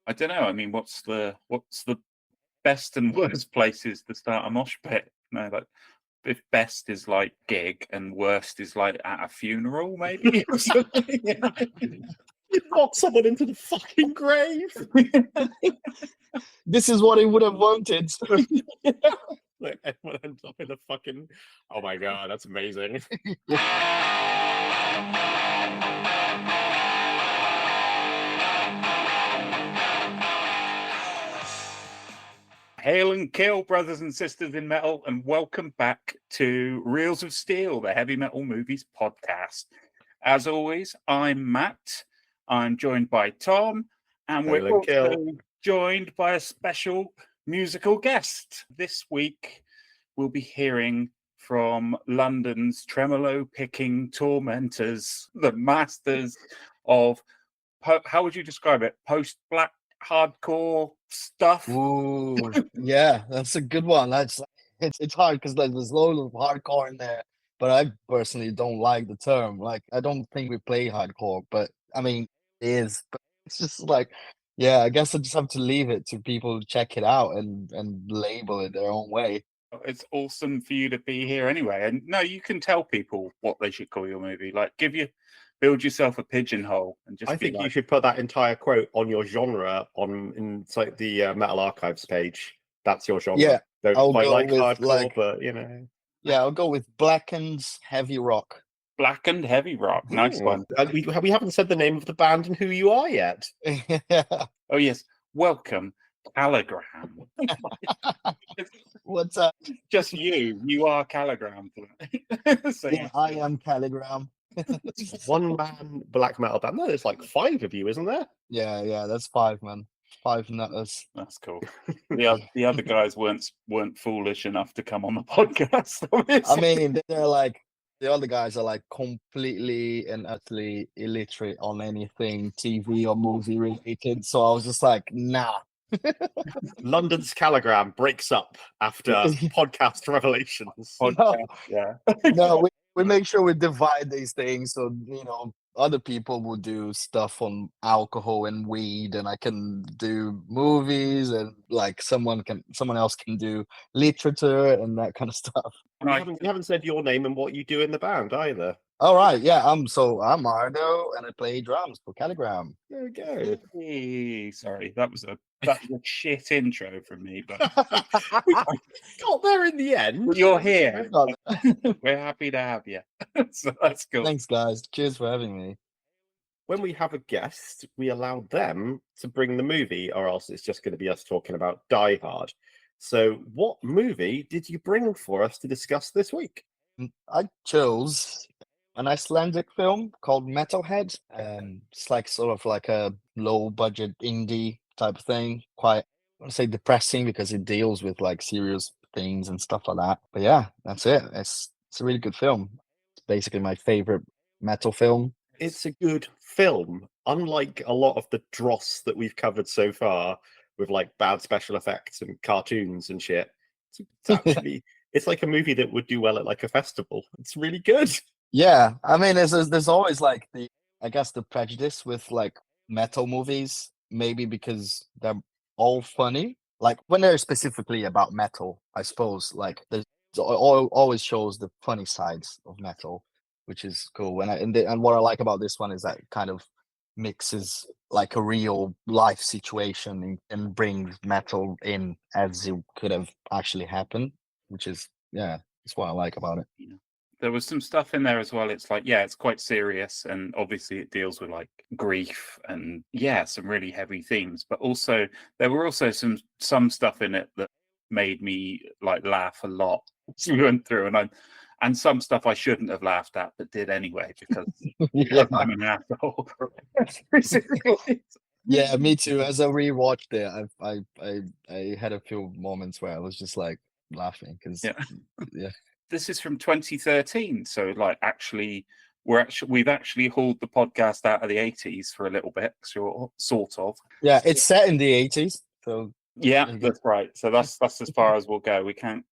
I don't know. I mean, what's the best and worst places to start a mosh pit? No, like if best is like gig and worst is like at a funeral, maybe or something. You know? You knock someone into the fucking grave. This is what I would have wanted. Like everyone ends up in a fucking. Oh my god, that's amazing. Hail and kill, brothers and sisters in metal, and welcome back to Reels of Steel, the Heavy Metal Movies podcast. As always, I'm Matt. I'm joined by Tom, and we're Hail and kill. also joined by a special musical guest. This week, we'll be hearing from London's tremolo-picking tormentors, the masters of, how would you describe it? Post-black hardcore stuff. Ooh, yeah, that's a good one. It's hard because like there's loads of hardcore in there, but I personally don't like the term. Like, I don't think we play hardcore, but I mean, it is. But it's just like, yeah, I guess I just have to leave it to people to check it out and label it their own way. It's awesome for you to be here anyway. And no, you can tell people what they should call your movie. Like, build yourself a pigeonhole and just. I think you should put that entire quote on your genre in like the Metal Archives page. That's your genre. Yeah, Don't I'll quite go like with, hardcore, like- but you know. Yeah, I'll go with Blackened Heavy Rock. Blackened Heavy Rock. Nice one. We haven't said the name of the band and who you are yet. Oh yes, welcome, CALLIGRAM. What's up? Just you are CALLIGRAM. So Yeah, I am CALLIGRAM. One man black metal band. No, there's like 5 of you, isn't there? Yeah, that's 5, man. 5 nutters. that's cool. The other guys weren't foolish enough to come on the podcast. Obviously. I mean, they're like, the other guys are like completely and utterly illiterate on anything TV or movie related. So I was just like, nah. London's Calligram breaks up after podcast revelations. Podcast, yeah. No, we make sure we divide these things so, other people will do stuff on alcohol and weed, and I can do movies, and like someone else can do literature and that kind of stuff. Right. You haven't said your name and what you do in the band either. All right, yeah, I'm Ardo, and I play drums for CALLIGRAM. There we go. Hey, sorry, that was a shit intro from me, but We got there in the end. you're here. We're happy to have you. So that's cool. Thanks, guys. Cheers for having me. When we have a guest, we allow them to bring the movie, or else it's just going to be us talking about Die Hard. So, what movie did you bring for us to discuss this week? I chose an Icelandic film called Metalhead. It's like sort of like a low budget indie type of thing. Quite, I want to say depressing because it deals with like serious things and stuff like that. But yeah, that's it. It's a really good film. It's basically my favorite metal film. It's a good film, unlike a lot of the dross that we've covered so far with like bad special effects and cartoons and shit. It's actually, it's like a movie that would do well at like a festival. It's really good. Yeah, I mean, there's always like the prejudice with like metal movies, maybe because they're all funny. Like when they're specifically about metal, I suppose, like there's always shows the funny sides of metal, which is cool. And what I like about this one is that it kind of mixes like a real life situation and brings metal in as it could have actually happened, which is, yeah, that's what I like about it. Yeah. There was some stuff in there as well. It's like, yeah, it's quite serious, and obviously it deals with like grief and some really heavy themes. But also there were also some stuff in it that made me like laugh a lot as we went through, and some stuff I shouldn't have laughed at, but did anyway because I'm an asshole. Yeah, me too. As I rewatched it, I had a few moments where I was just like laughing because yeah. This is from 2013, so like we've actually hauled the podcast out of the 80s for a little bit, sort of. Yeah, it's set in the 80s, so yeah, that's right. So that's as far as we'll go. We can't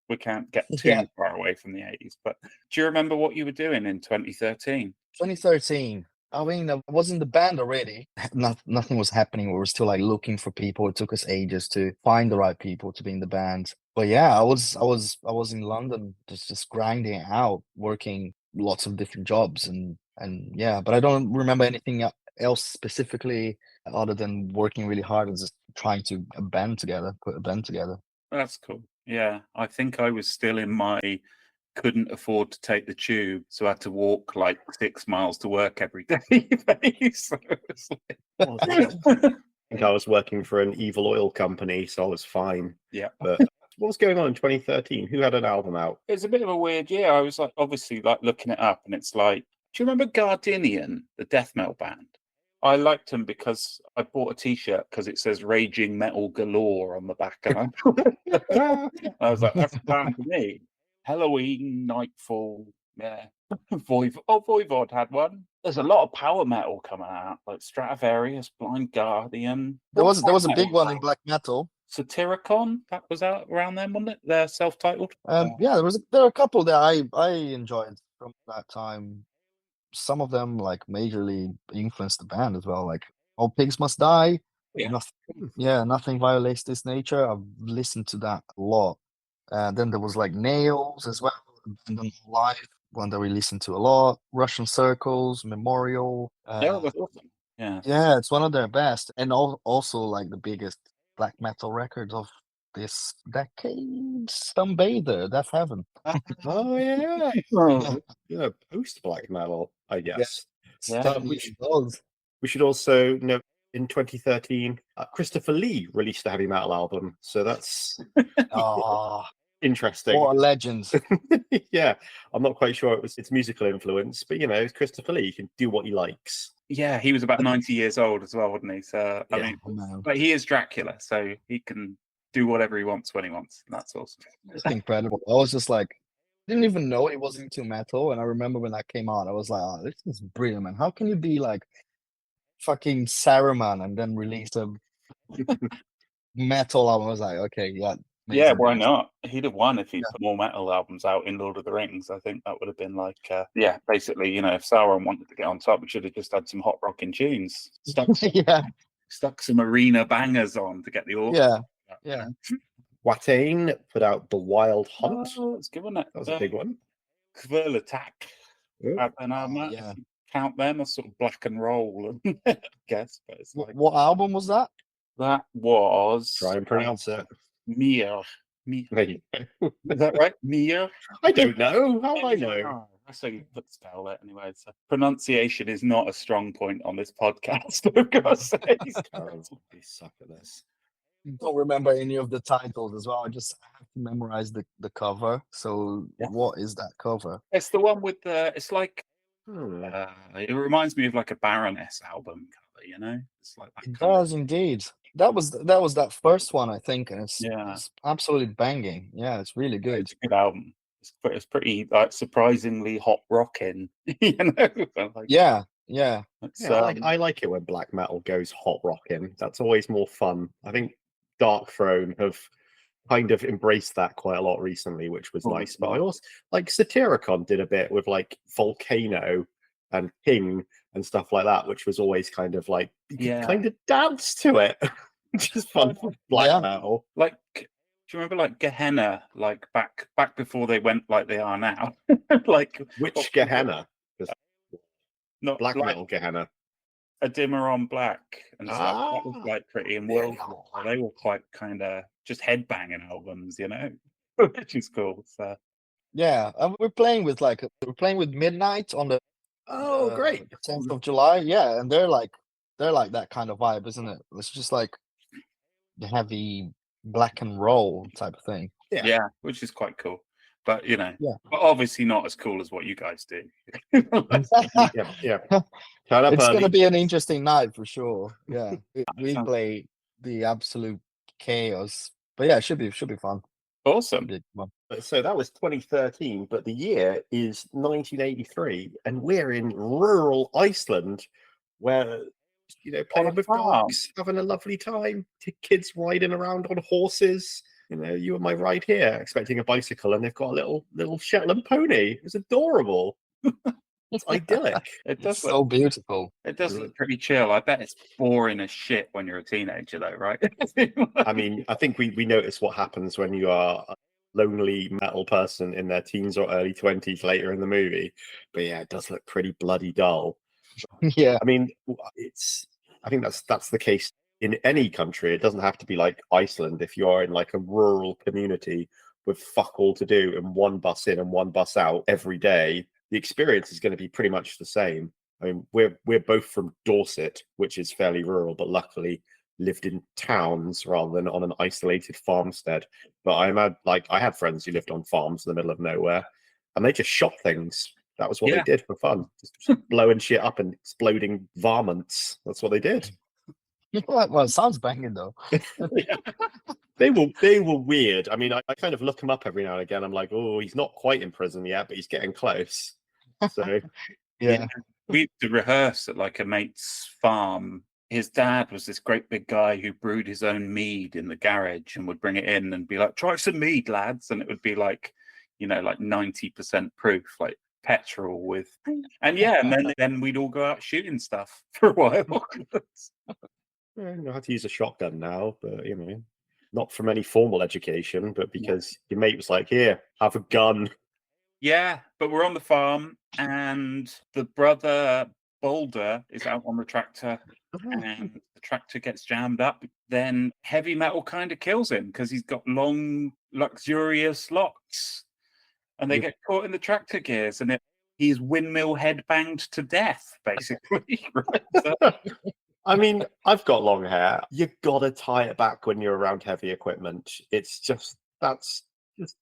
get too far away from the 80s. But do you remember what you were doing in 2013? 2013. I mean, I was in the band already. Nothing was happening. We were still like looking for people. It took us ages to find the right people to be in the band. But yeah, I was in London just grinding it out, working lots of different jobs and yeah. But I don't remember anything else specifically other than working really hard and just trying to put a band together. That's cool. Yeah, I think I was still in my couldn't afford to take the tube, so I had to walk like 6 miles to work every day phase. So it's Well, I think I was working for an evil oil company, so I was fine. yeah. But what was going on in 2013? Who had an album out? It's a bit of a weird year. I was like, obviously, like looking it up, and it's like, do you remember Gardinian, the death metal band? I liked them because I bought a T-shirt because it says "Raging Metal Galore" on the back, and I was like, "That's the band for me." Halloween, Nightfall, yeah. Voivod had one. There's a lot of power metal coming out, like Stratovarius, Blind Guardian. There was a Metal big one in black metal. Satyricon, that was out around then, wasn't it? They're self-titled. Yeah, there are a couple that I enjoyed from that time. Some of them like majorly influenced the band as well. Like All Pigs Must Die. Yeah. Nothing violates this nature. I've listened to that a lot. Then there was like Nails as well, Abandoned Life, one that we listened to a lot. Russian Circles, Memorial. Yeah, that's awesome. Yeah. Yeah, it's one of their best, and also like the biggest black metal records of this decade. Sunbather, Death Heaven. Oh yeah, yeah, post black metal, I guess. Yeah. We should also note in 2013, Christopher Lee released a heavy metal album, so that's Oh, interesting. what a legend! Yeah, I'm not quite sure it's musical influence, but it's Christopher Lee. He can do what he likes. Yeah, he was about 90 years old as well, wasn't he? So I Yeah. mean, but he is Dracula, so he can do whatever he wants when he wants. And that's awesome. It's incredible. I was just like, didn't even know it was into metal, and I remember when that came out, I was like, "Oh, this is brilliant, man! How can you be like fucking Saruman and then release a metal album?" I was like, "Okay, yeah, Yeah, amazing, why amazing." not? He'd have won if he'd Yeah. put more metal albums out in Lord of the Rings. I think that would have been like, yeah, basically, if Sauron wanted to get on top, we should have just had some hot rocking tunes, Yeah, stuck some arena bangers on to get the audience. yeah. Watain put out The Wild Hunt. Oh, it's good, wasn't it? That was a big one. Quirl Attack. Yeah. And Yeah. count them as sort of black and roll, I guess. But it's like What album was that? that was Try and pronounce it. Mir. There you go. Is that right? Mir? I don't know. How would I know? Oh, that's how you spell it anyway. So pronunciation is not a strong point on this podcast, I've got to say. We suck at this. Don't remember any of the titles as well. I have to memorize the cover. So Yeah. what is that cover? It's the one with the. It's like Hmm. it reminds me of like a Baroness album cover. It's like that It kind of- does indeed. That was that first one, I think, and Yeah. it's absolutely banging. Yeah, it's really good. It's a good album. It's pretty like surprisingly hot rocking, Like, Yeah. it's, Yeah, I like it when black metal goes hot rocking. That's always more fun. I think Dark Throne have kind of embraced that quite a lot recently, which was nice. But I also like Satyricon did a bit with like Volcano and King and stuff like that, which was always kind of like you could kind of dance to it, which is fun for black metal. like, do you remember like Gehenna, like back before they went like they are now? Like Which Gehenna? not Black like metal Gehenna. a dimmer on black and stuff. That was Ah. like pretty in world. They were quite kind of just headbanging albums, which is cool. So Yeah. And we're playing with Midnight on the Oh, great. 10th of July. Yeah, and they're like that kind of vibe, isn't it? It's just like the heavy black and roll type of thing. yeah, which is quite cool. But Yeah. but obviously not as cool as what you guys do. Yeah. Turn up It's early. gonna be an interesting night for sure. Yeah, we sounds- play the absolute chaos, but yeah, it should be fun. Awesome. Big one. So that was 2013, but the year is 1983, and we're in rural Iceland, where playing with farm. dogs, having a lovely time, kids riding around on horses. You and my ride here, expecting a bicycle, and they've got a little Shetland pony. It's adorable. It's idyllic. It does It's look so beautiful. it does look pretty chill. I bet it's boring as shit when you're a teenager though, right? I mean, I think we notice what happens when you are a lonely metal person in their teens or early 20s later in the movie. But yeah, it does look pretty bloody dull. Yeah. I mean, I think that's the case in any country. It doesn't have to be like Iceland. If you are in like a rural community with fuck all to do and one bus in and one bus out every day, the experience is going to be pretty much the same. I mean, we're both from Dorset, which is fairly rural, but luckily lived in towns rather than on an isolated farmstead. But I had friends who lived on farms in the middle of nowhere, and they just shot things. That was what Yeah. they did for fun, just blowing shit up and exploding varmints. That's what they did. Well, it sounds banging though. They were weird. I mean, I kind of look them up every now and again. I'm like, oh, he's not quite in prison yet, but he's getting close. So Yeah. We used to rehearse at like a mate's farm. His dad was this great big guy who brewed his own mead in the garage and would bring it in and be like, try some mead, lads. And it would be like, like 90% proof, like petrol with, and then we'd all go out shooting stuff for a while. I know how to use a shotgun now, but not from any formal education, but because your mate was like, here, have a gun. Yeah, but we're on the farm and the brother Boulder is out on the tractor and the tractor gets jammed up. Then heavy metal kind of kills him because he's got long, luxurious locks and they get caught in the tractor gears and he's windmill headbanged to death, basically. Right? I mean, I've got long hair. You gotta tie it back when you're around heavy equipment. That's just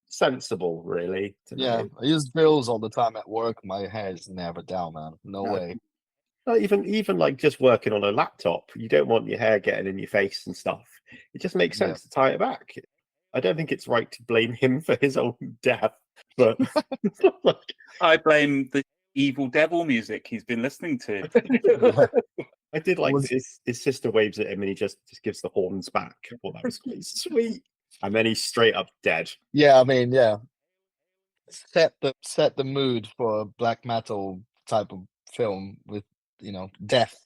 sensible, really. Yeah, I use drills all the time at work. My hair is never down, man. No way. Not even like just working on a laptop. You don't want your hair getting in your face and stuff. It just makes sense to tie it back. I don't think it's right to blame him for his own death, but I blame the evil devil music he's been listening to. I did like his sister waves at him and he just gives the horns back. I thought that was quite sweet. And then he's straight up dead. Yeah, I mean, yeah. Set the mood for a black metal type of film with death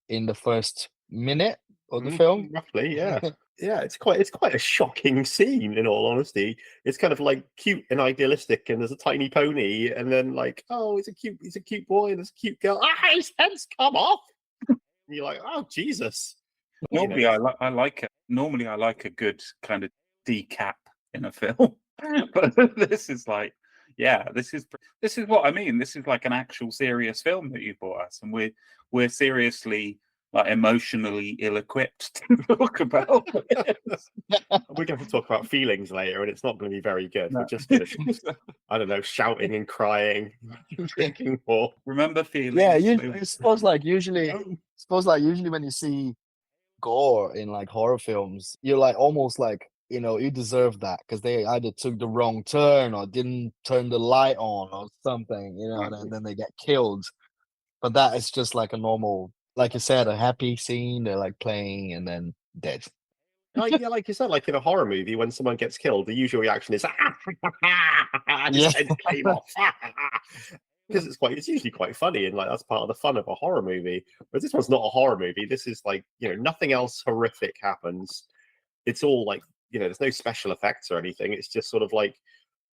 in the first minute of the film. Roughly, yeah. Yeah, it's quite a shocking scene, in all honesty. It's kind of like cute and idealistic, and there's a tiny pony, and then like, oh, he's a cute boy, and there's a cute girl. His head's come off. And you're like, oh Jesus. Normally, I like it. Normally, I like a good kind of decap in a film, but this is like, this is what I mean. This is like an actual serious film that you brought us, and we're seriously like emotionally ill-equipped to talk about it. We're going to talk about feelings later, and it's not going to be very good. No. We're just going to, I don't know, shouting and crying, drinking more. Remember feelings? Yeah, I suppose like usually when you see gore in like horror films, you're like almost like you deserve that because they either took the wrong turn or didn't turn the light on or something, and then they get killed. But that is just like a normal, like you said, a happy scene. They're like playing and then dead. Like you said, like in a horror movie, when someone gets killed, the usual reaction is his head came off. Because it's usually quite funny, and like that's part of the fun of a horror movie. But this one's not a horror movie. This is like nothing else horrific happens. It's all like there's no special effects or anything. It's just sort of like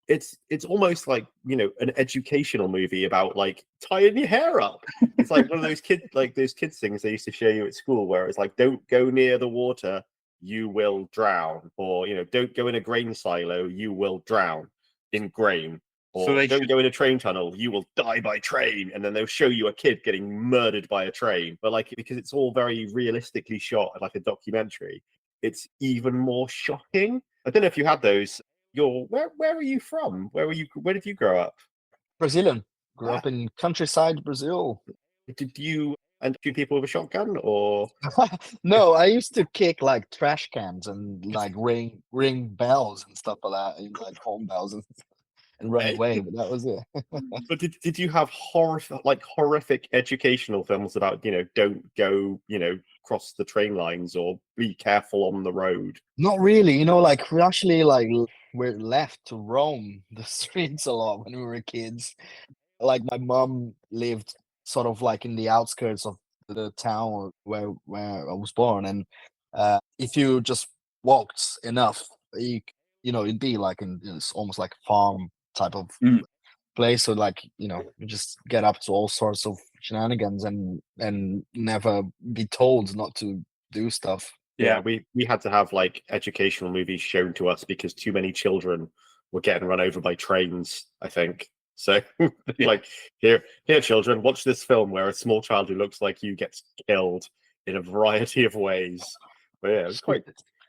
it's almost like an educational movie about like tying your hair up. It's like one of those kids things they used to show you at school where it's like, don't go near the water, you will drown, or don't go in a grain silo, you will drown in grain, or so don't go in a train tunnel, you will die by train. And then they'll show you a kid getting murdered by a train, but like because it's all very realistically shot like a documentary, it's even more shocking. I don't know if you had those. Where are you from? Where did you grow up? Brazilian. Grew up in countryside Brazil. Did you shoot people with a shotgun or? No, I used to kick like trash cans and like ring bells and stuff like that, and like home bells and run away. But that was it. But did you have horrific educational films about don't go cross the train lines or be careful on the road? Not really. Like we actually we're left to roam the streets a lot when we were kids. like my mom lived sort of like in the outskirts of the town where I was born, and if you just walked enough, it'd be like it's almost like a farm type of Mm. place. So like you just get up to all sorts of shenanigans and never be told not to do stuff. Yeah, we had to have like educational movies shown to us because too many children were getting run over by trains, I think. So like here children, watch this film where a small child who looks like you gets killed in a variety of ways. But yeah, it was quite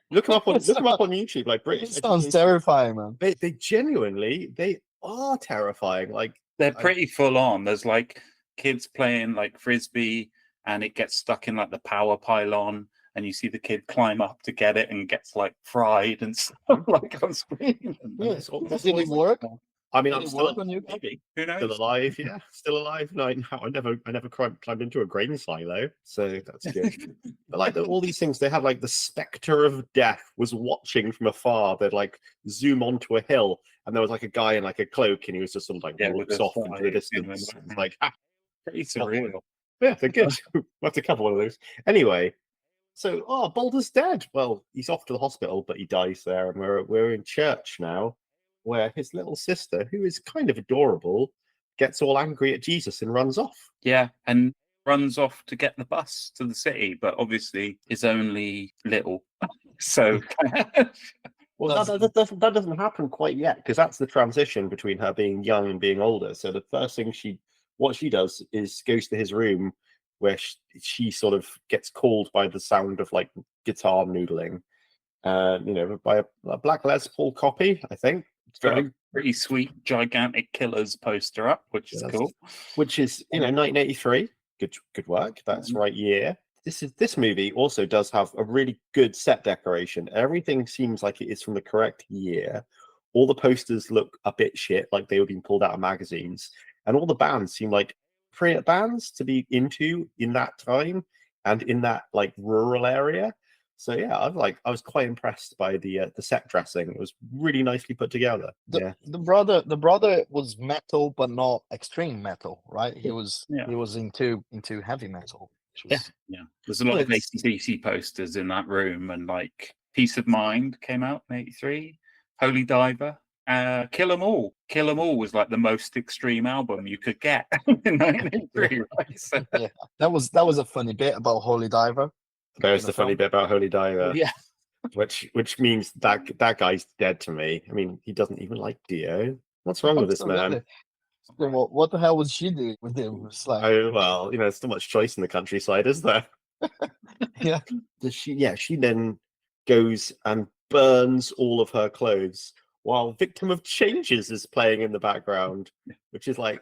look them up on YouTube, like British It sounds education. terrifying, man. They genuinely they are terrifying. Like They're pretty full on. There's like kids playing like frisbee and it gets stuck in like the power pylon, and you see the kid climb up to get it and gets like fried and stuff like on screen. Yeah. Did it work? I mean, Did I'm it still work on you? Maybe. Who knows? still alive, yeah, still alive. No, I never climbed into a grain silo, so that's good. But like all these things, they had like the specter of death was watching from afar. They'd like zoom onto a hill, and there was like a guy in like a cloak, and he was just sort of like Yeah, looks with a off into the fly distance. in It's like, Pretty surreal. yeah, they're good. We'll have to cover one of those anyway. So, Balder's dead. Well, he's off to the hospital, but he dies there, and we're in church now, where his little sister, who is kind of adorable, gets all angry at Jesus and runs off. Yeah, and runs off to get the bus to the city, but obviously is only little. So Well, that doesn't happen quite yet, because that's the transition between her being young and being older. So the first thing she does is goes to his room, where she sort of gets called by the sound of like guitar noodling, by a Black Les Paul copy, I think. It's got a pretty sweet gigantic Killers poster up, which is cool. Which is 1983. Good work. That's right year. This movie also does have a really good set decoration. Everything seems like it is from the correct year. All the posters look a bit shit, like they were being pulled out of magazines, and all the bands seem like appropriate bands to be into in that time and in that like rural area. So yeah, I was quite impressed by the set dressing. It was really nicely put together. The brother was metal, but not extreme metal, right? He was into heavy metal. Yeah. There's a lot of AC/DC posters in that room, and like Peace of Mind came out in '83, Holy Diver. Kill 'Em All. Kill 'Em All was like the most extreme album you could get in 1983, right? So, Yeah, that was a funny bit about Holy Diver. There's the funny bit about Holy Diver. Yeah. Which means that guy's dead to me. I mean, he doesn't even like Dio. What's wrong with this man? What the hell was she doing with him? It's like, oh well, there's not much choice in the countryside, is there? Yeah. She then goes and burns all of her clothes while Victim of Changes is playing in the background, which is like,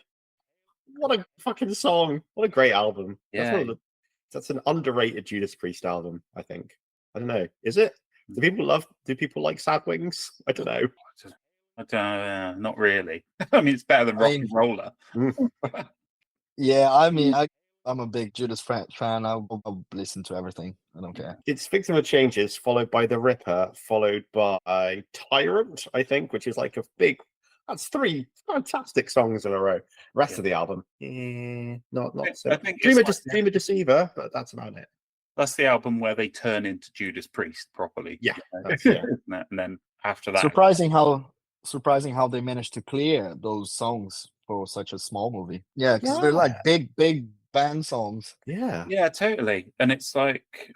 what a fucking song. What a great album. Yeah. That's an underrated Judas Priest album, I think. I don't know. Is it? Do people like Sad Wings? I don't know. I don't not really. I mean, it's better than Rock and Roller. Yeah, I mean, I'm a big Judas fan. I'll listen to everything. I don't care. It's Victim of Changes, followed by The Ripper, followed by Tyrant, I think, which is like that's 3 fantastic songs in a row. Rest of the album, not so. I think Dreamer Deceiver, but that's about it. That's the album where they turn into Judas Priest properly. Yeah, and then after that, surprising how they managed to clear those songs for such a small movie. Yeah, because they're like big band songs. Yeah, totally. And it's like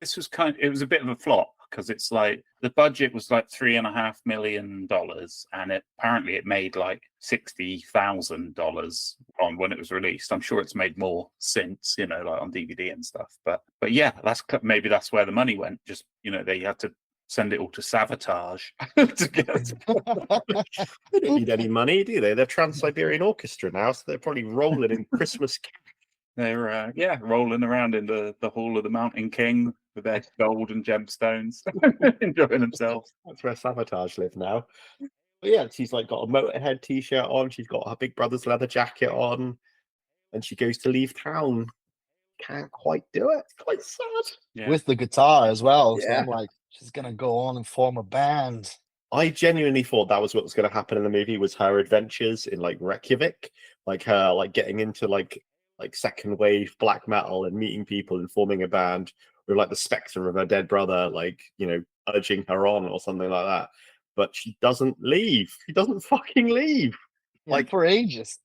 this was it was a bit of a flop, because it's like the budget was like $3.5 million, and apparently it made like $60,000 on when it was released. I'm sure it's made more since, like on DVD and stuff. But yeah, maybe that's where the money went. Just they had to send it all to Savatage to get it. They don't need any money, do they? They're Trans-Siberian Orchestra now, so they're probably rolling in Christmas. They're rolling around in the Hall of the Mountain King with their gold and gemstones, enjoying themselves. That's where Savatage live now. But yeah, she's like got a Motorhead t-shirt on. She's got her Big Brother's leather jacket on, and she goes to leave town. Can't quite do it. It's quite sad. With the guitar as well. So I'm like, she's gonna go on and form a band. I genuinely thought that was what was going to happen in the movie, was her adventures in like Reykjavik, like her like getting into like second wave black metal and meeting people and forming a band with like the spectre of her dead brother, like, you know, urging her on or something like that. But she doesn't leave. She doesn't fucking leave. Yeah, Like for ages.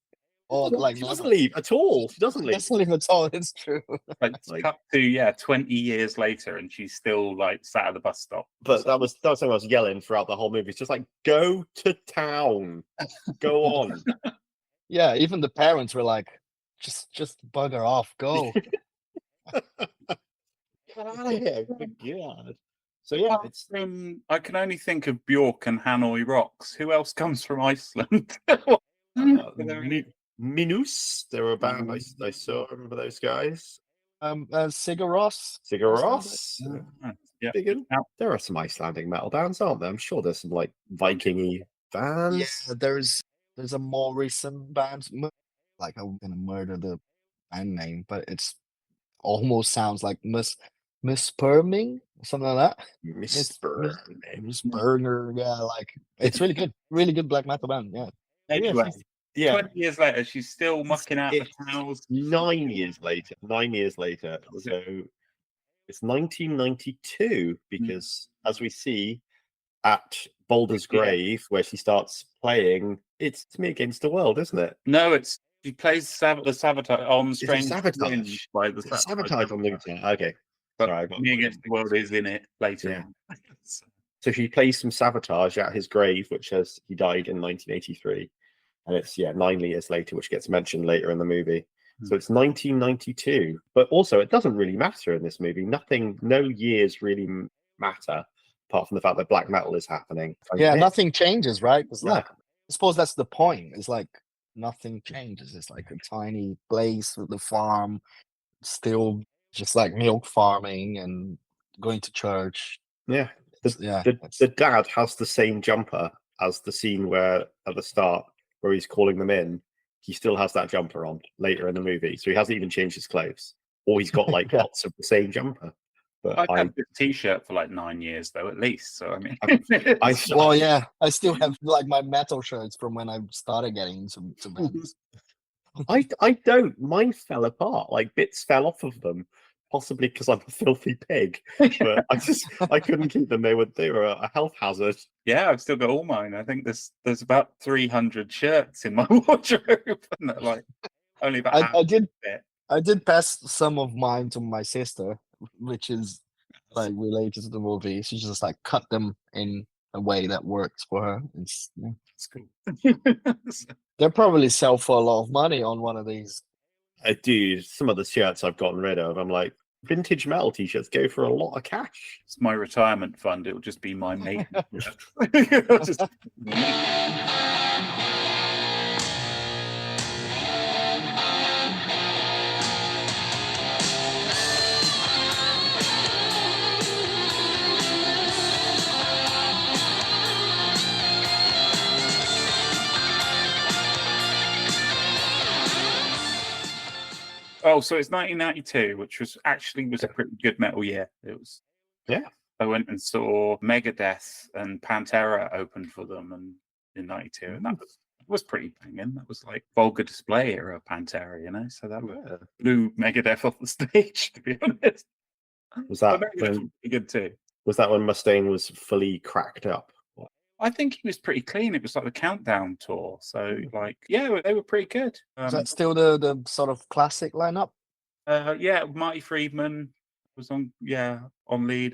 Or like she doesn't leave at all. She doesn't leave. doesn't leave at all. It's true. Like, Like- cut to 20 years later, and she's still like sat at the bus stop. But that was something I was yelling throughout the whole movie. It's just like, go to town. Go on. Yeah, even the parents were like, just bugger off, go. Get out of here. Good God. So yeah, Apart it's from, I can only think of Bjork and Hanoi Rocks. Who else comes from Iceland? Minus. They were a band I saw. Remember those guys? Sigur Rós. Sigur Rós. Yeah. Big in- There are some Icelandic metal bands, aren't there? I'm sure there's some like Viking-y bands. Yeah, there's a more recent band. Like I'm gonna murder the band name, but it's almost sounds like Miss Perming, something like that. Miss Miss Burger, yeah, like it's really good black metal band. Yeah, Anyway, Yeah. 20 years later, she's still mucking out the It's towels. 9 years later. 9 years later. So it's 1992 because, as we see at Boulder's Yeah. grave, where she starts playing, it's Me Against the World, isn't it? No, she plays the Sabotage on Is it Strange Sabotage? Winds by the It's Sabotage on the Okay. But Sorry, I got Me Against the World is in it later. Yeah. on. So she plays some Sabotage at his grave, which he died in 1983. And it's 9 years later, which gets mentioned later in the movie. So it's 1992. But also, it doesn't really matter in this movie. No years really matter, apart from the fact that black metal is happening. yeah, nothing changes, right? It's Yeah. like I suppose that's the point. It's like nothing changes. It's like a tiny place with the farm, still just like milk farming and going to church. Yeah. Yeah, The dad has the same jumper as the scene where at the start where he's calling them in. He still has that jumper on later in the movie, so he hasn't even changed his clothes, or he's got like Yeah. lots of the same jumper. But I've had this T-shirt for like 9 years, though, at least. So I mean, well, yeah, I still have like my metal shirts from when I started getting into bands. I don't. Mine fell apart. Like bits fell off of them, possibly because I'm a filthy pig. But I couldn't keep them. They were a health hazard. yeah, I've still got all mine. I think there's about 300 shirts in my wardrobe, and they're like only about half I did of it. I did pass some of mine to my sister, which is like related to the movie. She just like cut them in a way that works for her. Yeah. It's cool. They'll probably sell for a lot of money on one of these. I do. Some of the shirts I've gotten rid of, I'm like, vintage metal t-shirts go for a lot of cash. It's my retirement fund. It'll just be my mate. Just- Oh, so it's 1992, which was a pretty good metal year. It was. Yeah. I went and saw Megadeth and Pantera open for them, and in '92, and that was pretty banging. That was like Vulgar Display era Pantera, you know. So that blew Megadeth off the stage. To be honest, Was that But Megadeth was pretty good too? Was that when Mustaine was fully cracked up? I think he was pretty clean. It was like the Countdown tour, so like they were pretty good. Is that still the sort of classic lineup? Yeah, Marty Friedman was on lead.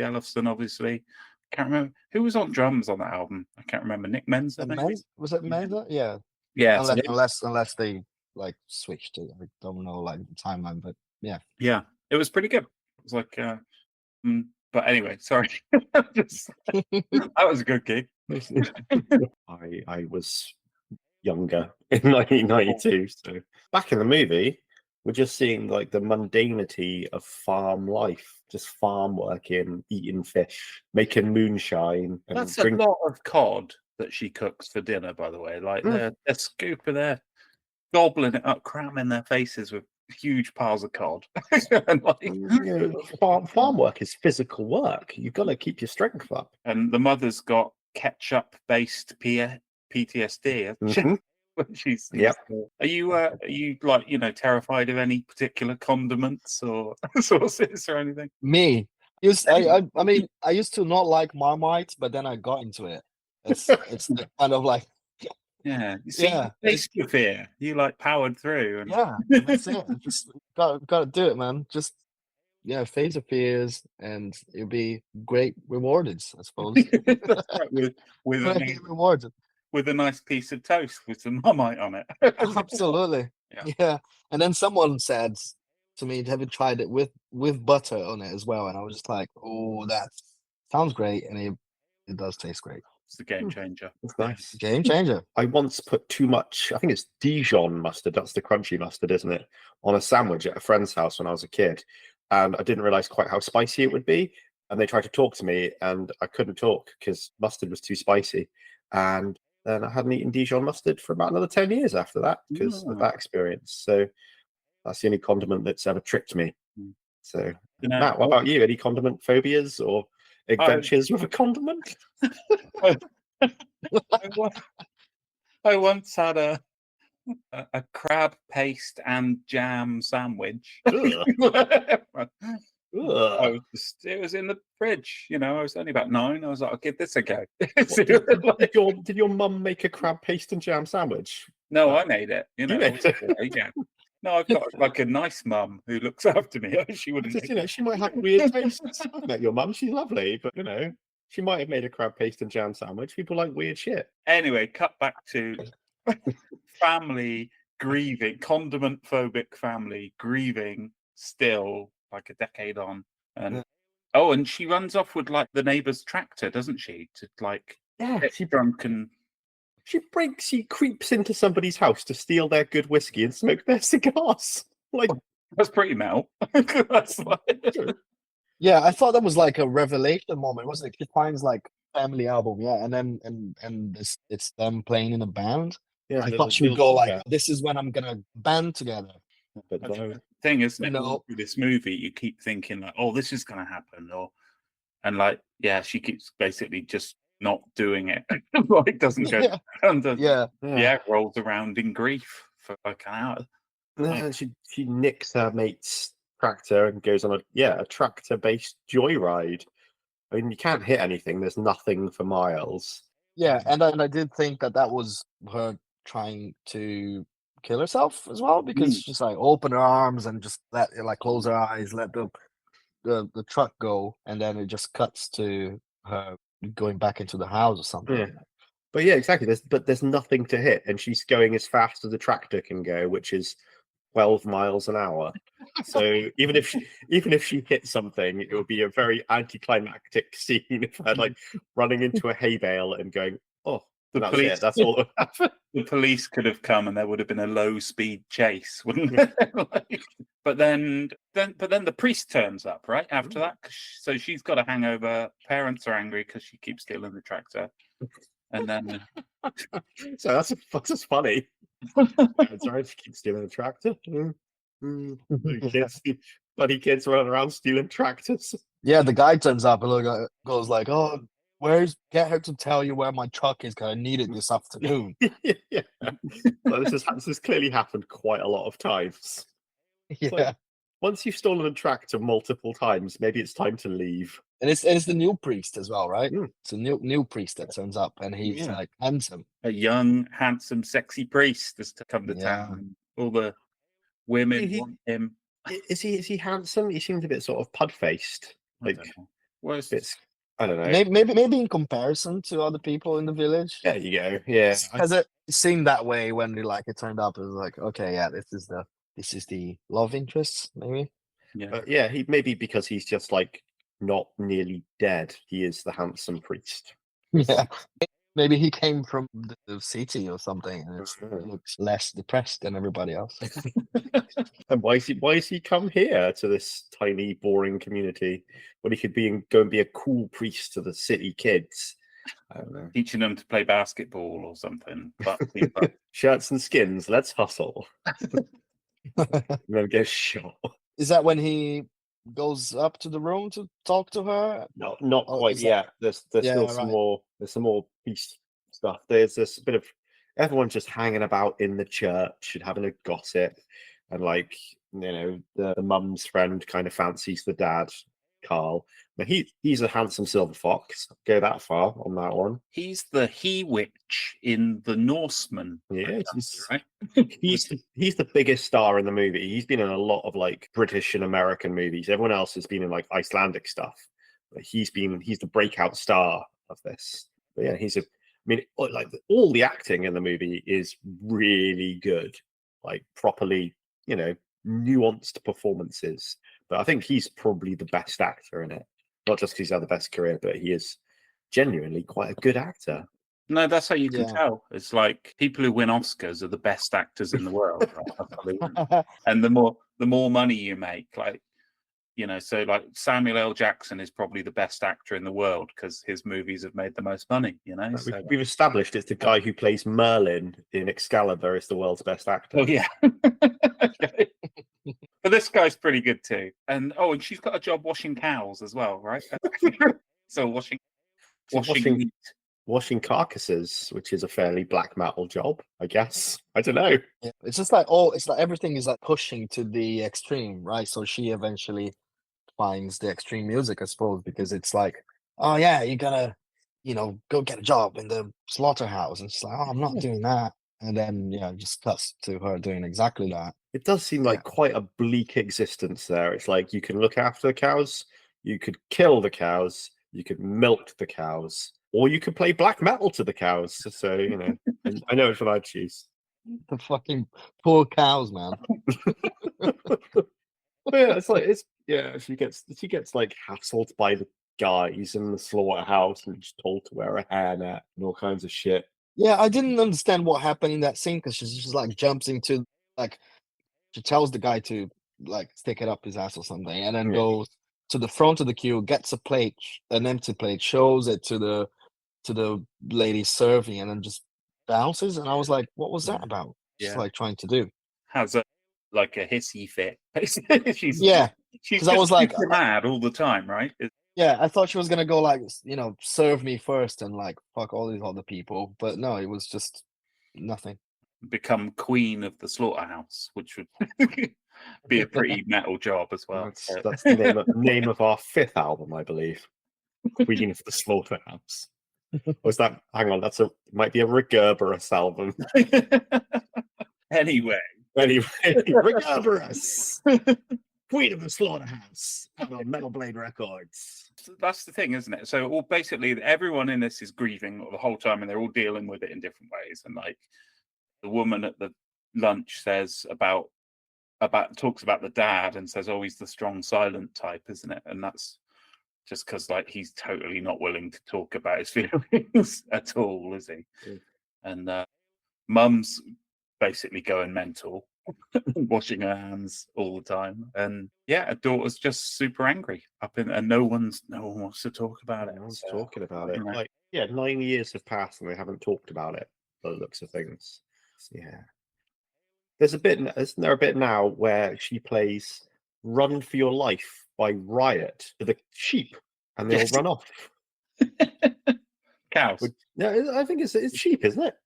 Ellefson, obviously. Can't remember who was on drums on that album. I can't remember. Nick Menza, maybe? Was it Menza? Yeah. Yeah, Unless they like switched it. I don't know like the timeline, but yeah. Yeah, it was pretty good. It was like, but anyway, sorry. That was a good gig. I was younger in 1992, so back in the movie, we're just seeing like the mundanity of farm life, just farm working, eating fish, making moonshine. And That's a lot of cod that she cooks for dinner, by the way. Like they're scooping, they're gobbling it up, cramming their faces with huge piles of cod. And farm work is physical work. You've got to keep your strength up. And the mother's got ketchup-based PTSD. when she's Yep. Are you like, terrified of any particular condiments or sauces or anything? Me, I mean, I used to not like Marmite, but then I got into it. It's the kind of like, Yeah. You see, yeah, you faced your fear. You like powered through and yeah, that's it. Just gotta do it, man. Just face your fears, and you'll be great rewarded, I suppose. That's right, with a Gonna nice, get rewarded. with a nice piece of toast with some Marmite on it. Absolutely. Yeah. Yeah. And then someone said to me, "Have you tried it with butter on it as well?" And I was just like, "Oh, that sounds great," and it does taste great. It's the game changer. That's nice. Game changer. I once put too much, I think it's Dijon mustard, that's the crunchy mustard, isn't it? On a sandwich at a friend's house when I was a kid. And I didn't realize quite how spicy it would be. And they tried to talk to me, and I couldn't talk because mustard was too spicy. And then I hadn't eaten Dijon mustard for about another 10 years after that because of that experience. So that's the only condiment that's ever tricked me. Mm. So, Matt, what about you? Any condiment phobias or adventures with a condiment? I once had a crab paste and jam sandwich. Ugh. Ugh. It was in the fridge. I was only about 9. I was like, I'll give this a go. Did your mum make a crab paste and jam sandwich? No, I made it. You made it? Yeah. No, I've got like a nice mum who looks after me. She wouldn't. Just, she might have weird tastes. I've met your mum; she's lovely, but she might have made a crab paste and jam sandwich. People like weird shit. Anyway, cut back to family grieving, condiment phobic family grieving still like a decade on, and and she runs off with like the neighbour's tractor, doesn't she? To like get drunk and. She creeps into somebody's house to steal their good whiskey and smoke their cigars. Like that's pretty metal. That's Yeah, I thought that was like a revelation moment, wasn't it? She finds like family album, and then and it's them playing in a band. Yeah, I thought she would go like, "This is when I'm gonna band together." But no. Thing, isn't it? No. Through this movie, you keep thinking like, "Oh, this is gonna happen," and like, she keeps basically just not doing it. Like, doesn't go under. Yeah, rolls around in grief for like an hour. No, she nicks her mate's tractor and goes on a tractor-based joyride. I mean, you can't hit anything. There's nothing for miles. Yeah, and I did think that was her trying to kill herself as well, because she's like open her arms and just let it like close her eyes, let the truck go, and then it just cuts to her going back into the house or something. Yeah. But yeah, exactly. There's nothing to hit, and she's going as fast as a tractor can go, which is 12 miles an hour. So even if she hit something, it would be a very anticlimactic scene if I like running into a hay bale and going, "Oh, that's all that happened." The police could have come and there would have been a low speed chase, wouldn't there? But then the priest turns up right after that. So she's got a hangover. Parents are angry because she keeps stealing the tractor. And then so that's funny. Sorry, she keeps stealing the tractor. Bloody kids running around stealing tractors. Yeah, the guy turns up and goes like, "Oh, get her to tell you where my truck is, because I need it this afternoon." Yeah. Well, this has clearly happened quite a lot of times. Yeah. Like, once you've stolen a tractor multiple times, maybe it's time to leave. And it's the new priest as well, right? It's a new priest that turns up, and he's like handsome. A young, handsome, sexy priest has to come to town. All the women want him. Is he handsome? He seems a bit sort of pud-faced. Like, I don't know. Maybe in comparison to other people in the village. There you go. Yeah. Has it seemed that way when it turned up? It was like, okay, yeah, this is the love interest, maybe. Yeah. He maybe because he's just like not nearly dead. He is the handsome priest. Yeah. Maybe he came from the city or something, and he looks less depressed than everybody else. And why is he come here to this tiny, boring community when he could go and be a cool priest to the city kids? I don't know. Teaching them to play basketball or something. But shirts and skins, let's hustle. And then get shot. Is that when he goes up to the room to talk to her? No, not quite yet. There's still some more. There's some more beast stuff. There's this bit of everyone's just hanging about in the church and having a gossip, and like, you know, the mum's friend kind of fancies the dad, Carl. But he's a handsome silver fox. Go that far on that one. He's the he-witch in the Norseman. Yeah, right? he's the biggest star in the movie. He's been in a lot of like British and American movies. Everyone else has been in like Icelandic stuff, but he's the breakout star of this. But yeah, I mean, like all the acting in the movie is really good, like properly, you know, nuanced performances. But I think he's probably the best actor in it, not just because he's had the best career, but he is genuinely quite a good actor. No, that's how you can Yeah. tell. It's like people who win Oscars are the best actors in the world. Right? And the more money you make, like, you know, so like Samuel L. Jackson is probably the best actor in the world because his movies have made the most money, you know. So, We've established it's the guy who plays Merlin in Excalibur is the world's best actor. oh yeah. Okay. But this guy's pretty good too. And she's got a job washing cows as well, right? So washing carcasses, which is a fairly black metal job, I guess. I don't know. Yeah, it's just like everything is like pushing to the extreme, right? So she eventually finds the extreme music, I suppose, because it's like, oh yeah, you gotta, you know, go get a job in the slaughterhouse, and she's like, oh, I'm not doing that, and then just cuts to her doing exactly that. It does seem like quite a bleak existence there. It's like you can look after the cows, you could kill the cows, you could milk the cows, or you could play black metal to the cows. So, you know, I know it's what I'd choose. The fucking poor cows, man. Yeah, she gets like hassled by the guys in the slaughterhouse and just told to wear a hairnet and all kinds of shit. Yeah, I didn't understand what happened in that scene because she's just like jumps into, like, she tells the guy to like stick it up his ass or something, and then goes to the front of the queue, gets a plate, an empty plate, shows it to the lady serving, and then just bounces. And I was like, what was that about? Just like trying to do. Has a hissy fit. she's because I was like mad all the time, right? Yeah, I thought she was gonna go like, you know, serve me first and like fuck all these other people, but no, it was just nothing. Become queen of the slaughterhouse, which would be a pretty metal job as well. That's the name of our 5th album, I believe. Queen of the Slaughterhouse. Was that? Hang on, might be a Regerberus album. Anyway, Regerberus. Queen of the Slaughterhouse on Metal Blade Records. That's the thing, isn't it? So, basically, everyone in this is grieving the whole time, and they're all dealing with it in different ways. And like the woman at the lunch says talks about the dad and says, "Oh, he's the strong, silent type, isn't it?" And that's just because like he's totally not willing to talk about his feelings at all, is he? Yeah. And mum's basically going mental. Washing her hands all the time, and her daughter's just super angry and no one wants to talk about it. No one's talking about it. Like, 9 years have passed and they haven't talked about it by the looks of things. Yeah, isn't there a bit now where she plays "Run for Your Life" by Riot to the sheep and they all run off? Cows. No, I think it's sheep, isn't it?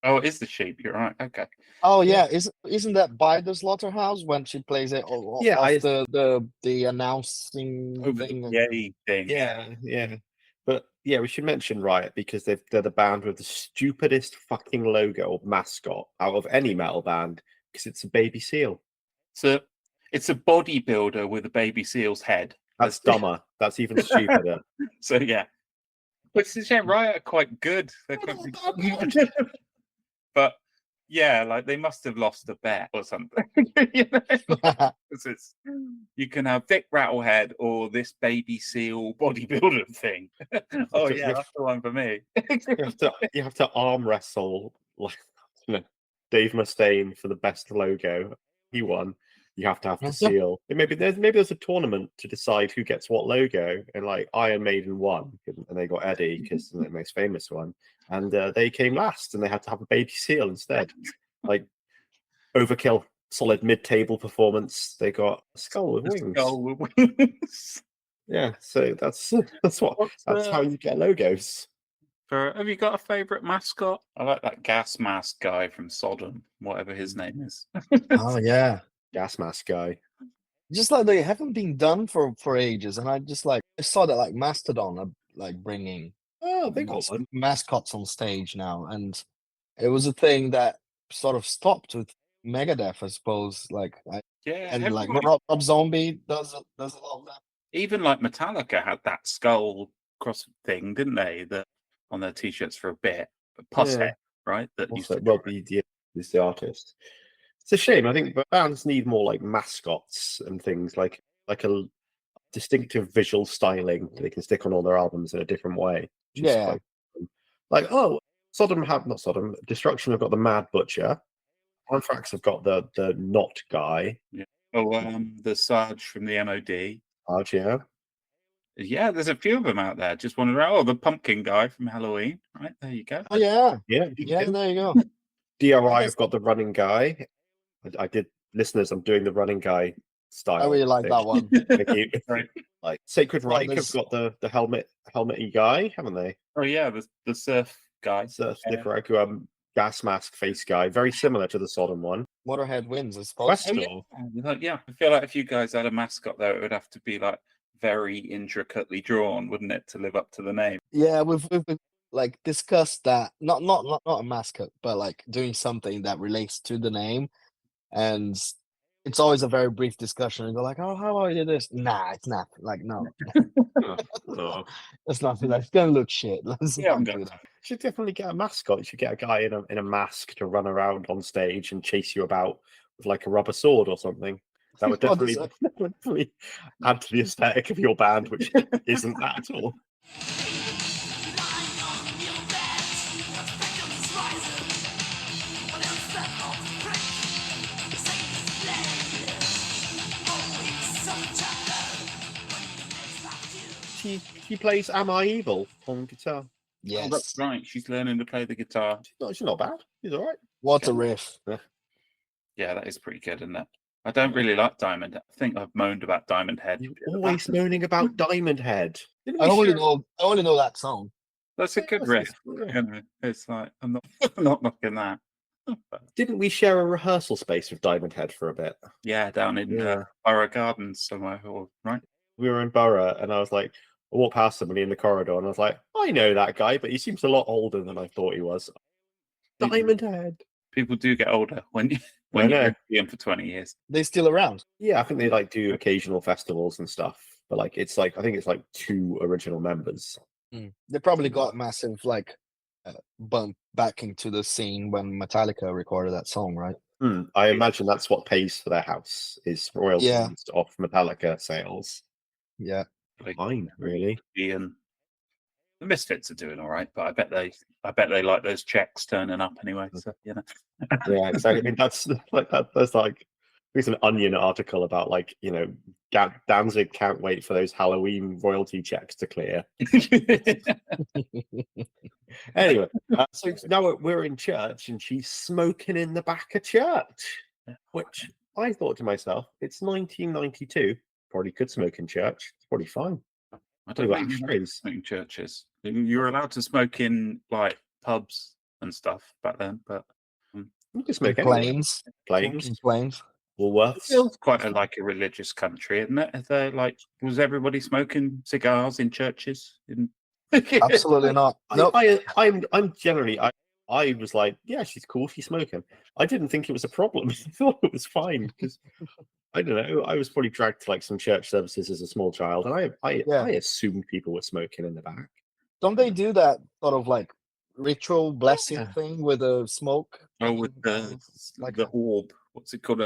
Oh, it is the sheep. You're right. Okay. Oh yeah, isn't that by the slaughterhouse when she plays it? The announcing thing. Yeah. But yeah, we should mention Riot because they're the band with the stupidest fucking logo or mascot out of any metal band because it's a baby seal. So it's a bodybuilder with a baby seal's head. That's dumber. That's even stupider. So yeah, but Riot are quite good. They're quite good. But yeah, like they must have lost a bet or something. You know? You can have Vic Rattlehead or this baby seal bodybuilder thing. Oh yeah, that's the one for me. you have to arm wrestle like Dave Mustaine for the best logo. He won. You have to have the seal. Maybe there's a tournament to decide who gets what logo, and like Iron Maiden won, and they got Eddie because they're the most famous one, and they came last, and they had to have a baby seal instead. Like Overkill, solid mid-table performance. They got a skull with wings. Yeah, so that's how you get logos. Have you got a favourite mascot? I like that gas mask guy from Sodom, whatever his name is. Oh yeah. Gas mask guy. Just like they haven't been done for ages, and I saw that like Mastodon are like bringing Oh, they got one. mascots on stage now, and it was a thing that sort of stopped with Megadeth, I suppose. Yeah, And like everyone- Rob Zombie does a lot of that. even like Metallica had that skull cross thing, didn't they? That on their t-shirts for a bit. Pushead, right? That used Also, to well, is the artist. It's a shame. I think bands need more like mascots and things like a distinctive visual styling they can stick on all their albums in a different way. Which is Yeah. quite fun. Like, not Sodom. Destruction have got the Mad Butcher. Anthrax have got the Knot guy. the Sarge from the MOD. Yeah. Yeah, there's a few of them out there. Just wondering, oh, the pumpkin guy from Halloween. Right, there you go. Oh yeah. Yeah. Yeah, there you go. DRI have got the running guy. I did, listeners, I'm doing the running guy style. I really like that one. Thank you. Right. Like Sacred Well, Reich have got the helmet-y guy, haven't they? Oh yeah, the surf guy. So Sniffer gas mask face guy, very similar to the Sodom one. Motorhead wins, I suppose. Questor. Yeah, I feel like if you guys had a mascot though, it would have to be like very intricately drawn, wouldn't it, to live up to the name? Yeah, we've like discussed that. Not a mascot, but like doing something that relates to the name. And it's always a very brief discussion. And go like, oh, how do I do this? Nah, it's not. Like, no, Oh. it's not. Like, it's gonna look shit. Let's Yeah, I'm not do good. that. You should definitely get a mascot. You should get a guy in a mask to run around on stage and chase you about with like a rubber sword or something. That would Oh, there's definitely add to the aesthetic of your band, which isn't that at all. She plays Am I Evil on guitar. Yes. Oh, that's right. She's learning to play the guitar. She's not bad. She's all right. What a riff. Yeah, that is pretty good, isn't it? I don't really like Diamond. I think I've moaned about Diamond Head. You're always moaning about Diamond Head. Didn't I we only share- know that song. That's a good riff. You know, it's like I'm not not knocking that. Didn't we share a rehearsal space with Diamond Head for a bit? Yeah, down in Yeah. Borough Gardens somewhere, right? We were in Borough, and I was like, I walked past somebody in the corridor, and I was like, I know that guy, but he seems a lot older than I thought he was. Diamond Head. People do get older when you I know. you're in for 20 years. They still around. Yeah, I think they like do occasional festivals and stuff, but like I think it's like 2 original members. They probably got massive like bump back into the scene when Metallica recorded that song, right? I imagine that's what pays for their house is royalties off Metallica sales. Yeah. Fine, really. And the Misfits are doing all right, but I bet they like those checks turning up anyway. So you know. Yeah, exactly. I mean, that's like that's like there's an Onion article about like Danzig can't wait for those Halloween royalty checks to clear. Anyway, so now we're in church and she's smoking in the back of church, which I thought to myself, it's 1992, probably could smoke in church. It's probably fine. I don't think you were smoking in churches. You were allowed to smoke in like pubs and stuff back then, but You can smoke anywhere. Planes. Planes, Planes. Woolworths. feels quite like a religious country, isn't it? Is there like was everybody smoking cigars in churches? Absolutely not. Nope. I'm generally I was like, yeah, she's cool, she's smoking. I didn't think it was a problem. I thought it was fine because I don't know. I was probably dragged to like some church services as a small child, and I assumed people were smoking in the back. Don't they do that sort of like ritual blessing Yeah. thing with a smoke? Oh, with Like the orb. What's it called?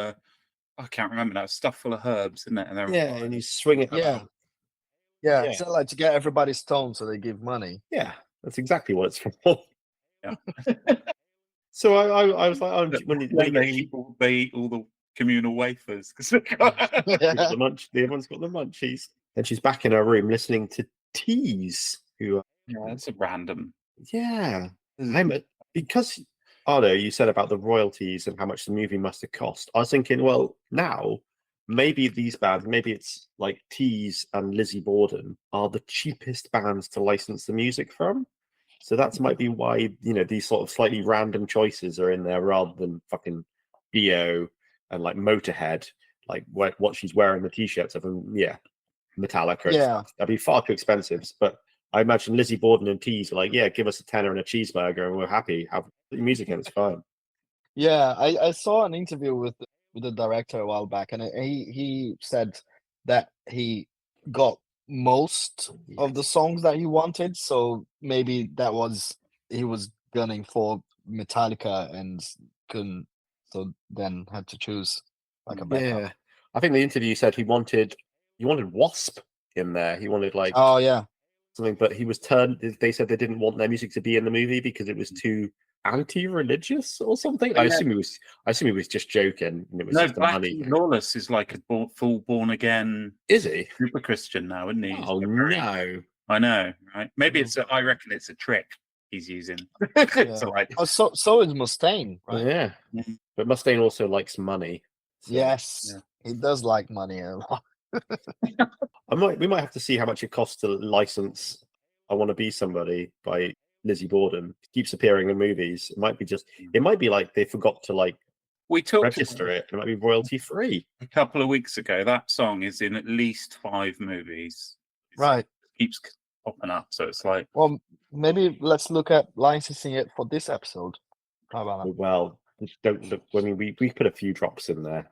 I can't remember now. It's stuff full of herbs, isn't it? And they're Yeah, and you swing it. Yeah. about. Yeah, Yeah. so like to get everybody stoned so they give money. Yeah, that's exactly what it's for. Yeah. So I was like, when they eat all the communal wafers. Everyone's got the munchies. And she's back in her room listening to Tease, who Yeah, that's a random. yeah. Because Ardo, you said about the royalties and how much the movie must have cost. I was thinking, well, now maybe these bands, maybe it's like Tease and Lizzie Borden are the cheapest bands to license the music from. So that might be why, you know, these sort of slightly random choices are in there rather than fucking Dio and like Motorhead, like what she's wearing the t-shirts of, and Metallica and Yeah. stuff. That'd be far too expensive. But I imagine Lizzie Borden and Tees are like, yeah, give us a tenner and a cheeseburger and we're happy. Have the music and it's fine. Yeah, I saw an interview with the director a while back, and he said that he got most of the songs that he wanted, so maybe that was he was gunning for Metallica and couldn't, so then had to choose like a backup. Yeah. I think the interview said he wanted Wasp in there. He wanted like Oh yeah, something, but he was turned. They said they didn't want their music to be in the movie because it was too anti-religious or something. I assume he was just joking, and it was No, just the money Blackie thing. Lawless is like a full born again Is he? super Christian now, isn't he? He's Oh got very- no! I know, right? Maybe I reckon it's a trick he's using. So like, oh, so is Mustaine, right? Yeah, but Mustaine also likes money. So Yes, Yeah. he does like money a lot. we might have to see how much it costs to license "I Want to Be Somebody" by Lizzie Borden. It keeps appearing in movies. It might be like they forgot to like we talked register it. It might be royalty free. a couple of weeks ago. That song is in at least 5 movies. Right. It keeps popping up, so it's like, Well, maybe let's look at licensing it for this episode. How about that? Well, just don't look. I mean, we put a few drops in there.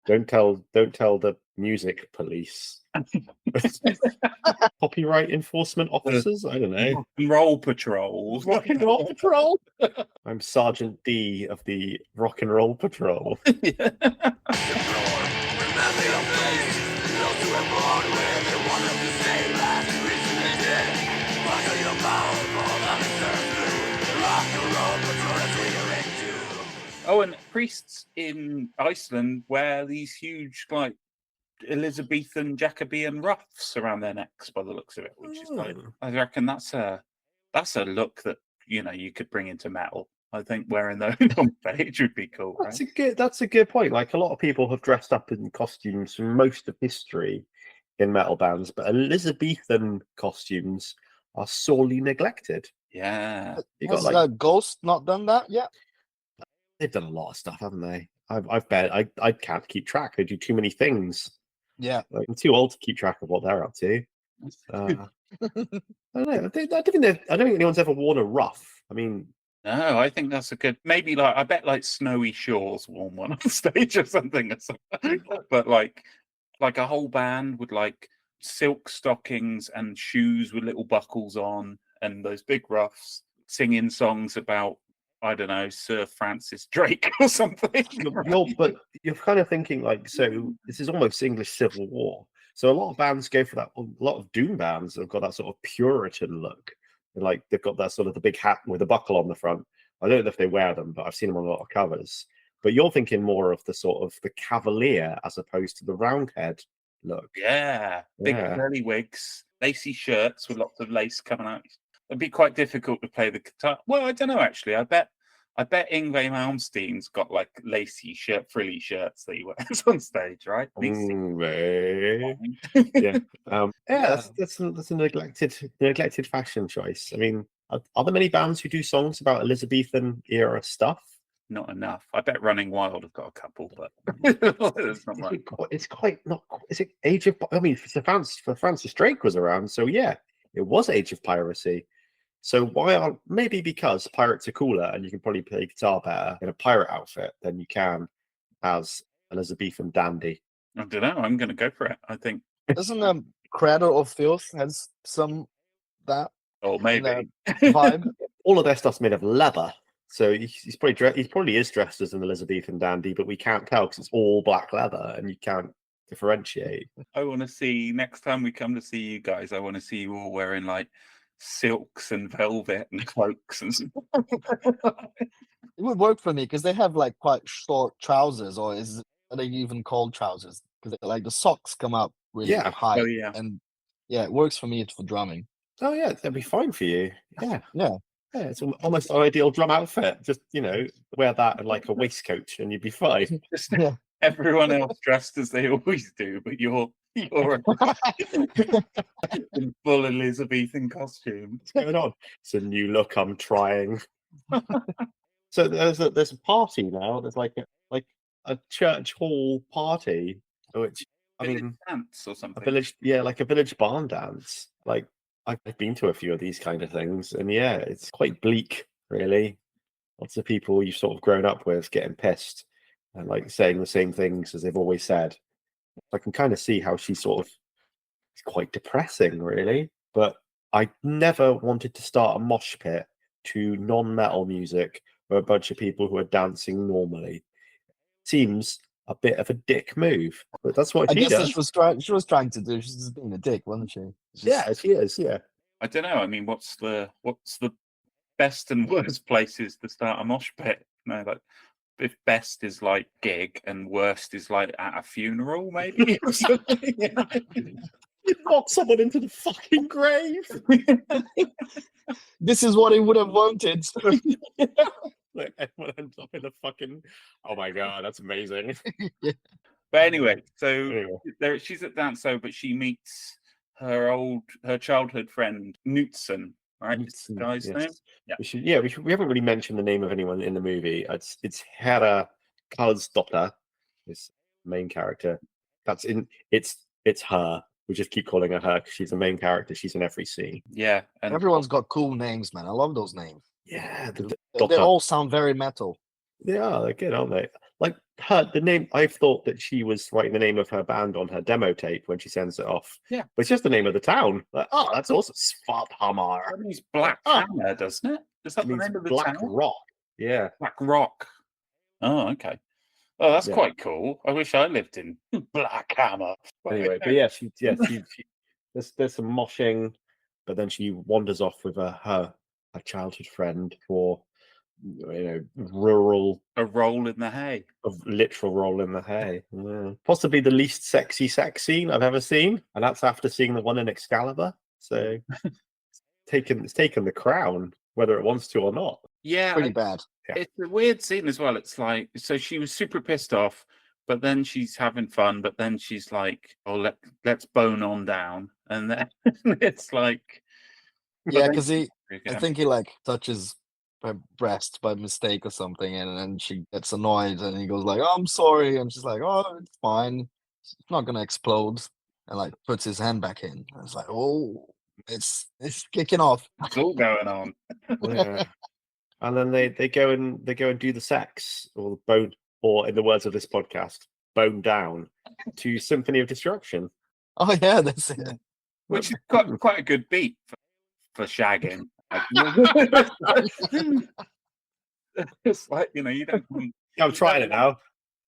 Don't tell the music police. Copyright enforcement officers. I don't know. rock and roll patrol. Rock and Roll Patrol. I'm Sergeant D of the Rock and Roll Patrol. Oh, and priests in Iceland wear these huge, like, Elizabethan Jacobean ruffs around their necks, by the looks of it. Which is like, I reckon that's a look that you could bring into metal. I think wearing those on stage would be cool. Right? That's a good point. Like a lot of people have dressed up in costumes for most of history in metal bands, but Elizabethan costumes are sorely neglected. Yeah, You Has got like Ghost not done that yet? they've done a lot of stuff, haven't they? I've bet I can't keep track. They do too many things. Yeah. Like, I'm too old to keep track of what they're up to. I don't know. I don't think anyone's ever worn a ruff. I mean, no, I think that's a good. Maybe like I bet like Snowy Shores worn one on stage or something. But like a whole band with like silk stockings and shoes with little buckles on and those big ruffs, singing songs about, I don't know, Sir Francis Drake or something. but you're kind of thinking like, so this is almost English Civil War. So a lot of bands go for that. A lot of doom bands have got that sort of Puritan look. Like they've got that sort of the big hat with a buckle on the front. I don't know if they wear them, but I've seen them on a lot of covers. But you're thinking more of the sort of the Cavalier as opposed to the Roundhead look. Yeah, big Yeah. curly wigs, lacy shirts with lots of lace coming out. It'd be quite difficult to play the guitar. Well, I don't know actually. I bet Yngwie Malmsteen's got like lacy frilly shirts that he wears on stage, right? Yeah. That's a neglected fashion choice. I mean, are there many bands who do songs about Elizabethan era stuff? Not enough. I bet Running Wild have got a couple, but there's not much. It's quite not. Is it Age of? I mean, for Francis Drake was around, so yeah, it was Age of Piracy. So maybe because pirates are cooler and you can probably play guitar better in a pirate outfit than you can as Elizabethan dandy. I don't know. I'm going to go for it. I think. Doesn't Cradle of Filth has some that Or maybe. vibe? All of their stuff's made of leather, so he probably is dressed as an Elizabethan dandy, but we can't tell because it's all black leather and you can't differentiate. I want to see next time we come to see you guys. I want to see you all wearing like silks and velvet and cloaks and stuff. It would work for me because they have like quite short trousers, or are they even called trousers? Because like the socks come up really high. Oh, yeah. And yeah, it works for me for drumming. Oh yeah, that'd be fine for you. Yeah. Yeah. Yeah, it's almost an ideal drum outfit. Just wear that and like a waistcoat, and you'd be fine. Just everyone else dressed as they always do, but you're You're in full Elizabethan costume. What's going on? It's a new look I'm trying. So there's a party now. There's like a church hall party, which I Village mean, dance or a something. village, yeah, like a village barn dance. Like I've been to a few of these kind of things, and yeah, it's quite bleak, really. Lots of people you've sort of grown up with getting pissed and like saying the same things as they've always said. I can kind of see how she sort of is quite depressing, really. But I never wanted to start a mosh pit to non-metal music where a bunch of people who are dancing normally. Seems a bit of a dick move, but that's what I she guess does. she was trying to do. She's just being a dick, wasn't she? Just- Yeah, she is. Yeah. I don't know. I mean, what's the best and worst places to start a mosh pit? No, like if best is like gig and worst is like at a funeral, maybe or something. You knock someone into the fucking grave. This is what he would have wanted. Like everyone ends up in a fucking. Oh my god, that's amazing. But anyway, so Anyway. there she's at Danzo, but she meets her childhood friend Knutson, right? Is the guy's Yes. name? Yeah. We haven't really mentioned the name of anyone in the movie. It's Hera Karlsdotter, this main character. That's in it's her. We just keep calling her because she's the main character. She's in every scene. Yeah, and Everyone's got cool names, man. I love those names. Yeah, They all sound very metal. they are. They're good, aren't they? Like the name. I thought that she was writing the name of her band on her demo tape when she sends it off. Yeah. But it's just the name of the town. Like, oh, that's awesome. Svarthamar. that means Black Oh. Hammer, doesn't it? Is that It the means name of the Black town? Rock. Yeah. Black Rock. Oh, okay. Oh, that's Yeah. quite cool. I wish I lived in Black Hammer. But Anyway, but yeah, she there's some moshing, but then she wanders off with her childhood friend for rural a roll in the hay. literal roll in the hay. Yeah. Possibly the least sexy sex scene I've ever seen, and that's after seeing the one in Excalibur. So it's taken the crown, whether it wants to or not. Yeah, Pretty bad. Yeah. it's a weird scene as well. It's like, so she was super pissed off, but then she's having fun, but then she's like, oh, let's bone on down. And then it's like, Yeah, then because I again. think he like touches her breast by mistake or something, and then she gets annoyed, and he goes like, "Oh, I'm sorry," and she's like, "Oh, it's fine. It's not gonna explode," and like puts his hand back in. And it's like, "Oh, it's kicking off." It's all going on. Yeah. And then they go and do the sex or the bone, or in the words of this podcast, bone down to Symphony of Destruction. Oh yeah, that's it. Which is quite a good beat for shagging. It's like, you don't want, I'm trying it now.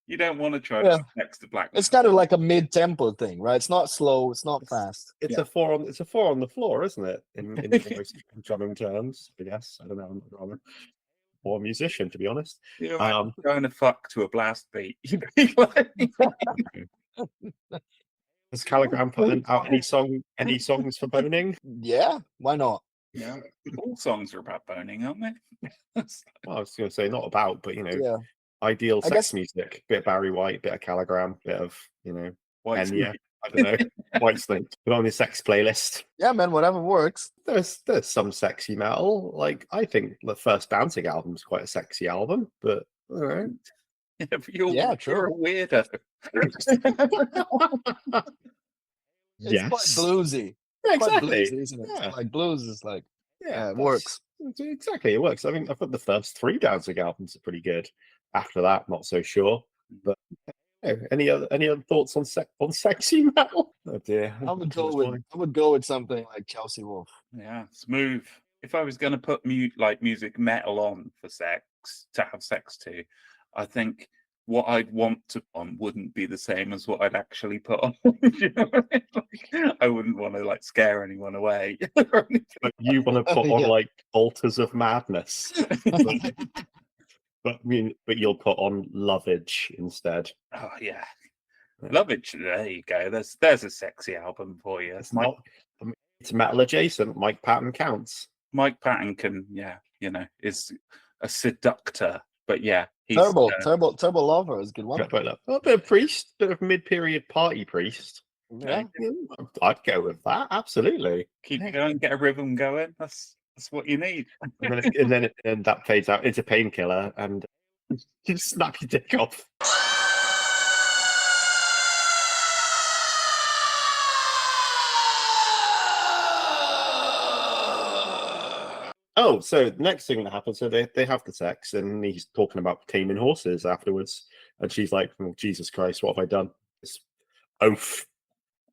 you don't want to try Yeah. to next to black. It's kind of like a mid-tempo thing, right? It's not slow, it's not fast. It's a four on the floor, isn't it? In most drumming terms. But yes, I don't know, I'm not a drummer or a musician, to be honest. You're going to fuck to a blast beat. You'd be like, Has Calligram put out any songs for boning? Yeah, why not? yeah, all songs are about boning, aren't they? Well, I was going to say not about, but Yeah. ideal I sex guess- music. Bit of Barry White, bit of Calligram, bit of White Enya. Snake. I don't know. White Snake. Put on your sex playlist. Yeah, man, whatever works. There's some sexy metal. Like I think the first Danzig album is quite a sexy album, but all right. Yeah, but you're Yeah, you're true. a weirdo. It's quite bluesy. Yeah, Quite exactly. bluesy, isn't it? Yeah. Like blues is like Yeah, it works. Exactly, it works. I mean, I thought the first 3 Danzig albums are pretty good. After that, not so sure. But any other thoughts on sexy metal? Oh dear. I would go with something like Chelsea Wolf. Yeah, smooth. If I was going to put music metal on for sex, to have sex to, I think what I'd want to put on wouldn't be the same as what I'd actually put on. You know what I mean? Like, I wouldn't want to scare anyone away. But you want to put on Yeah. Altars of Madness. But you'll put on Lovage instead. Oh yeah, Yeah. Lovage. There you go. There's a sexy album for you. It's metal adjacent. Mike Patton counts. Mike Patton can, is a seductor, but yeah, he's Turbo Lover is a good one. A bit of Priest, bit of mid-period party Priest. Yeah, I'd go with that. Absolutely. Keep it going, get a rhythm going. That's what you need. And that fades out. It's a painkiller, and you just snap your dick off. Oh, so next thing that happens, so they have the sex, and he's talking about taming horses afterwards, and she's like, oh, Jesus Christ, what have I done? This oaf.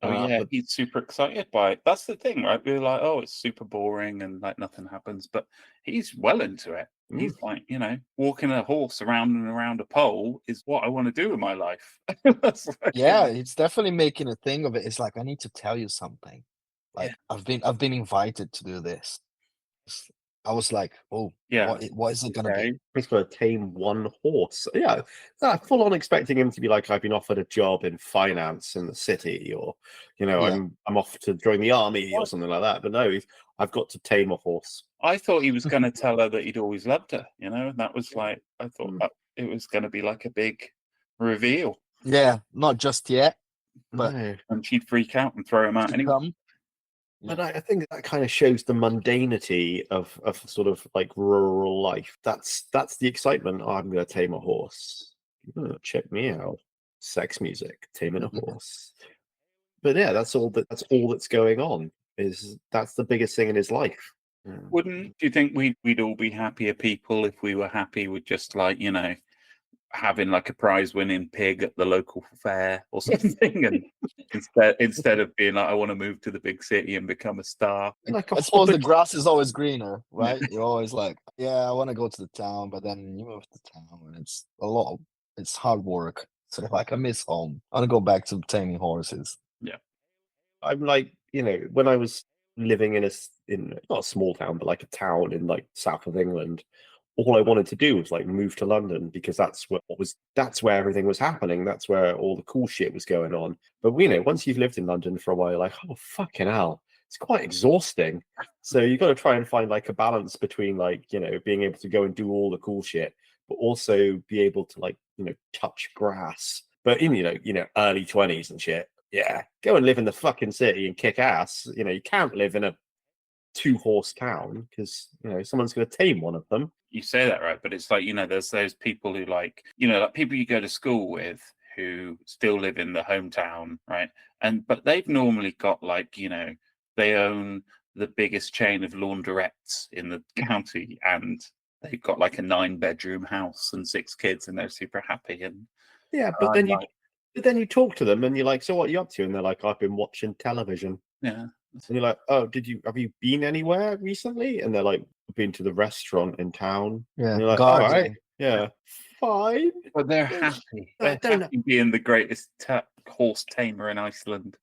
Oh yeah, But he's super excited by it. That's the thing, right? We're like, oh, it's super boring and like nothing happens, but he's well into it. He's like, walking a horse around and around a pole is what I want to do with my life. That's like, Yeah, it's definitely making a thing of it. It's like, I need to tell you something. Like I've been invited to do this. I was like, oh, yeah. what is it gonna be? he's got to tame one horse. Yeah, full on expecting him to be like, I've been offered a job in finance in the city, or Yeah. I'm off to join the army or something like that. But no, I've got to tame a horse. I thought he was going to tell her that he'd always loved her, and that was like, I thought it was going to be like a big reveal. Yeah, not just yet, but No. And she'd freak out and throw him out to anyway. come. But I think that kind of shows the mundanity of sort of like rural life. That's the excitement. Oh, I'm going to tame a horse. Oh, check me out. Sex music, taming a horse. But yeah, that's all that's going on. That's the biggest thing in his life. Yeah. Do you think we'd all be happier people if we were happy with just like, having like a prize winning pig at the local fair or something, and instead of being like, I want to move to the big city and become a star. Like I suppose the grass is always greener, right? You're always like, yeah, I want to go to the town, but then you move to town and it's it's hard work. So like, I miss home. I want to go back to taming horses. Yeah. I'm like, when I was living in not a small town, but like a town in like south of England, all I wanted to do was like move to London, because that's where everything was happening. That's where all the cool shit was going on. But once you've lived in London for a while, you're like, oh fucking hell, it's quite exhausting. So you've got to try and find like a balance between like, being able to go and do all the cool shit, but also be able to like, touch grass. But in early 20s and shit, yeah, go and live in the fucking city and kick ass. You can't live in a 2-horse town, because someone's going to tame one of them. You say that right, but it's like, there's those people who like people you go to school with who still live in the hometown, right? But they've normally got like, they own the biggest chain of laundrettes in the county, and they've got like a 9-bedroom house and 6 kids, and they're super happy. And but then you talk to them and you're like, so what are you up to? And they're like, I've been watching television. Yeah. And you're like, oh, have you been anywhere recently? And they're like, been to the restaurant in town. Yeah. And you're like, all right, yeah, fine. But they're happy. They're happy being the greatest horse tamer in Iceland.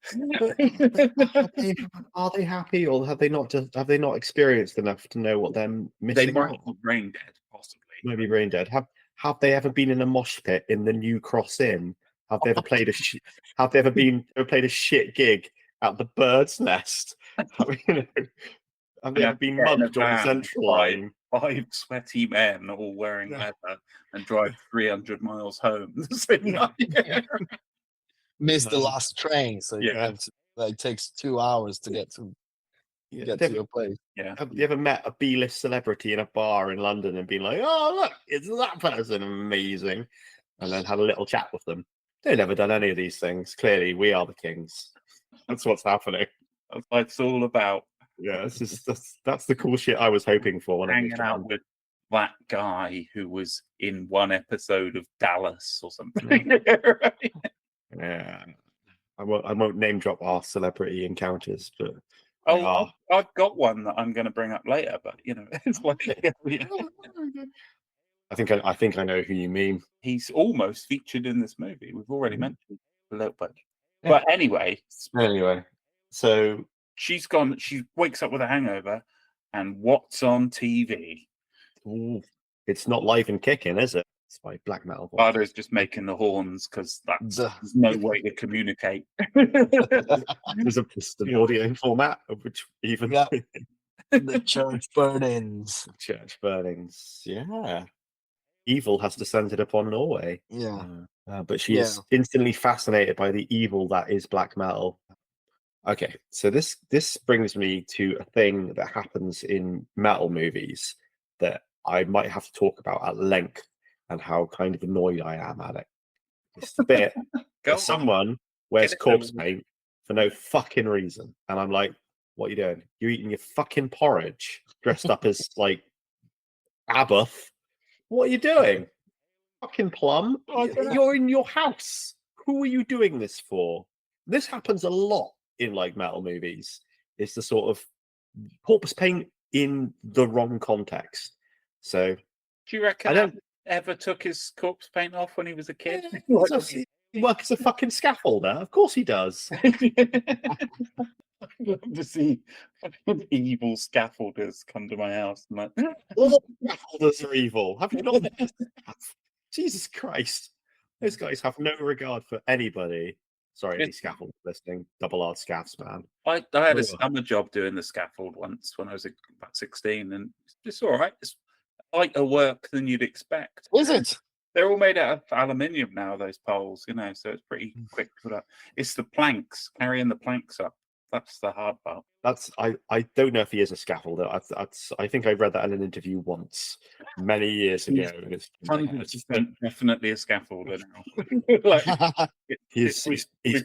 Are they happy, or have they not experienced enough to know what they're missing? They might be brain dead, possibly. Maybe brain dead. Have they ever been in a mosh pit in the New Cross Inn? Have they ever played a shit gig at the Bird's Nest? Have they ever been mugged on the Central Line? 5 sweaty men all wearing leather and drive 300 miles home the same night. Miss the last train, so you have to, like, takes 2 hours to get to your place. Yeah. Have you ever met a B-list celebrity in a bar in London and been like, oh look, it's that person, amazing, and then had a little chat with them? They've never done any of these things. Clearly, we are the kings. That's what's happening. That's what it's all about. Yeah, that's the cool shit I was hoping for when I hanging out with that guy who was in one episode of Dallas or something. Right? Yeah, I won't name drop our celebrity encounters, but I've got one that I'm going to bring up later. But it's like, I think I know who you mean. He's almost featured in this movie. We've already mentioned a little bit, but anyway, so she's gone. She wakes up with a hangover, and what's on TV? Ooh, it's not Live and Kicking, is it? It's by Black Metal. Ardo's just making the horns because there's no way to communicate. There's an audio format, of which even the church burnings. Church burnings, yeah. Evil has descended upon Norway. Yeah. But she is instantly fascinated by the evil that is black metal. Okay, so this brings me to a thing that happens in metal movies that I might have to talk about at length and how kind of annoyed I am at it. It's the bit Go where on, someone wears get it corpse over paint for no fucking reason, and I'm like, "What are you doing? You're eating your fucking porridge, dressed up as like Abbott. What are you doing? Fucking plum. You're in your house. Who are you doing this for?" This happens a lot in like metal movies. It's the sort of corpse paint in the wrong context. So Do you reckon I don't. ever took his corpse paint off when he was a kid? He works as a fucking scaffolder. Of course he does. I'd love to see evil scaffolders come to my house. And like, All scaffolders are evil. Have you not? Jesus Christ. Those guys have no regard for anybody. Sorry, any scaffold listening. Double R scaffs, man. I had a Ugh. summer job doing the scaffold once when I was about 16, and it's all right. It's lighter work than you'd expect. Is it? They're all made out of aluminium now, those poles, you know, so it's pretty quick to put up. It's the planks, carrying the planks up. That's the hard part. I don't know if he is a scaffolder. I think I read that in an interview once, many years ago. And it's 100% definitely a scaffolder now. Like, he's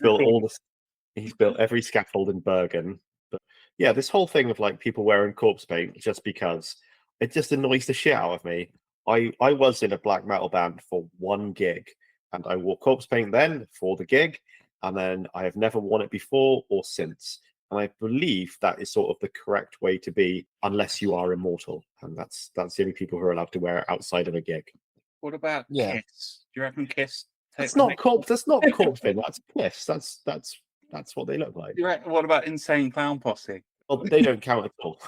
built all the he's built every scaffold in Bergen. But yeah, this whole thing of like people wearing corpse paint just because it just annoys the shit out of me. I was in a black metal band for one gig, and I wore corpse paint then for the gig, and then I have never worn it before or since. And I believe that is sort of the correct way to be, unless you are immortal, and that's the only people who are allowed to wear it outside of a gig. what about Yeah. Kiss? Do you reckon Kiss? That's not corpse. That's not corpse paint. That's piss. That's what they look like. What about Insane Clown Posse Well, they don't count at all.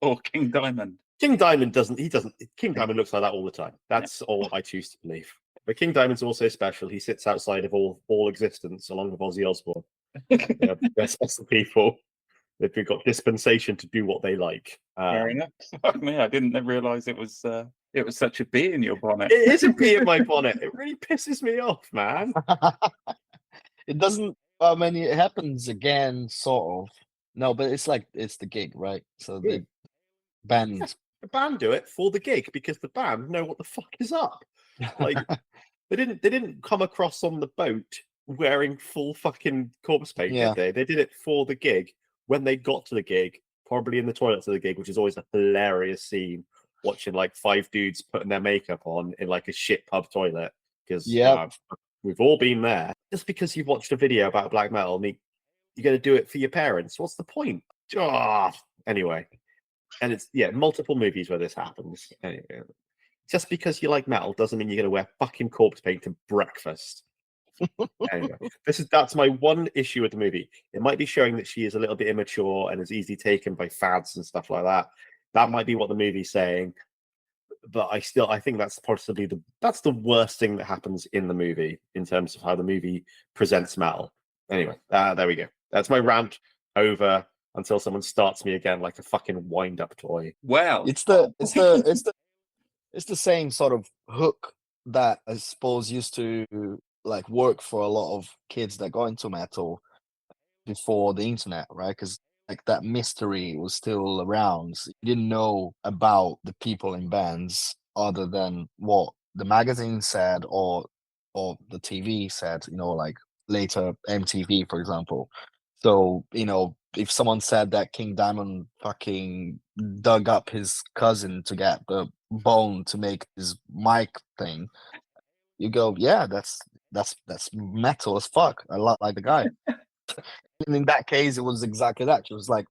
or King Diamond? King Diamond doesn't. He doesn't. King Diamond looks like that all the time. That's all I choose to believe. But King Diamond's also special. He sits outside of all existence, along with Ozzy Osbourne. They're special people. They've got dispensation to do what they like. Fair enough. Fuck me, I didn't realize it was such a bee in your bonnet. It is a bee in my bonnet. It really pisses me off, man. It doesn't. I mean, it happens again, sort of. No, but it's like it's the gig, right? So Yeah. the band. The band do it for the gig because the band know what the fuck is up. Like they didn't come across on the boat wearing full fucking corpse paint, Yeah. did they? They did it for the gig. When they got to the gig, probably in the toilets of the gig, which is always a hilarious scene, watching like 5 dudes putting their makeup on in like a shit pub toilet. Because we've all been there. Just because you've watched a video about black metal, you're going to do it for your parents. What's the point? Anyway. And it's multiple movies where this happens. Anyway, just because you like metal doesn't mean you're going to wear fucking corpse paint to breakfast. Anyway, that's my one issue with the movie. It might be showing that she is a little bit immature and is easily taken by fads and stuff like that. That might be what the movie's saying. But I think that's possibly that's the worst thing that happens in the movie in terms of how the movie presents metal. Anyway, there we go. That's my rant over until someone starts me again like a fucking wind-up toy. Well, It's the same sort of hook that I suppose used to like work for a lot of kids that got into metal before the internet, right? Because like that mystery was still around. So you didn't know about the people in bands other than what the magazine said or the TV said, like later MTV, for example. So, if someone said that King Diamond fucking dug up his cousin to get the bone to make his mic thing, you go, yeah, that's metal as fuck. I like the guy. And in that case, it was exactly that. It was like,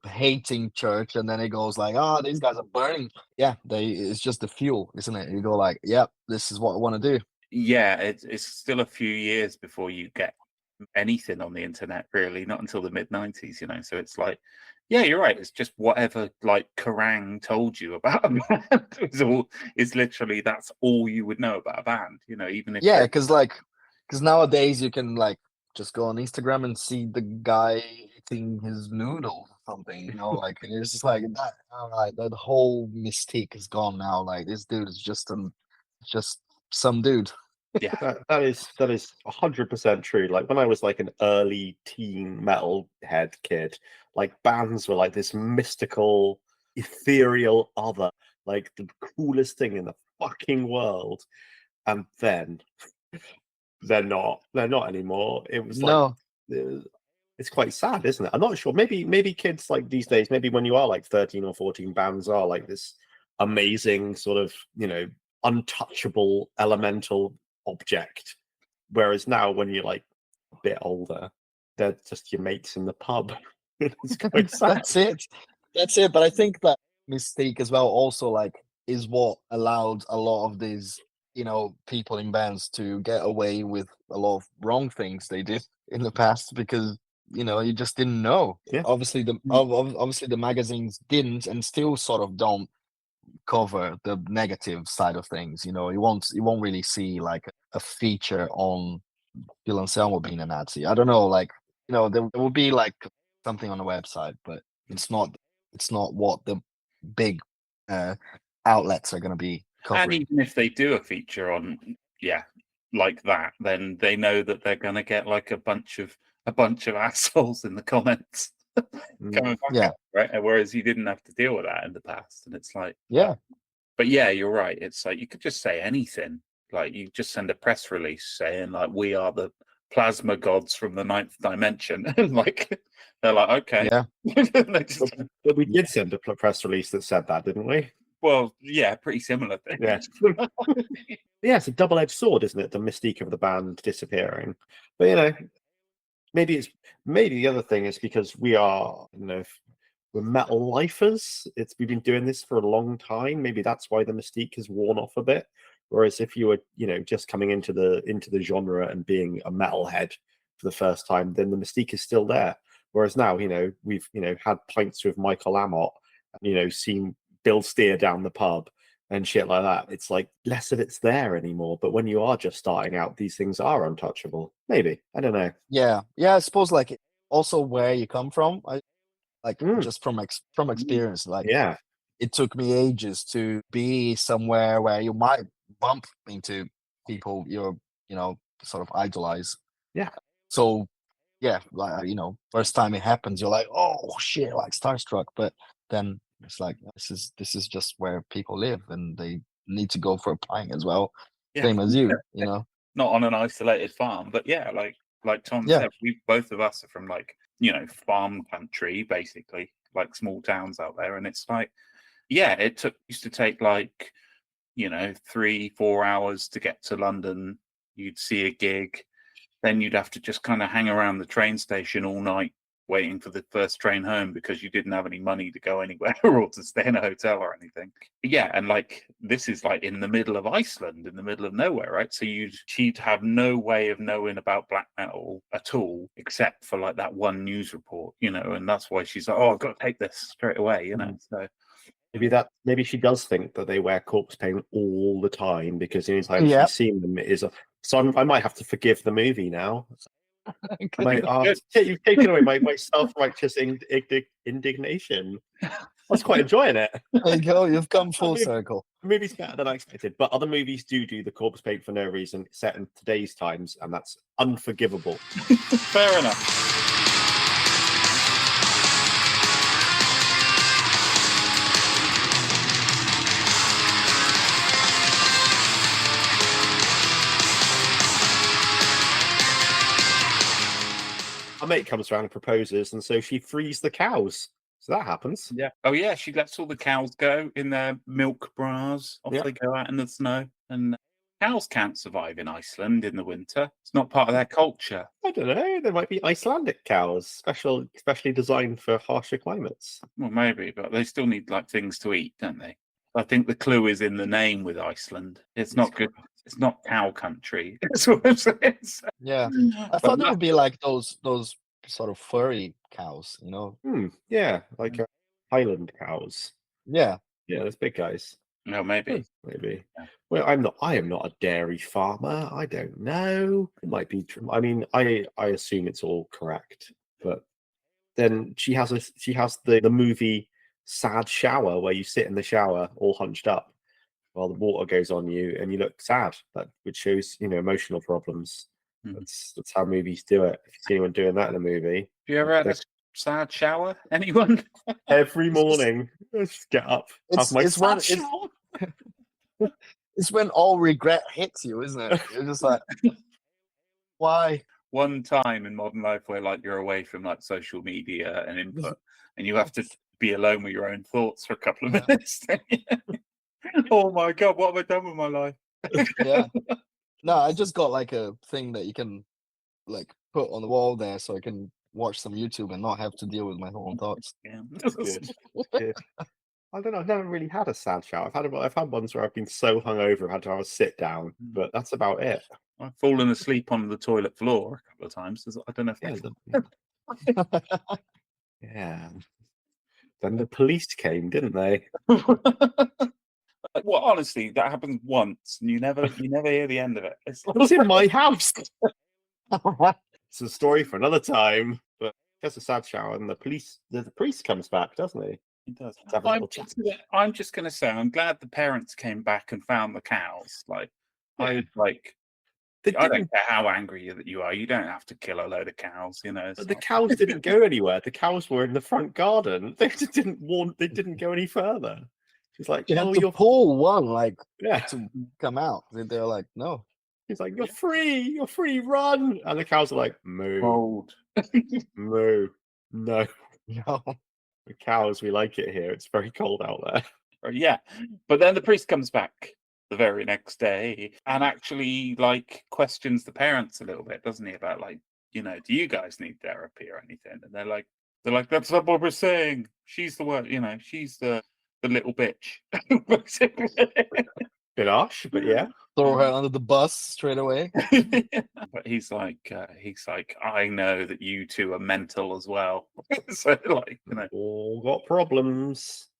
hating church, and then it goes like, oh, these guys are burning. Yeah, it's just the fuel, isn't it? You go like, yep, this is what I want to do. Yeah, it's still a few years before you get anything on the internet, really, not until the mid-90s, so it's like, yeah, you're right, it's just whatever like Kerrang told you about a band is literally that's all you would know about a band, even if because nowadays you can like just go on Instagram and see the guy eating his noodle or something, like it's just like that. All right, that whole mystique is gone now. Like this dude is just some dude. Yeah. That is 100% true. Like when I was like an early teen metalhead kid, like bands were like this mystical, ethereal other, like the coolest thing in the fucking world. And then they're not. They're not anymore. It was like No, it's quite sad, isn't it? I'm not sure. Maybe kids like these days, maybe when you are like 13 or 14, bands are like this amazing sort of, untouchable elemental object. Whereas now when you're like a bit older, they're just your mates in the pub. It's quite sad. that's it. That's it. But I think that mistake as well also like is what allowed a lot of these, people in bands to get away with a lot of wrong things they did in the past because you just didn't know. Yeah. Obviously obviously the magazines didn't and still sort of don't cover the negative side of things. You won't really see like a feature on Phil Anselmo being a Nazi. I don't know, like there will be like something on the website, but it's not what the big outlets are going to be And covering. even if they do a feature on, like that, then they know that they're going to get like a bunch of assholes in the comments coming back Yeah. at, right? Whereas you didn't have to deal with that in the past, and it's like, Yeah, but yeah, you're right. It's like you could just say anything. Like you just send a press release saying like we are the plasma gods from the ninth dimension, and like they're like, okay, yeah, They just- But we did send a press release that said that, didn't we? well, yeah, pretty similar thing. Yeah. Yeah, it's a double-edged sword, isn't it? The mystique of the band disappearing. But maybe the other thing is because we are, we're metal lifers. We've been doing this for a long time. Maybe that's why the mystique has worn off a bit. Whereas if you were, just coming into the genre and being a metalhead for the first time, then the mystique is still there. Whereas now, we've had pints with Michael Amott, and, seen Bill Steer down the pub and shit like that. It's like less of it's there anymore. But when you are just starting out, these things are untouchable. Maybe, I don't know. yeah. I suppose like also where you come from. I like just from experience. Like Yeah, it took me ages to be somewhere where you might bump into people you're sort of idolize. yeah. So yeah, like first time it happens, you're like, oh shit, like starstruck. But then it's like this is just where people live, and they need to go for a pint as well, Yeah. same as you. Not on an isolated farm, but yeah, like Tom said, both of us are from like farm country, basically, like small towns out there, and it's like, yeah, used to take like 3-4 hours to get to London. You'd see a gig, then you'd have to just kind of hang around the train station all night waiting for the first train home because you didn't have any money to go anywhere or to stay in a hotel or anything. Yeah, and like this is like in the middle of Iceland, in the middle of nowhere, right? So she'd have no way of knowing about black metal at all, except for like that one news report, and that's why she's like, oh, I've got to take this straight away, So maybe she does think that they wear corpse paint all the time because the only time she's seen them is so I might have to forgive the movie now. You've taken away my self-righteous indignation. I was quite enjoying it. There you go, you've come full circle. The movie's better than I expected, but other movies do the corpse paint for no reason set in today's times, and that's unforgivable. Fair enough. Our mate comes around and proposes, and so she frees the cows. So that happens. Yeah. Oh yeah, she lets all the cows go in their milk bras. Off they go out in the snow. And cows can't survive in Iceland in the winter. It's not part of their culture. I don't know. There might be Icelandic cows, specially designed for harsher climates. Well, maybe, but they still need like things to eat, don't they? I think the clue is in the name with Iceland. It's not good. It's not cow country. That's what I'm saying. Yeah, I thought it would be like those sort of furry cows, Yeah, like Highland cows. Yeah, those big guys. No, maybe. Maybe. Well, I am not a dairy farmer. I don't know. It might be true. I mean, I assume it's all correct. But then she has the movie Sad Shower where you sit in the shower all hunched up. while the water goes on you and you look sad. Which shows, emotional problems. That's how movies do it. If you see anyone doing that in a movie, Have you ever had a sad shower? Anyone? every morning, I just get up, have my sad shower. It's when all regret hits you, isn't it? You're just like, why? One time in modern life where like you're away from like social media and input, and you have to be alone with your own thoughts for a couple of minutes. Oh my god, what have I done with my life? Yeah. No, I just got like a thing that you can like put on the wall there, so I can watch some YouTube and not have to deal with my own thoughts. Yeah. That's good. Good. I don't know. I've never really had a sad shower. I've had ones where I've been so hungover, I've had to have a sit down, but that's about it. I've fallen asleep on the toilet floor a couple of times. I don't know if Yeah. Then the police came, didn't they? Well, honestly, that happens once, and you never hear the end of it. It's It was in my house. It's a story for another time. But it's a sad shower, and the priest comes back, doesn't he? He does. To have a little chat. I'm just going to say, I'm glad the parents came back and found the cows. Like, I don't care how angry that you are. You don't have to kill a load of cows, But the cows didn't go anywhere. The cows were in the front garden. They just didn't They didn't go any further. She's like, You have to pull one to come out. They're like, no. He's like, you're free, run. And the cows are like, moo, cold. moo, no. No. The cows, we like it here. It's very cold out there. Yeah, but then the priest comes back the very next day and actually questions the parents a little bit, doesn't he? About do you guys need therapy or anything? And they're like, that's not what we're saying. She's the one, she's the little bitch. Bit harsh, but yeah. Throw her under the bus straight away. But he's like, I know that you two are mental as well. So all got problems.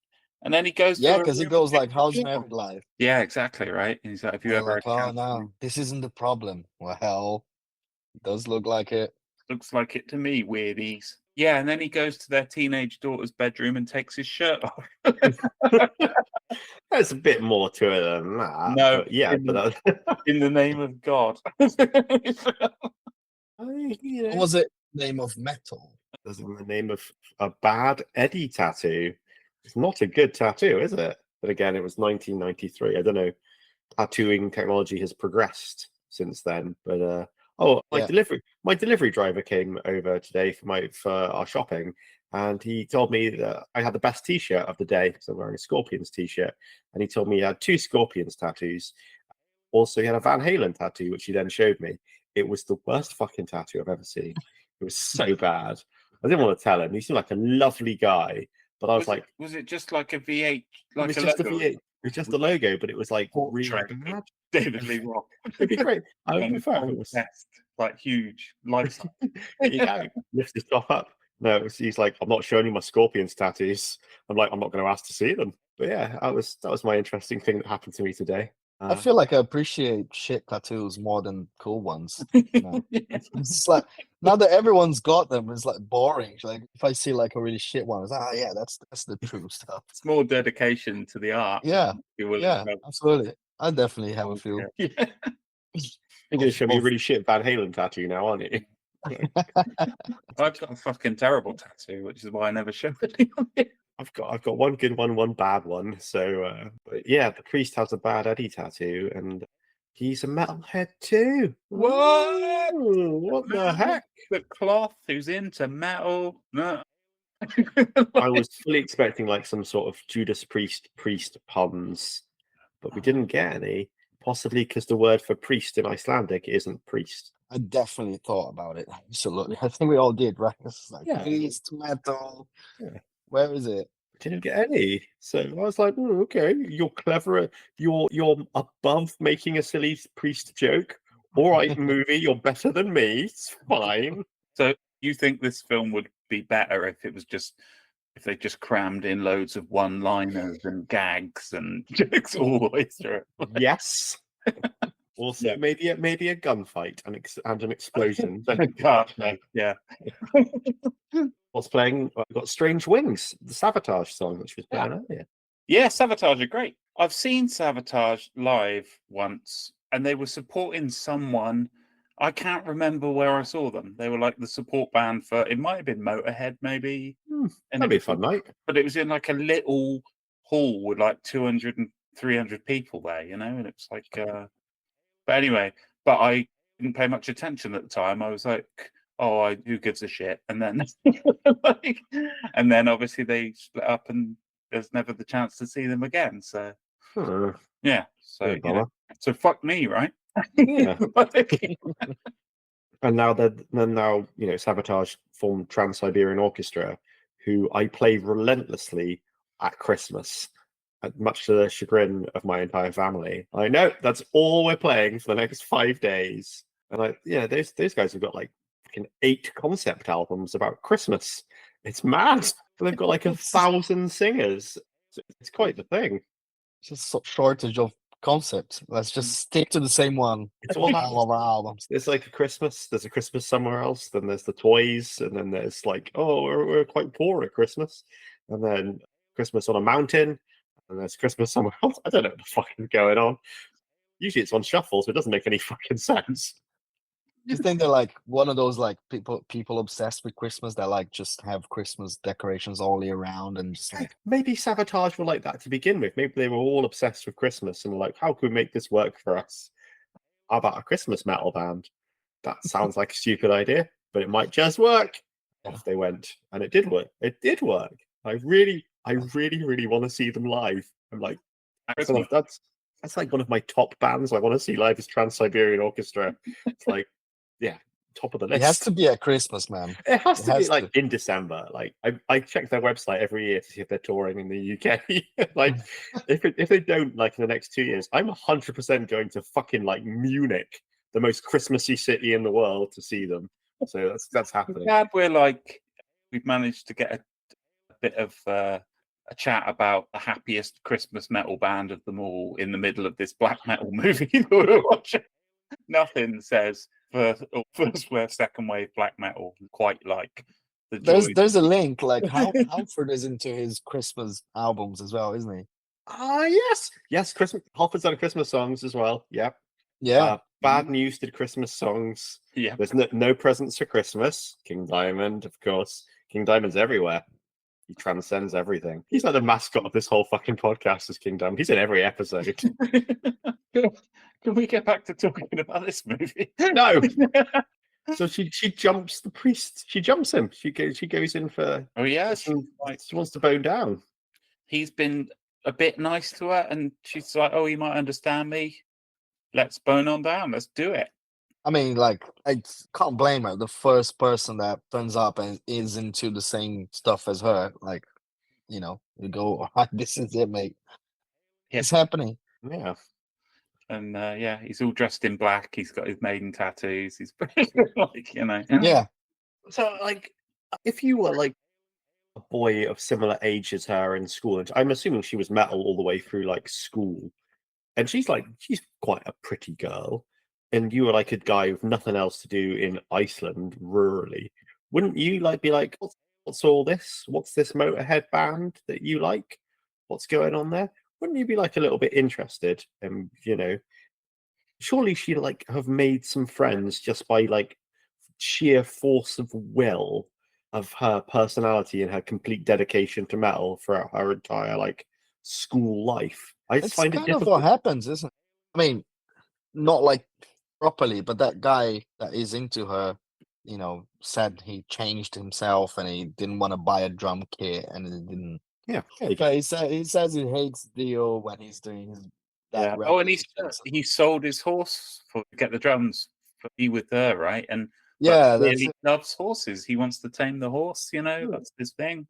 And then he goes, because he goes like, how's married life? Yeah, exactly, right. And he's like, have you ever? Oh no, this isn't the problem. Well, it does look like it. Looks like it to me, weirdies. Yeah, and then he goes to their teenage daughter's bedroom and takes his shirt off. There's a bit more to it than that. No, but yeah, in the name of God. Was it name of metal? That's in the name of a bad Eddie tattoo. It's not a good tattoo, is it? But again, it was 1993. I don't know. Tattooing technology has progressed since then. But my delivery driver came over today for our shopping, and he told me that I had the best T-shirt of the day because I'm wearing a Scorpions T-shirt, and he told me he had 2 Scorpions tattoos. Also, he had a Van Halen tattoo, which he then showed me. It was the worst fucking tattoo I've ever seen. It was so bad. I didn't want to tell him. He seemed like a lovely guy, but I was like, was it just like a V8? It was just a V8. It was just a logo, but it was like really bad. David Lee Roth. It'd be great. I would prefer if it was huge, life size. Yeah, lift his top up. No, he's like, I'm not showing you my Scorpions tattoos. I'm like, I'm not going to ask to see them. But yeah, that was my interesting thing that happened to me today. I feel like I appreciate shit tattoos more than cool ones. It's just like now that everyone's got them, it's like boring. Like if I see like a really shit one, it's yeah, that's the true stuff. It's more dedication to the art. Yeah, absolutely. I definitely have a few. Yeah. You're going to show me a really shit Van Halen tattoo now, aren't you? I've got a fucking terrible tattoo, which is why I never show anyone. I've got one good one bad one. So, but yeah, the priest has a bad Eddie tattoo, and he's a metalhead too. What? What the heck? The cloth who's into metal. No. I was fully expecting like some sort of Judas Priest puns, but we didn't get any. Possibly because the word for priest in Icelandic isn't priest. I definitely thought about it. Absolutely. I think we all did, right? It's like priest, metal. Yeah. Where is it? Didn't get any. So I was like, okay, you're clever. You're above making a silly priest joke. All right, movie, you're better than me. It's fine. So you think this film would be better if they just crammed in loads of one-liners and gags and jokes all the way through? Yes. Also, maybe a gunfight and an explosion. God, no. Yeah. What's playing? We've got Strange Wings, the Sabotage song, which was playing earlier. Yeah, Sabotage are great. I've seen Sabotage live once, and they were supporting someone. I can't remember where I saw them. They were like the support band for. It might have been Motorhead, maybe. And That'd be a fun night. but it was in like a little hall with like 200 and 300 people there, and it's like. But anyway, I didn't pay much attention at the time. I was like, "Oh, who gives a shit?" And then, and then obviously they split up, and there's never the chance to see them again. So yeah, so so fuck me, right? Yeah. And now Sabotage formed Trans-Siberian Orchestra, who I play relentlessly at Christmas, much to the chagrin of my entire family. I know that's all we're playing for the next 5 days. And those guys have got like fucking 8 concept albums about Christmas. It's mad. They've got like 1,000 singers. It's quite the thing. Just a shortage of concept. Let's just stick to the same one. It's all that. All of our albums. It's like a Christmas. There's a Christmas somewhere else. Then there's the toys, and then there's like, oh, we're quite poor at Christmas, and then Christmas on a mountain, and there's Christmas somewhere else. I don't know what the fuck is going on. Usually it's on shuffle, so it doesn't make any fucking sense. Do you think they're like one of those like people obsessed with Christmas that like just have Christmas decorations all year round and just like Maybe Sabotage were like that to begin with. Maybe they were all obsessed with Christmas and like, how can we make this work for us? How about a Christmas metal band? That sounds like a stupid idea, but it might just work. Off they went, and it did work. It did work. I really want to see them live. I'm like, that's like one of my top bands I want to see live is Trans-Siberian Orchestra. It's like, yeah, top of the list. it has to be at Christmas, man. It has to be like in December. Like I check their website every year to see if they're touring in the UK. Like if they don't, like in the next 2 years, I'm 100% going to fucking like Munich, the most Christmassy city in the world, to see them. So that's happening. Glad we've managed to get a bit of a chat about the happiest Christmas metal band of them all in the middle of this black metal movie that we're watching. Nothing says first wave, second wave black metal quite like the There's a link. Like Halford is into his Christmas albums as well, isn't he? Yes. Christmas. Halford's done Christmas songs as well. Yeah. Bad News did Christmas songs. Yeah. There's no presents for Christmas. King Diamond, of course. King Diamond's everywhere. He transcends everything. He's like the mascot of this whole fucking podcast, is King Diamond. He's in every episode. Can we get back to talking about this movie? No. So she jumps the priest. She jumps him. She goes in for. Oh yeah, she wants to bone down. He's been a bit nice to her, and she's like, "Oh, he might understand me. Let's bone on down. Let's do it." I mean, like, I can't blame her. The first person that turns up and is into the same stuff as her, like, you go, this is it, mate. Yeah. It's happening. Yeah. And he's all dressed in black. He's got his maiden tattoos. He's like, Yeah. So, like, if you were like a boy of similar age as her in school, and I'm assuming she was metal all the way through like school, and she's quite a pretty girl, and you were like a guy with nothing else to do in Iceland rurally, wouldn't you like be like, what's all this? What's this Motorhead band that you like? What's going on there? Wouldn't you be like a little bit interested? And surely she'd like have made some friends just by like sheer force of will of her personality and her complete dedication to metal throughout her entire like school life. I just find it difficult. Kind of what happens, isn't it? I mean, not like properly, but that guy that is into her, said he changed himself and he didn't want to buy a drum kit and he didn't. Yeah. But he says he hates Dio when he's doing his. Oh, and he sold his horse to get the drums to be with her, right? And yeah, he loves horses. He wants to tame the horse. That's his thing.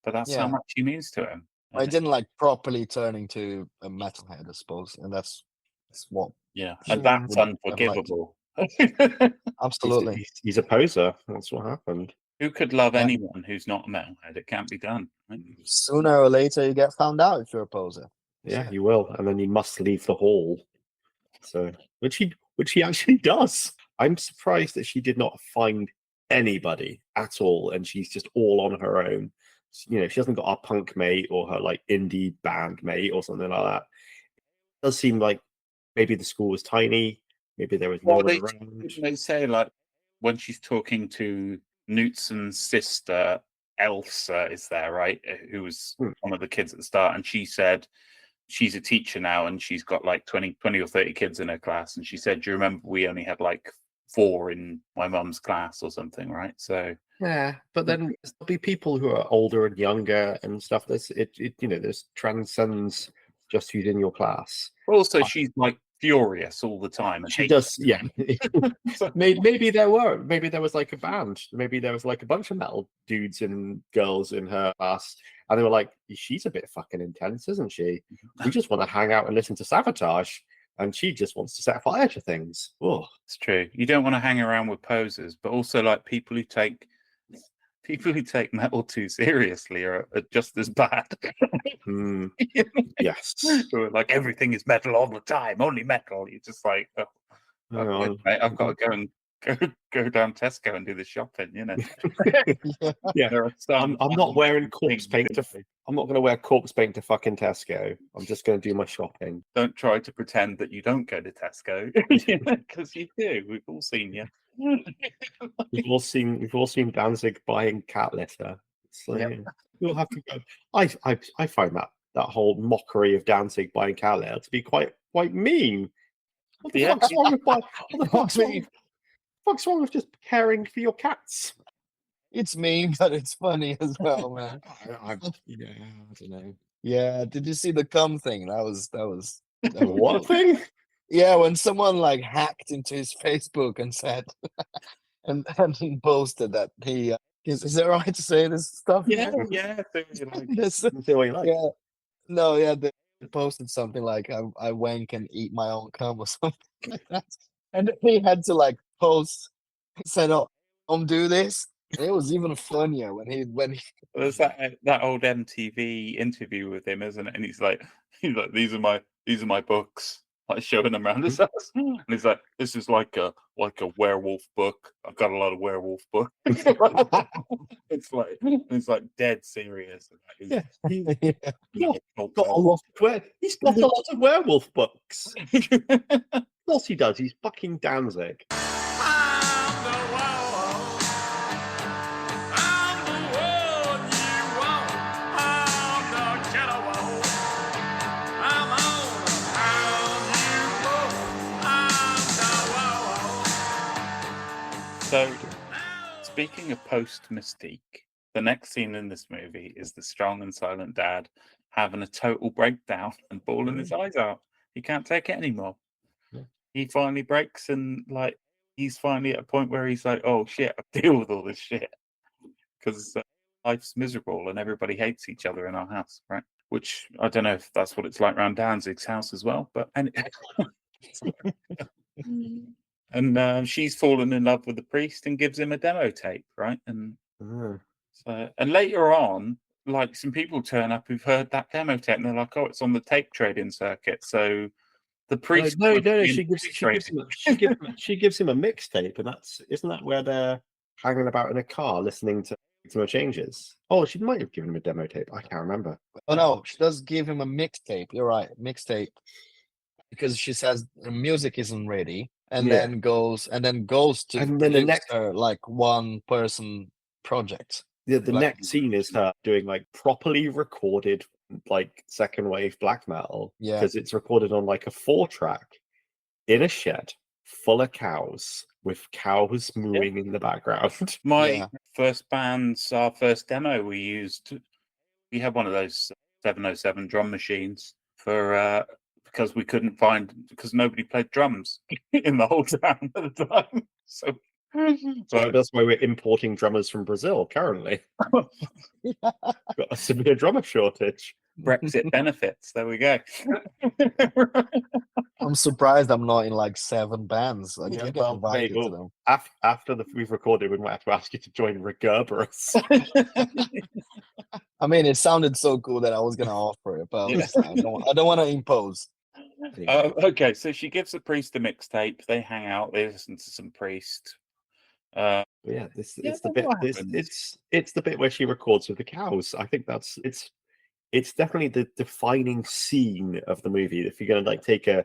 But that's how much he means to him. I didn't like properly turning to a metalhead, I suppose, and that's what. Yeah, and that's unforgivable. Absolutely, he's a poser. That's what happened. Who could love anyone who's not a metalhead? It can't be done. Right? Sooner or later, you get found out if you're a poser. Yeah, you will, and then you must leave the hall. So, which he actually does. I'm surprised that she did not find anybody at all, and she's just all on her own. you know, she hasn't got our punk mate or her like indie band mate or something like that. It does seem like maybe the school was tiny, maybe there was no Well, one around. they say like when she's talking to Knutson's sister, Elsa is there, right? Who was one of the kids at the start, and she said she's a teacher now and she's got like 20 or 30 kids in her class. And she said, do you remember we only had like 4 in my mum's class or something, right? So yeah, but then there'll be people who are older and younger and stuff. This it you know, this transcends just who's in your class. also she's like furious all the time. And She does, yeah. So, maybe there was like a band. Maybe there was like a bunch of metal dudes and girls in her class, and they were like, "She's a bit fucking intense, isn't she? We just want to hang out and listen to Sabotage, and she just wants to set fire to things." Oh, it's true. You don't want to hang around with posers, but also like people who take metal too seriously are just as bad. yes. Like everything is metal all the time, only metal. You're just like, oh, okay, mate, I've got to go and go down Tesco and do the shopping, you know. Yeah, I'm not wearing corpse paint. I'm not going to wear corpse paint to fucking Tesco. I'm just going to do my shopping. Don't try to pretend that you don't go to Tesco, because you do. We've all seen you. We've all seen Danzig buying cat litter. So we'll have to go. I find that whole mockery of Danzig buying cat litter to be quite mean. What the fuck's wrong with what the fuck's wrong with just caring for your cats? It's mean, but it's funny as well, man. I don't know. Yeah, did you see the cum thing? That was What thing? Yeah, when someone like hacked into his Facebook and said, and he posted that he is it right to say this stuff? Yeah. Say what you like. Yeah, no, yeah, they posted something like I wank and eat my own cum or something like that, and he had to like post, said, "Oh, don't do this." And it was even funnier when he There's that old MTV interview with him, isn't it? And he's like, these are my books, like showing them around his house, and he's like, this is like a werewolf book. I've got a lot of werewolf books. It's like dead serious. Yeah, he's got a lot of werewolf books. Of course he does. He's fucking Danzig. So, speaking of post-Mystique, the next scene in this movie is the strong and silent dad having a total breakdown and bawling his eyes out. He can't take it anymore. Yeah. He finally breaks, and like he's finally at a point where he's like, "Oh shit, I deal with all this shit because life's miserable and everybody hates each other in our house, right?" Which I don't know if that's what it's like around Danzig's house as well, but and she's fallen in love with the priest and gives him a demo tape, right? And so, and later on, like some people turn up who've heard that demo tape and they're like, "Oh, it's on the tape trading circuit." So the priest, no, she gives him a mixtape, and isn't that where they're hanging about in a car listening to some changes? Oh, she might have given him a demo tape. I can't remember. Oh no, she does give him a mixtape. You're right, mixtape, because she says the music isn't ready, and then goes to the next her like one person project. The next scene is her doing like properly recorded like second wave black metal, because it's recorded on like a 4-track in a shed full of cows with cows mooing in the background. My first band's our first demo we had one of those 707 drum machines for because we couldn't find, because nobody played drums in the whole town at the time. So that's why we're importing drummers from Brazil currently. Got a severe drummer shortage. Brexit benefits. There we go. I'm surprised I'm not in like 7 bands. I get invited to them. After we've recorded, we might have to ask you to join Regerberus. I mean, it sounded so cool that I was gonna offer it, but I don't want to impose. Okay, so she gives the priest a mixtape. They hang out. They listen to some priest. But yeah, this Yeah, it's the then bit. what This happens? it's the bit where she records with the cows. I think it's definitely the defining scene of the movie. If you're gonna like take a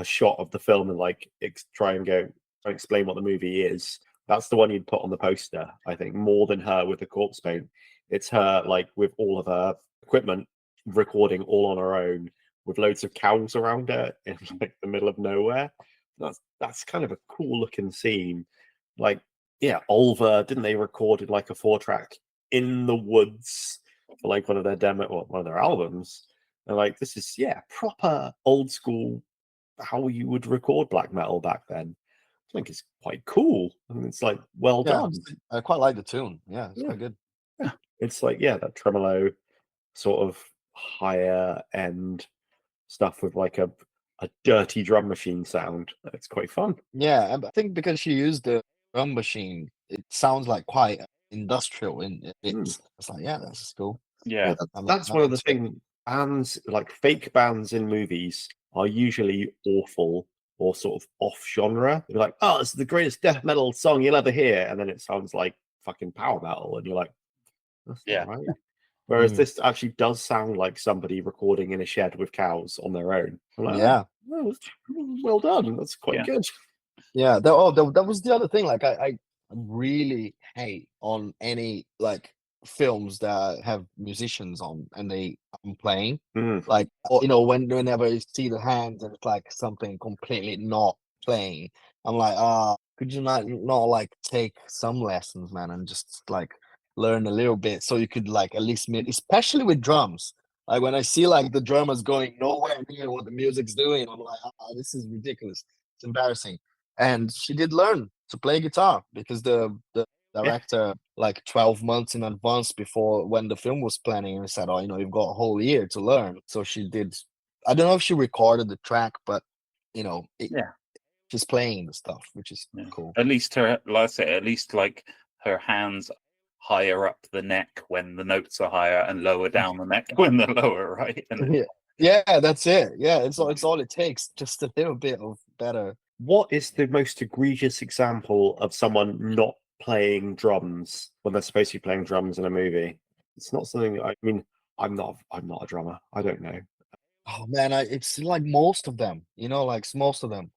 shot of the film and like try and explain what the movie is, that's the one you'd put on the poster. I think more than her with the corpse paint. It's her like with all of her equipment recording all on her own with loads of cows around her in like the middle of nowhere. That's kind of a cool looking scene. Like, yeah, Ulver, didn't they record in like a 4-track in the woods for like one of their demo or one of their albums? And like, this is proper old school how you would record black metal back then. I think it's quite cool. I mean, it's like well Yeah, done. I quite like the tune. Yeah, it's Yeah. quite good. Yeah, it's like that tremolo sort of higher end stuff with like a dirty drum machine sound. It's quite fun. Yeah, I think because she used the drum machine, it sounds like quite industrial in it. Mm. It's like, yeah, that's cool. Yeah, That's one of the things. Bands like fake bands in movies are usually awful or sort of off genre. They're like, oh, it's the greatest death metal song you'll ever hear, and then it sounds like fucking power metal, and you're like, that's Yeah. not right. Whereas Mm. this actually does sound like somebody recording in a shed with cows on their own. I'm like, Yeah. oh, well done. That's quite Yeah. good. Yeah, that was the other thing. Like, I really hate on any like films that have musicians on and they playing. Mm. Like, or, you know, whenever you see the hands and it's like something completely not playing, I'm like, could you not like take some lessons, man, and just like learn a little bit so you could like at least especially with drums. Like when I see like the drummers going nowhere near what the music's doing, I'm like, this is ridiculous. It's embarrassing. And she did learn to play guitar because the director like 12 months in advance before when the film was planning and said, oh, you know, you've got a whole year to learn. So she did. I don't know if she recorded the track, but you know, she's playing the stuff, which is cool. At least at least like her hands higher up the neck when the notes are higher and lower down the neck when they're lower, right? And yeah, that's it. Yeah, it's all it takes, just a little bit of better. What is the most egregious example of someone not playing drums when they're supposed to be playing drums in a movie? It's not something. I mean, I'm not a drummer. I don't know. Oh man, it's like most of them, you know, like most of them.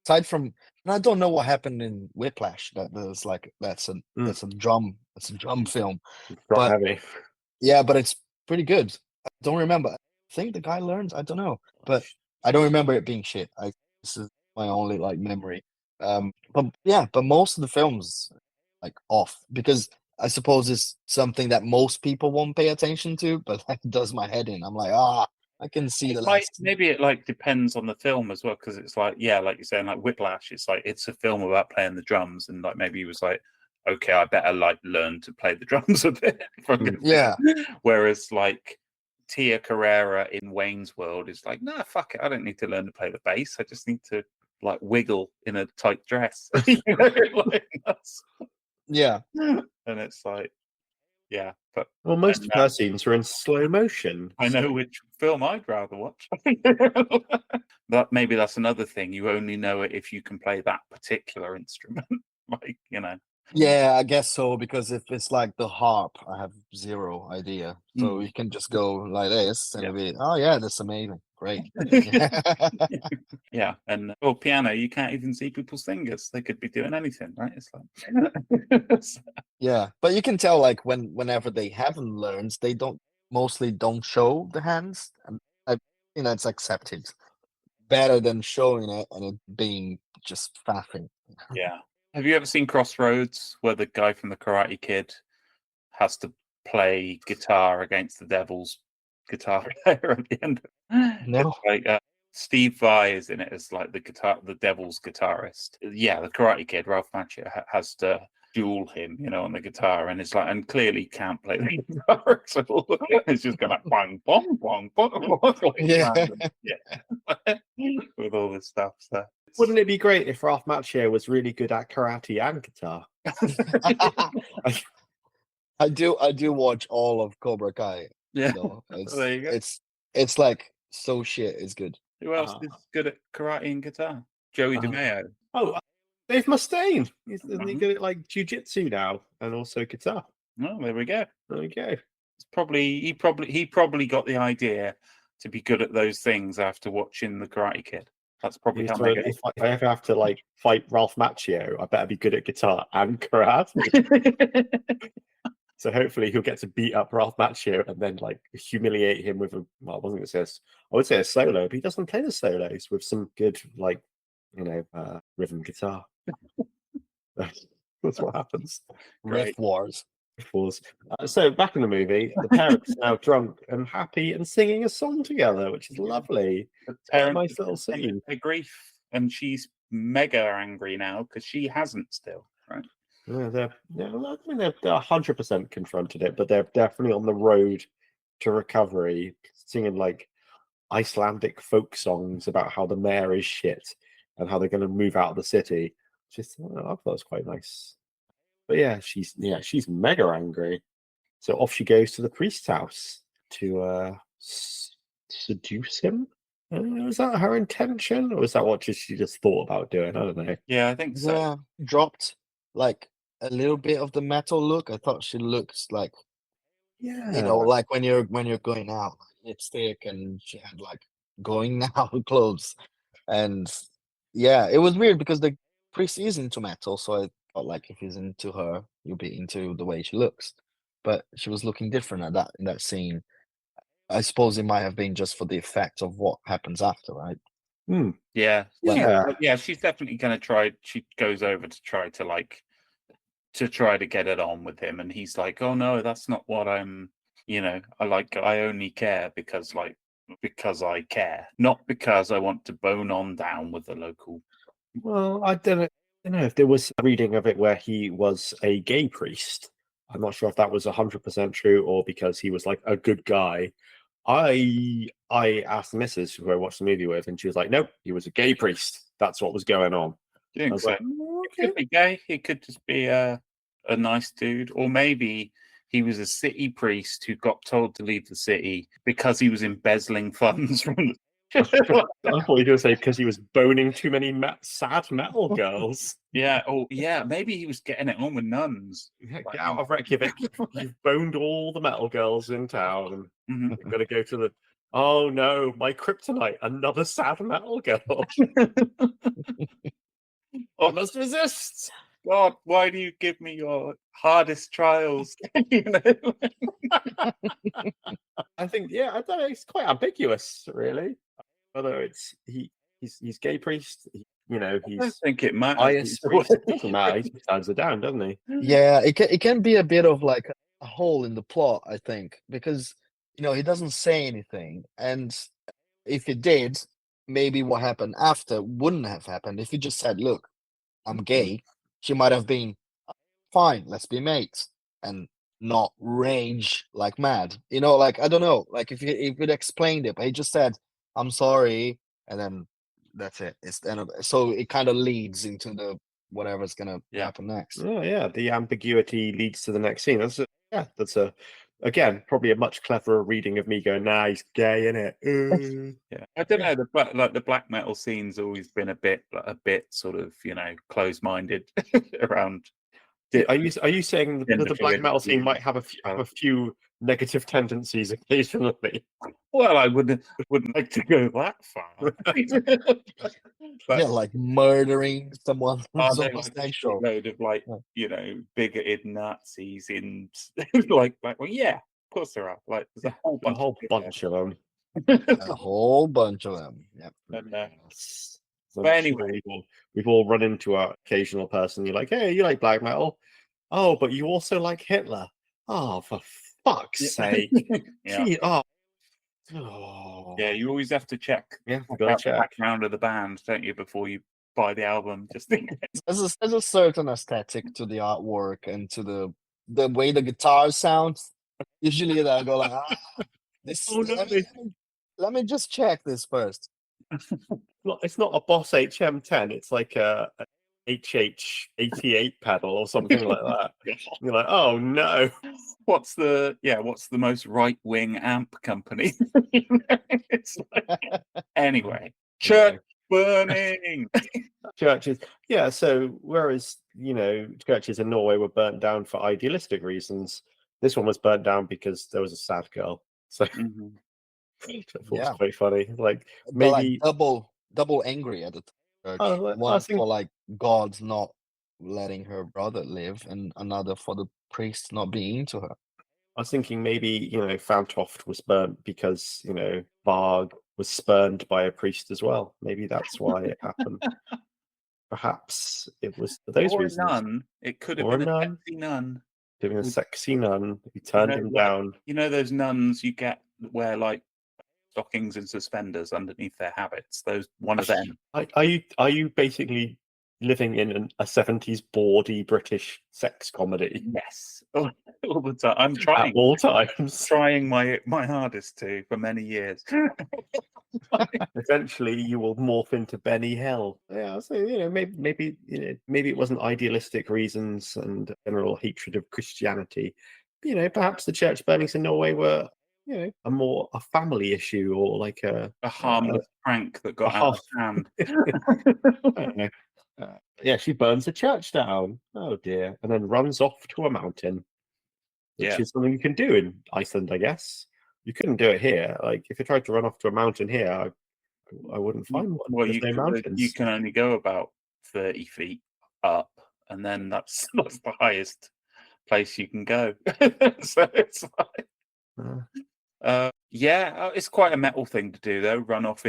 Aside from, and I don't know what happened in Whiplash. That's like that's a drum film, It's but heavy. yeah, but it's pretty good. I don't remember. I think the guy learns. I don't know, but I don't remember it being shit. This is my only like memory. But yeah, but most of the films like off because I suppose it's something that most people won't pay attention to, but that does my head in. I'm like, I can see the last. Maybe it like depends on the film as well, because it's like, yeah, like you're saying, like Whiplash, it's like it's a film about playing the drums, and like maybe he was like, okay, I better like learn to play the drums a bit. Yeah. Whereas like Tia Carrera in Wayne's World is like, nah, fuck it, I don't need to learn to play the bass. I just need to like wiggle in a tight dress. Like, Yeah. And it's like, yeah, but well, most of her scenes are in slow motion. I know which film I'd rather watch. That maybe that's another thing. You only know it if you can play that particular instrument. Like, you know. Yeah, I guess so, because if it's like the harp, I have zero idea. So you can just go like this and it'll be, oh yeah, that's amazing. Great. Yeah. And piano, you can't even see people's fingers. They could be doing anything, right? It's like yeah. But you can tell like whenever they haven't learned, they mostly don't show the hands. And it's accepted. Better than showing it and it being just faffing. Yeah. Have you ever seen Crossroads, where the guy from the Karate Kid has to play guitar against the devil's guitar player at the end? No. It's like Steve Vai is in it as like the devil's guitarist. Yeah, the Karate Kid, Ralph Macchio, has to duel him, on the guitar, and it's like, and clearly can't play the guitar, so it's just going like bang, bong, bong, bong, like, yeah, with all this stuff. So wouldn't it be great if Ralph Macchio was really good at karate and guitar? I do watch all of Cobra Kai. Yeah, there you go. It's like so shit is good. Who else is good at karate and guitar? Joey DeMeo. Oh, Dave Mustaine. Isn't he Mhm. good at like jujitsu now and also guitar? Oh, there we go. There we go. It's probably he probably got the idea to be good at those things after watching The Karate Kid. That's probably He's how trying, they if I ever have to like fight Ralph Macchio, I better be good at guitar and karate. go. So hopefully he'll get to beat up Ralph Macchio and then like humiliate him with a, well, I wasn't going to say I would say a solo, but he doesn't play the solos with some good like rhythm guitar. That's what happens. Riff Great. Wars. Was. So back in the movie, the parents are now drunk and happy and singing a song together, which is lovely. The It's quite a parents nice little scene. their grief, and she's mega angry now because she hasn't still, right? Yeah, I mean, they're 100% confronted it, but they're definitely on the road to recovery, singing like Icelandic folk songs about how the mayor is shit and how they're going to move out of the city. Just, I thought it was quite nice. But yeah, she's mega angry. So off she goes to the priest's house to seduce him. Was that her intention, or was that what she just thought about doing? I don't know. Yeah, I think so. Yeah, dropped like a little bit of the metal look. I thought she looks like, Yeah, like when you're going out, lipstick, and she had like going out clothes. And yeah, it was weird because the priest is into metal, so I thought like if he's into her, you'll be into the way she looks. But she was looking different in that scene. I suppose it might have been just for the effect of what happens after, right? Yeah, yeah. she's definitely going to try. She goes over to try to get it on with him, and he's like, "Oh no, that's not what I'm. I only care because I care, not because I want to bone on down with the local." Well, I don't know if there was a reading of it where he was a gay priest. I'm not sure if that was 100% true or because he was like a good guy. I asked the missus who I watched the movie with, and she was like, "Nope, he was a gay priest. That's what was going on." Do you I think was so? like, "Mm, It okay." could be gay. He could just be a nice dude, or maybe he was a city priest who got told to leave the city because he was embezzling funds from the. I thought you were going to say because he was boning too many sad metal girls. Yeah. Oh, yeah. Maybe he was getting it on with nuns. Yeah, Like, get out of Reykjavik. You've boned all the metal girls in town. Mhm. You've got to go to the. Oh no, my kryptonite, another sad metal girl. I must resist. God, why do you give me your hardest trials? You know? I think, yeah, I don't know. It's quite ambiguous, really. Whether he's gay priest, I don't he's think it matters. pious priest. It doesn't matter. He just turns it down, doesn't he? Yeah, it can be a bit of like a hole in the plot, I think, because he doesn't say anything, and if he did, maybe what happened after wouldn't have happened. If he just said, "Look, I'm gay," she might have been fine. Let's be mates, and not rage like mad. Like I don't know, like if you'd explained it, but he just said, "I'm sorry," and then that's it. It's the end of it. So it kind of leads into the whatever's gonna Yeah. happen next. Oh yeah, the ambiguity leads to the next scene. That's again probably a much cleverer reading of me going, "Nah, he's gay, innit?" Yeah, I don't know. The black metal scene's always been a bit sort of close-minded around. Are you saying that Gender the black metal fluidity scene might have a few negative tendencies occasionally? Well, I wouldn't like to go that far. But Yeah, like murdering someone are who's there like a homosexual. shitload of Yeah. bigoted Nazis in like black? Well, yeah, of course there are. Like there's a whole A bunch. whole bunch of them. A whole bunch of them. Yeah. And, So but I'm sure anyway, we've all run into our occasional person. You're like, "Hey, you like black metal? Oh, but you also like Hitler? Oh, for fuck's sake! yeah, Gee, oh, yeah. You always have to check yeah, out gotta the check." background of the band, don't you, before you buy the album? Just think. There's a certain aesthetic to the artwork and to the way the guitar sounds. Usually they'll go like, this Oh no, let me just check this first. it's not a Boss HM10. It's like a HH88 pedal or something like that. You're like, "Oh no." What's the most right wing amp company? It's like, anyway, church burning. churches. Yeah, so whereas, churches in Norway were burnt down for idealistic reasons, this one was burnt down because there was a sad girl. So Mhm. I thought it Yeah. was quite funny. Like, They're like maybe double angry at the church. I One think for like God not letting her brother live, and another for the priest not being into her. I was thinking maybe, Fantoft was burnt because, Varg was spurned by a priest as well. Maybe that's why it happened. Perhaps it was for those Or a reasons. nun. It could have Or a been a nun. sexy nun. Doing a With- sexy nun who turned him down. You know those nuns you get that wear like stockings and suspenders underneath their habits. Those one of them. Are you basically living in a 70s bawdy British sex comedy Yes, all the time. I'm at trying all times? my hardest to for many years. Eventually, you will morph into Benny Hill. Yeah, so maybe it wasn't idealistic reasons and general hatred of Christianity. Perhaps the church burnings in Norway were a family issue, or like A harmless prank that got a out of hand. I don't know. Yeah, she burns the church down. Oh dear, and then runs off to a mountain, which Yeah. is something you can do in Iceland, I guess. You couldn't do it here. Like if you tried to run off to a mountain here, I wouldn't find one. Well, There's no mountains. you can only go about 30 feet up, and then that's the highest place you can go. So it's like, it's quite a metal thing to do, though. Run off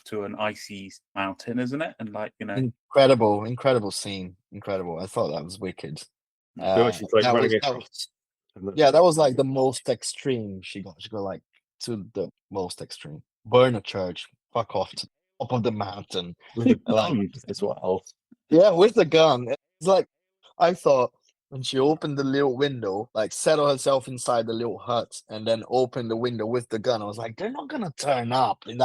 to an icy mountain, isn't it? And like Incredible scene. Incredible. I thought that was wicked. She's like that running was- that across. Yeah, that was like the most extreme she got. She got like to the most extreme. Burn a church. Fuck off to the top of the mountain. with a Like- gun as well. Yeah, with the gun. It's like I thought when she opened the little window, like settle herself inside the little hut, and then open the window with the gun. I was like, they're not gonna turn up in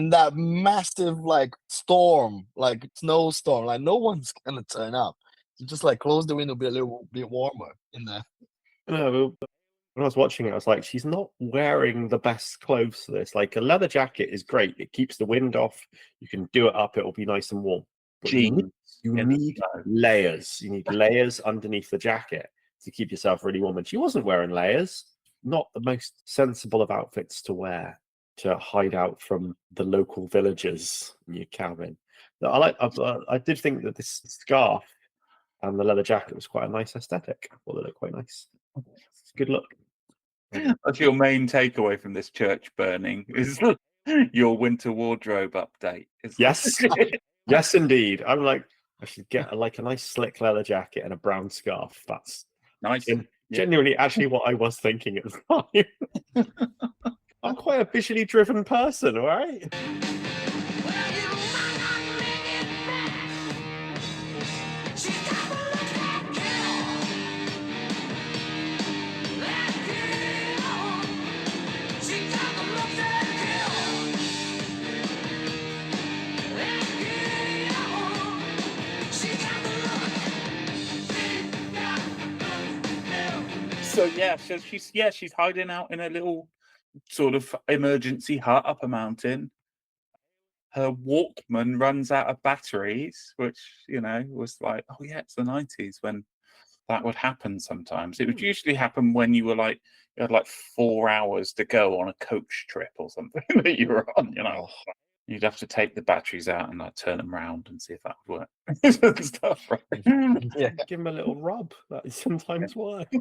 that massive like storm, like snowstorm. Like no one's gonna turn up. You just like close the window, be a little bit warmer in there. No, when I was watching it, I was like, she's not wearing the best clothes for this. Like a leather jacket is great; it keeps the wind off. You can do it up; it'll be nice and warm. But jeans. you in the need snow. layers. You need layers underneath the jacket to keep yourself really warm. And she wasn't wearing layers. Not the most sensible of outfits to wear to hide out from the local villagers in your cabin. I did think that this scarf and the leather jacket was quite a nice aesthetic. I thought they looked quite nice. It's a good look. That's your main takeaway from this church burning is your winter wardrobe update. Yes. Yes, indeed. I'm like, I should get a nice slick leather jacket and a brown scarf. That's Nice. genuinely actually what I was thinking at the time. I'm quite a visually driven person, all right? So she's hiding out in a little sort of emergency hut up a mountain. Her Walkman runs out of batteries, which was like, oh yeah, it's the 90s when that would happen. Sometimes it would usually happen when you had like 4 hours to go on a coach trip or something that you were on. You'd have to take the batteries out and like turn them around and see if that would work. Stuff, right? Yeah. Give him a little rub. That sometimes works.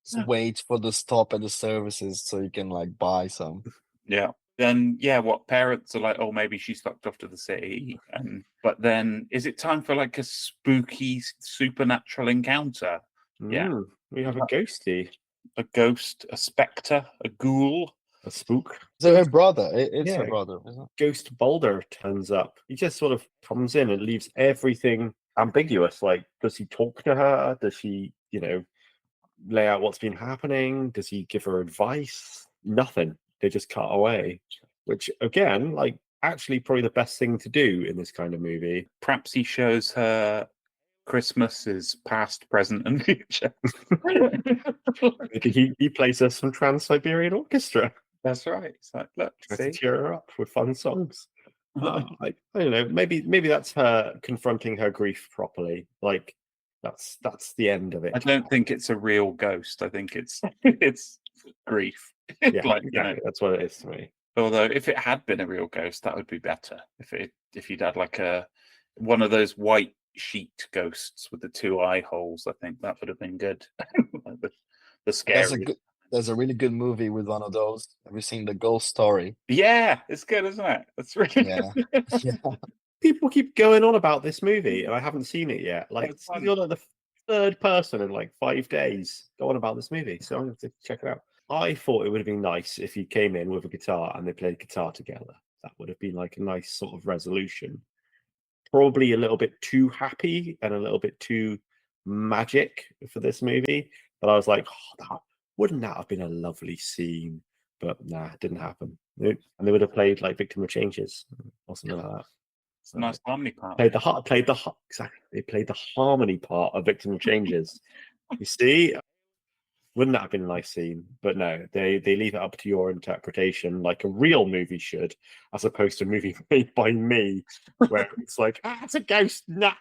Just wait for the stop at the services so you can like buy some. Yeah. Then what parents are like, oh, maybe she's fucked off to the city, but then is it time for like a spooky supernatural encounter? Yeah. We have a ghosty. A ghost, a spectre, a ghoul, a spook. So her brother, it's her Yeah. brother, isn't it? Ghost Boulder turns up. He just sort of comes in and leaves everything ambiguous. Like, does he talk to her? Does she, lay out what's been happening? Does he give her advice? Nothing. They just cut away. Which, again, like, actually probably the best thing to do in this kind of movie. Perhaps he shows her Christmas is past, present, and future. He plays us some Trans-Siberian Orchestra. That's right. It's like, look, Tries to see? cheer her up with fun songs. I don't know. Maybe that's her confronting her grief properly. Like that's the end of it. I don't think it's a real ghost. I think it's it's grief. Yeah, Like, exactly. That's what it is to me. Although if it had been a real ghost, that would be better. If you'd had like one of those white sheet ghosts with the two eye holes, I think that would have been good. Like the scary. There's a really good movie with one of those. Have you seen The Ghost Story? Yeah, it's good, isn't it? It's really Yeah. Yeah. People keep going on about this movie, and I haven't seen it yet. Like It's fun. you're like the third person in like 5 days go on about this movie, so I'm going to check it out. I thought it would have been nice if he came in with a guitar and they played guitar together. That would have been like a nice sort of resolution. Probably a little bit too happy and a little bit too magic for this movie. But I was like, wouldn't that have been a lovely scene? But nah, it didn't happen. And they would have played like Victim of Changes or something like that. It's a nice harmony part. Exactly. They played the harmony part of Victim of Changes. You see, wouldn't that have been a nice scene? But no, they leave it up to your interpretation, like a real movie should, as opposed to a movie made by me, where it's like, it's a ghost. Nah.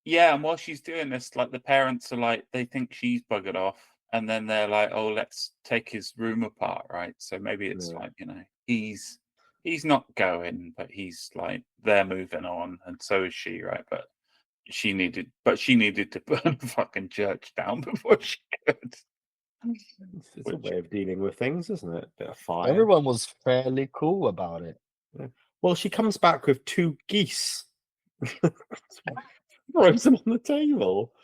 Yeah, and while she's doing this, like the parents are like, they think she's buggered off, and then they're like, "Oh, let's take his room apart," right? So maybe it's like, he's not going, but he's like they're moving on, and so is she, right? But she needed to burn the fucking church down before she could. It's a way of dealing with things, isn't it? Bit of fire. Everyone was fairly cool about it. Yeah. Well, she comes back with 2 geese. Throws them on the table,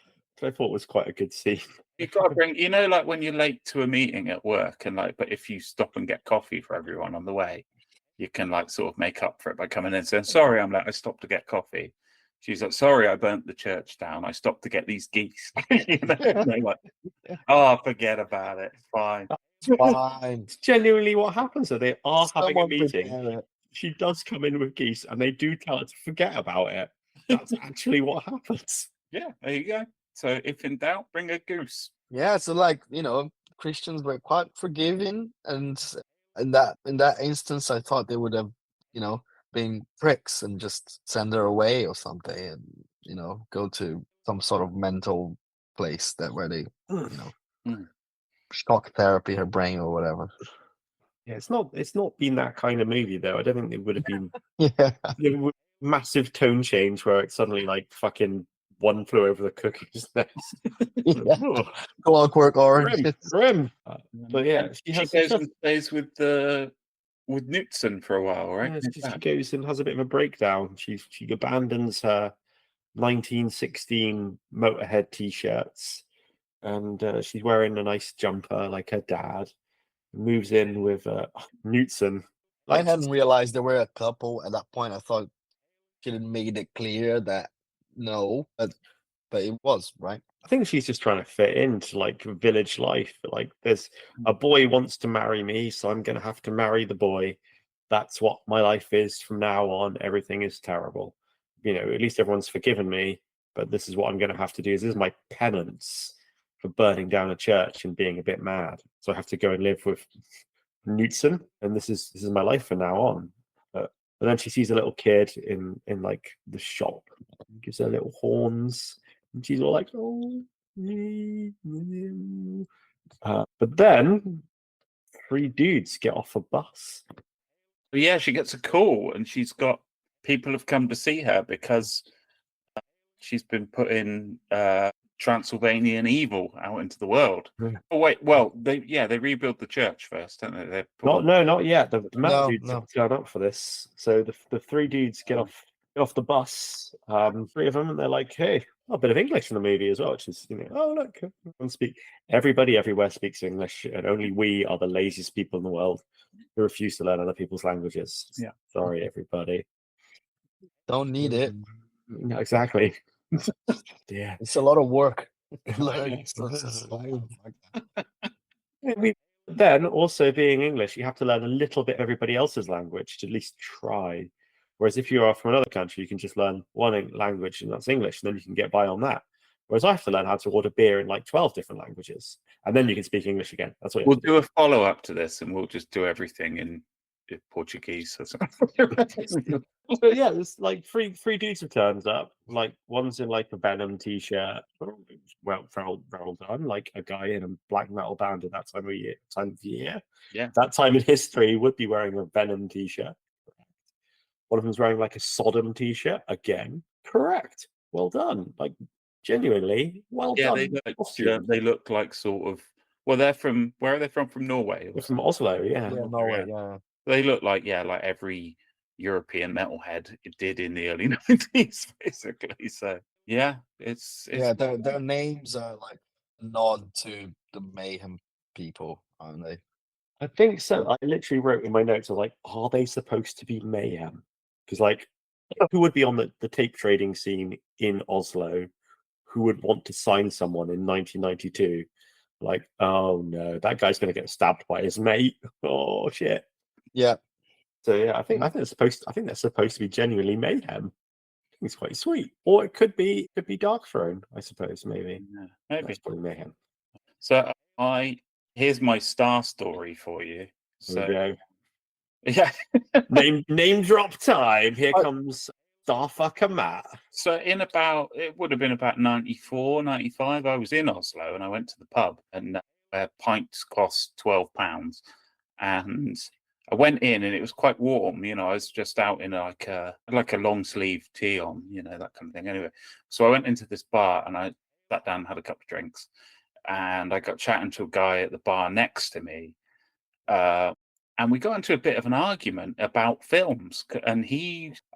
which I thought was quite a good scene. You've got to bring, like when you're late to a meeting at work, and like, but if you stop and get coffee for everyone on the way, you can like sort of make up for it by coming in and saying, "Sorry, I'm late. I stopped to get coffee." She's like, "Sorry, I burnt the church down. I stopped to get these geese." They're like, "Oh, forget about it. It's fine." Fine. It's genuinely what happens. So they are having a Someone meeting. prepare it. She does come in with geese, and they do tell her to forget about it. That's actually what happens. Yeah, there you go. So if in doubt, bring a goose. Yeah, so like, Christians were quite forgiving, and in that instance I thought they would have, been pricks and just send her away or something, and go to some sort of mental place where they, shock therapy her brain or whatever. Yeah, it's not been that kind of movie though. I don't think it would have been Yeah. massive tone change where it's suddenly like fucking One Flew Over the Cuckoo's Nest. Yeah. Clockwork Orange. Grim. But yeah, she goes and stays with Knutson for a while, right? Yeah, she goes and has a bit of a breakdown. She abandons her 1916 Motorhead t-shirts, and she's wearing a nice jumper like her dad. Moves in with Knutson. I hadn't realized there were a couple at that point. I thought she had made it clear that no, but it was, right? I think she's just trying to fit into like village life. Like, there's a boy wants to marry me, so I'm going to have to marry the boy. That's what my life is from now on. Everything is terrible. At least everyone's forgiven me, but this is what I'm going to have to do. This is my penance for burning down a church and being a bit mad. So I have to go and live with Knutson, and this is my life from now on. But then she sees a little kid in like the shop, gives her little horns, and she's all like, "Oh." But then 3 dudes get off a bus. Yeah, she gets a call, and she's got people have come to see her because she's been putting Transylvanian evil out into the world. Oh wait, well they rebuild the church first, don't they? Not yet. The metal dudes have turned up for this. So the 3 dudes get off the bus. 3 of them, and they're like, "Hey, a bit of English in the movie as well," which is oh look, everybody everywhere speaks English, and only we are the laziest people in the world who refuse to learn other people's languages. Yeah, sorry everybody. Don't need it. No, exactly. Yeah, it's a lot of work. Then also being English, you have to learn a little bit of everybody else's language to at least try. Whereas if you are from another country, you can just learn one language, and that's English, and then you can get by on that. Whereas I have to learn how to order beer in like 12 different languages, and then you can speak English again. That's what we'll do a follow-up to this, and we'll just do everything in Portuguese or something. So yeah, there's like three dudes who turns up. Like one's in like a Venom t-shirt. Well done. Like a guy in a black metal band at that time of year. Yeah. That time in history would be wearing a Venom t-shirt. One of them's wearing like a Sodom t-shirt. Again, correct. Well done. Like genuinely, well Yeah, done. they look like sort of. Well, they're from where are they from? From Norway. They're from Oslo, yeah. Yeah, Norway. Yeah. They look like like every European metalhead it did in the early 90s, basically. So yeah, it's Yeah, their names are like a nod to the Mayhem people, aren't they? I think so. I literally wrote in my notes, I was like, are they supposed to be Mayhem? Because like, who would be on the tape trading scene in Oslo who would want to sign someone in 1992? Like, oh no, that guy's going to get stabbed by his mate. Oh shit. Yeah. So yeah, I think they're supposed to be genuinely Mayhem. I think it's quite sweet. Or it could be Dark Throne, I suppose, maybe. yeah, maybe. That's probably Mayhem. So here's my star story for you. There we So go. yeah, Name drop time. Here comes Starfucker Matt. so it would have been about 94, 95, I was in Oslo and I went to the pub and pints cost £12. And I went in and it was quite warm, I was just out in like a long sleeve tee on, that kind of thing. Anyway, so I went into this bar and I sat down and had a couple of drinks. And I got chatting to a guy at the bar next to me. And we got into a bit of an argument about films. And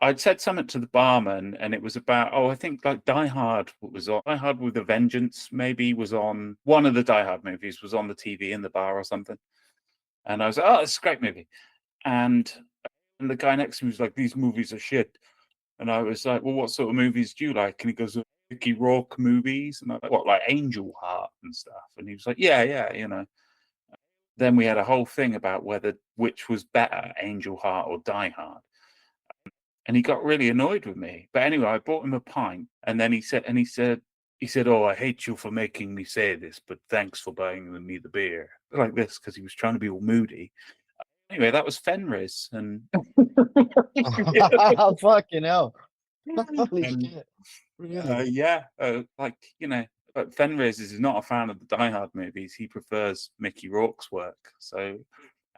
I'd said something to the barman, and it was about, I think like Die Hard was on. Die Hard with a Vengeance maybe was on. One of the Die Hard movies was on the TV in the bar or something. And I was like, it's a great movie. And the guy next to me was like, these movies are shit. And I was like, well, what sort of movies do you like? And he goes, Mickey Rourke movies. And I'm like, what, like Angel Heart and stuff? And he was like, yeah. Then we had a whole thing about which was better, Angel Heart or Die Hard. And he got really annoyed with me. But anyway, I bought him a pint, and then he said, "Oh, I hate you for making me say this, but thanks for buying me the beer." Like this, because he was trying to be all moody. Anyway, that was Fenris, and Fucking hell. Holy shit. Really? But Fenris is not a fan of the Die Hard movies. He prefers Mickey Rourke's work. So,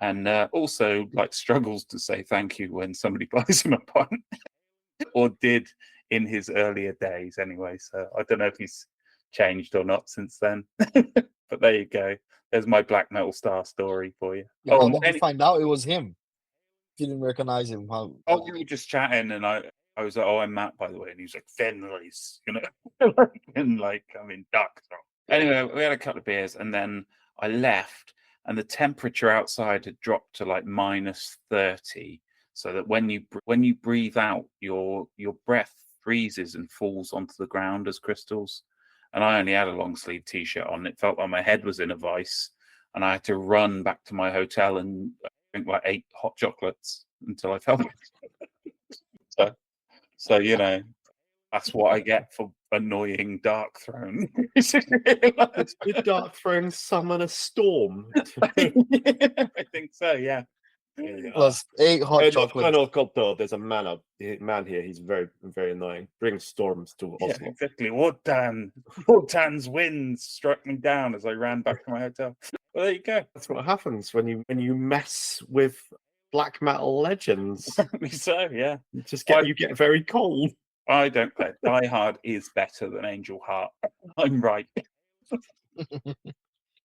and also like struggles to say thank you when somebody buys him a pint, or did in his earlier days anyway. So I don't know if he's changed or not since then. But there you go. There's my black metal star story for you. Yeah, how did you find out it was him? You didn't recognize him. We were just chatting, and I was like, "Oh, I'm Matt, by the way," and he was like, "Fenris," and like I'm in Dark Throne. Anyway, we had a couple of beers, and then I left, and the temperature outside had dropped to like -30, so that when you breathe out, your breath freezes and falls onto the ground as crystals. And I only had a long sleeve t-shirt on. It felt like my head was in a vice, and I had to run back to my hotel and drink like 8 hot chocolates until I felt better. So that's what I get for annoying Dark Throne. Did Dark Throne summon a storm? I think so, yeah. Plus 8 hot chocolates. There's a man here. He's very, very annoying. Brings storms to Oslo. Yeah, exactly. Wotan's winds struck me down as I ran back to my hotel. Well, there you go. That's what happens when you mess with black metal legends. Apparently so, yeah. You get very cold. I don't care. Die Hard is better than Angel Heart. I'm right.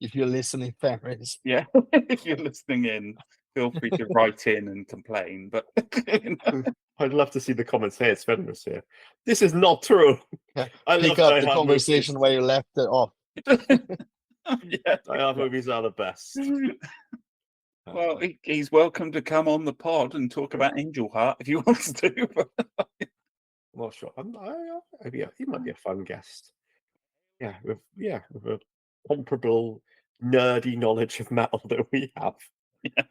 If you're listening, Ferris. Yeah, if you're listening in, feel free to write in and complain. But I'd love to see the comments here. It's Fenris here. This is not true. Yeah. Pick up the conversation where you left it off. Yeah, Die Hard movies are the best. Well, he's welcome to come on the pod and talk about Angel Heart if he wants to. I'm not sure. He might be a fun guest. Yeah, with a comparable nerdy knowledge of metal that we have. Yeah.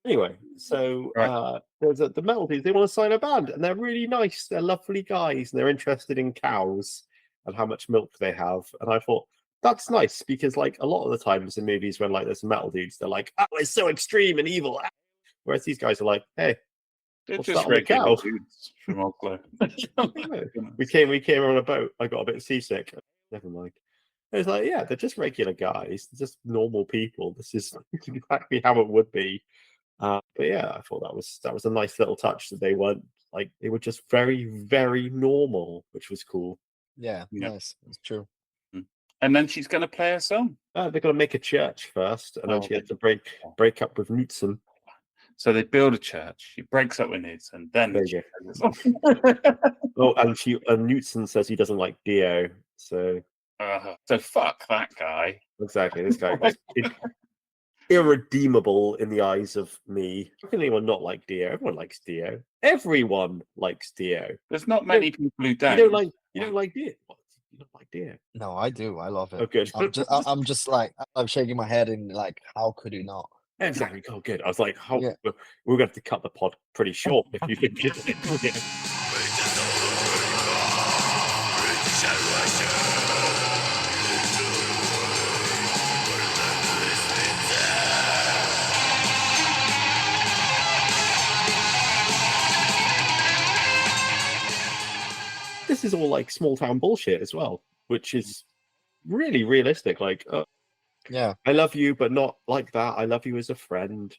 Anyway, so Right. there's the metal dudes. They want to sign a band, and they're really nice. They're lovely guys, and they're interested in cows and how much milk they have. And I thought that's nice because, like, a lot of the times in movies when like there's metal dudes, they're like, "Oh, it's so extreme and evil," whereas these guys are like, "Hey, They're What's just that on the regular cow? dudes from Oslo. We came on a boat. I got a bit seasick. Never mind. It's like, yeah, they're just regular guys. They're just normal people. This is exactly how it would be. But yeah, I thought that was a nice little touch that they weren't like they were just very, very normal, which was cool. Yeah, Yeah. nice. It's true. And then she's going to play a song. They're gonna make a church first, and then Oh, she had to break up with Knutson. So they build a church. She breaks up with Nils, and then There she you plays a song. Oh, and Knutson says he doesn't like Dio. So So fuck that guy. exactly, this guy is irredeemable in the eyes of me. How can anyone not like Dio? Everyone likes Dio. Everyone likes Dio. There's not many people who don't. You don't like Dio. What? You don't like Dio? No, I do. I love it. Oh, good. I'm just like I'm shaking my head in like, how could you not? Exactly. Oh, good. I was like, how Yeah. we're going to have to cut the pod pretty short if you think it's This is all like small town bullshit as well, which is really realistic. Like, Yeah. I love you, but not like that. I love you as a friend.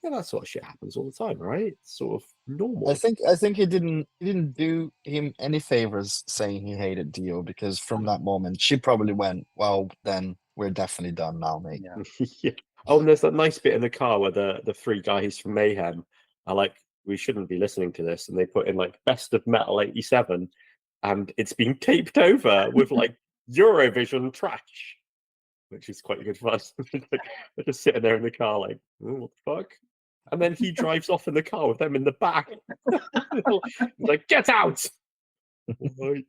Yeah, that sort of shit happens all the time, right? It's sort of normal. I think he didn't do him any favors saying he hated Dio, because from that moment she probably went, well, then we're definitely done now, mate. Yeah. Yeah. Oh, and there's that nice bit in the car where the three guys from Mayhem are like, we shouldn't be listening to this, and they put in like Best of Metal '87, and it's being taped over with like Eurovision trash, which is quite good fun. Like, they're just sitting there in the car, like, oh, what the fuck? And then he drives off in the car with them in the back. He's like, get out! Right.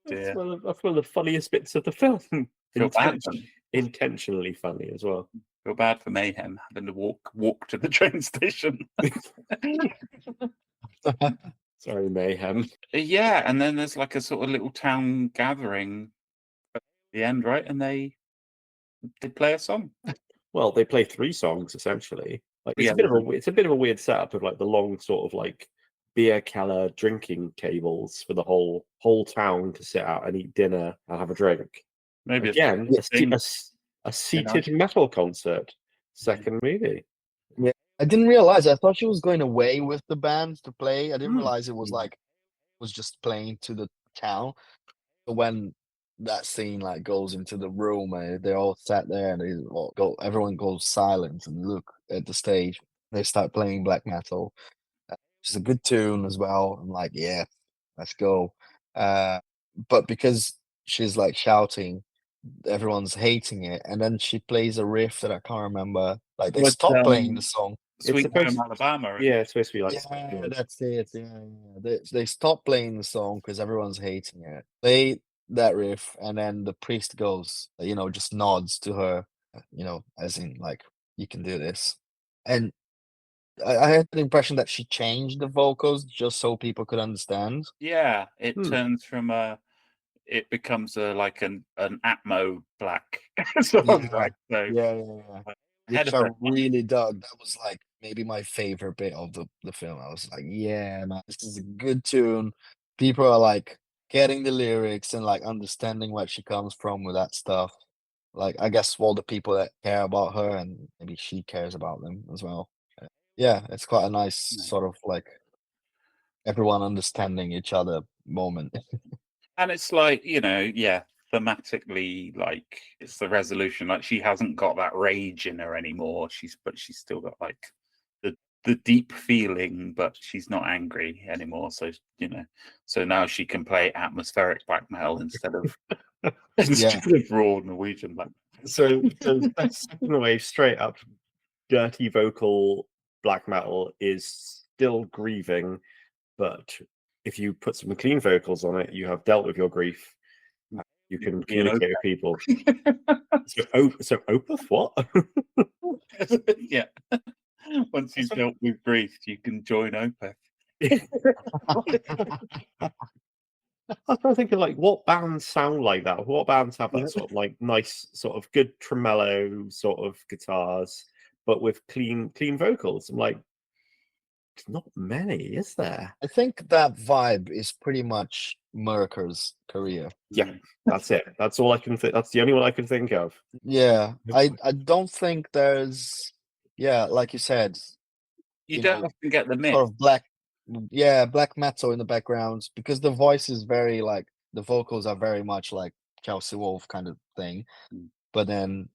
That's one of the funniest bits of the film. Feel bad for them. Intentionally funny as well. Feel bad for Mayhem having to walk to the train station. Sorry, Mayhem. Yeah, and then there's like a sort of little town gathering at the end, right? And they play a song. Well, they play 3 songs essentially. Like it's Yeah. a bit of a weird setup of like the long sort of like beer keller drinking tables for the whole town to sit out and eat dinner and have a drink. Maybe Again, a seated metal concert. Second movie. I didn't realize. I thought she was going away with the band to play. I didn't realize it was just playing to the town. So when that scene like goes into the room and they're all sat there and everyone goes silent and look at the stage. They start playing black metal. It's a good tune as well. I'm like, yeah, let's go. But because she's like shouting, everyone's hating it, and then she plays a riff that I can't remember. Like they stop playing the song. Sweet Home Alabama. Yeah, it's supposed to be like Yeah, that's it. Yeah. They stop playing the song because everyone's hating it. Play that riff, and then the priest goes, just nods to her, as in like, you can do this. And I had the impression that she changed the vocals just so people could understand. Yeah, it turns from it becomes like an Atmo black song. Right? So Yeah. Which I really dug. That was like maybe my favorite bit of the film. I was like, yeah, man, this is a good tune. People are like getting the lyrics and like understanding where she comes from with that stuff. Like, I guess all the people that care about her, and maybe she cares about them as well. Yeah, it's quite a nice sort of like everyone understanding each other moment. And it's like, thematically, like it's the resolution. Like she hasn't got that rage in her anymore. She's still got like the deep feeling, but she's not angry anymore. So so now she can play atmospheric black metal instead of raw Norwegian black. So that second wave straight up dirty vocal black metal is still grieving, but if you put some clean vocals on it, you have dealt with your grief. You can communicate with people. So Opeth, what? Yeah. Once you've dealt with grief, you can join Opeth. I was thinking, like, what bands sound like that? What bands have that sort of like nice, sort of good tremolo sort of guitars, but with clean vocals? I'm like, not many, is there? I think that vibe is pretty much Merker's career. Yeah, that's it. That's all I can think. That's the only one I can think of. Yeah, I don't think there's, yeah, like you said, You you don't know, often get the mix. sort of black metal in the background, because the voice is very like, the vocals are very much like Chelsea Wolfe kind of thing. Mm. But then,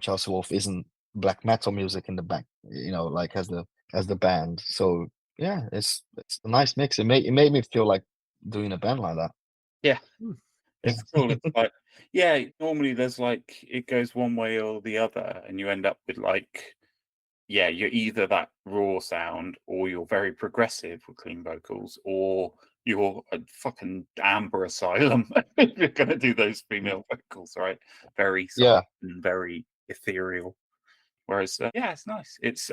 Chelsea Wolfe isn't black metal music in the back, like as the band. So yeah, it's a nice mix. It made me feel like doing a band like that. Yeah. Hmm. It's cool. It's like, yeah, normally there's like, it goes one way or the other, and you end up with like, yeah, you're either that raw sound, or you're very progressive with clean vocals, or you're a fucking Amber Asylum if you're going to do those female vocals, right? Very soft Yeah. and very ethereal. Whereas, yeah, it's nice. It's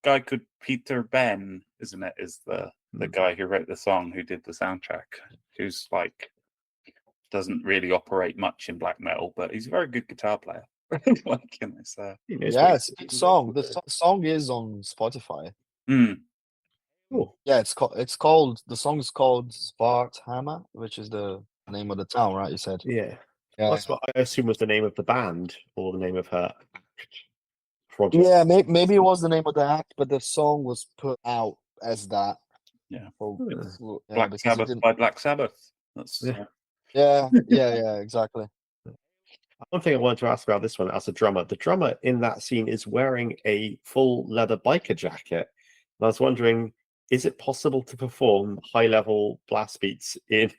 guy called Peter Ben, isn't it? Is the guy who wrote the song, who did the soundtrack, who's like, doesn't really operate much in black metal, but he's a very good guitar player. Like, so. Yeah, it's a good song. The song is on Spotify. Cool. Yeah, the song is called Svarthammer, which is the name of the town, right? You said. Yeah. Yeah. That's what I assume was the name of the band, or the name of her project. Yeah, maybe it was the name of the act, but the song was put out as that. Yeah. Yeah, Black Sabbath by Black Sabbath. That's yeah, exactly. One thing I wanted to ask about this one, as a drummer, the drummer in that scene is wearing a full leather biker jacket. And I was wondering, is it possible to perform high-level blast beats in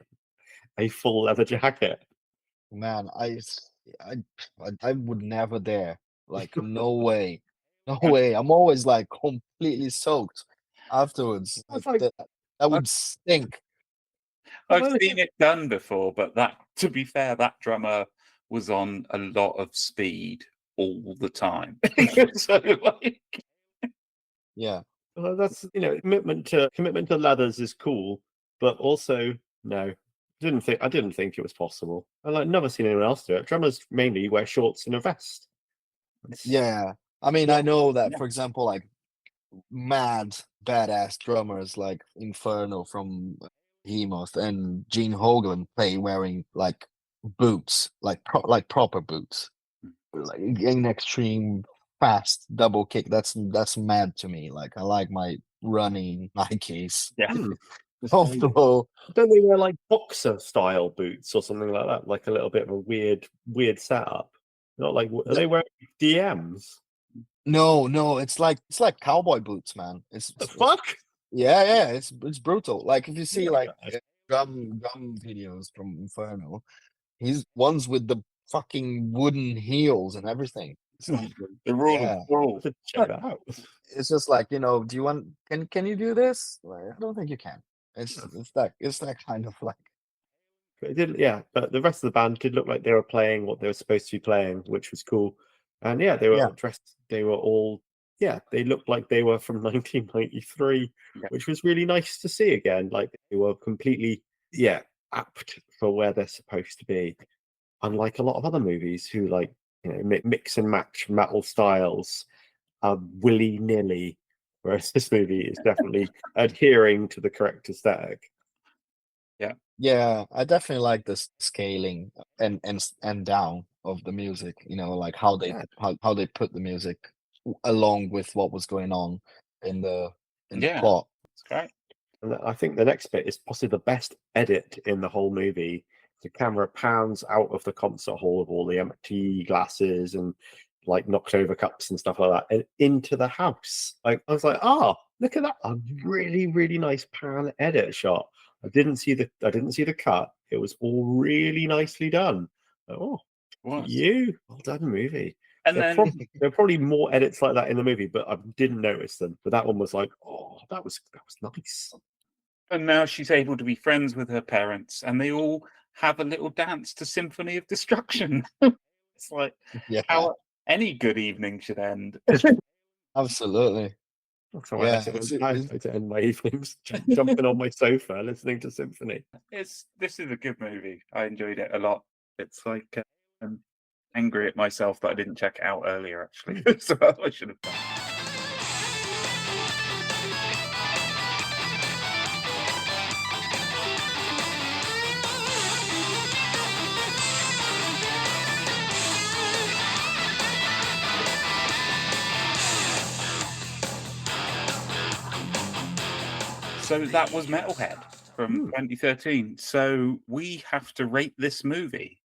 a full leather jacket? Man, I would never dare. Like, no way, no way. I'm always like completely soaked afterwards. Like, that would stink. I've seen it done before, but to be fair, that drummer was on a lot of speed all the time. So, like, yeah, well, that's commitment to leathers is cool, but also no, I didn't think it was possible. I've never seen anyone else do it. Drummers mainly wear shorts and a vest. Yeah, I mean, I know that, for example, like mad badass drummers like Inferno from Hemoth and Gene Hoglan play wearing like boots, like proper boots, like in extreme fast double kick. That's mad to me. Like, I like my running Nikes. Yeah. Comfortable. Don't they wear like boxer style boots or something like that? Like a little bit of a weird setup. Not like, are they wearing DMs? No, it's like cowboy boots, man. It's the fuck? Yeah, it's brutal. Like, if you see like gum videos from Inferno, he's ones with the fucking wooden heels and everything. They're all check that out. It's just like, do you want? Can you do this? Like, I don't think you can. It's that kind of like. It did, yeah. But the rest of the band did look like they were playing what they were supposed to be playing, which was cool. And yeah, they were dressed. They were all they looked like they were from 1993, which was really nice to see again. Like, they were completely apt for where they're supposed to be. Unlike a lot of other movies who mix and match metal styles willy-nilly, whereas this movie is definitely adhering to the correct aesthetic. Yeah, I definitely like the scaling and down of the music. Like how they put the music along with what was going on in the plot. It's great. And I think the next bit is possibly the best edit in the whole movie. The camera pans out of the concert hall of all the empty glasses and like knocked over cups and stuff like that, and into the house. Like, I was like, look at that! A really, really nice pan edit shot. I didn't see the cut. It was all really nicely done. Well done, movie. And there are probably more edits like that in the movie, but I didn't notice them. But that one was like, that was nice. And now she's able to be friends with her parents, and they all have a little dance to Symphony of Destruction. It's like how any good evening should end. Absolutely. That's how I to end my evenings, jumping on my sofa listening to Symphony. This is a good movie. I enjoyed it a lot. It's like I'm angry at myself that I didn't check it out earlier, actually. So I should have done. So that was Metalhead from 2013. So we have to rate this movie.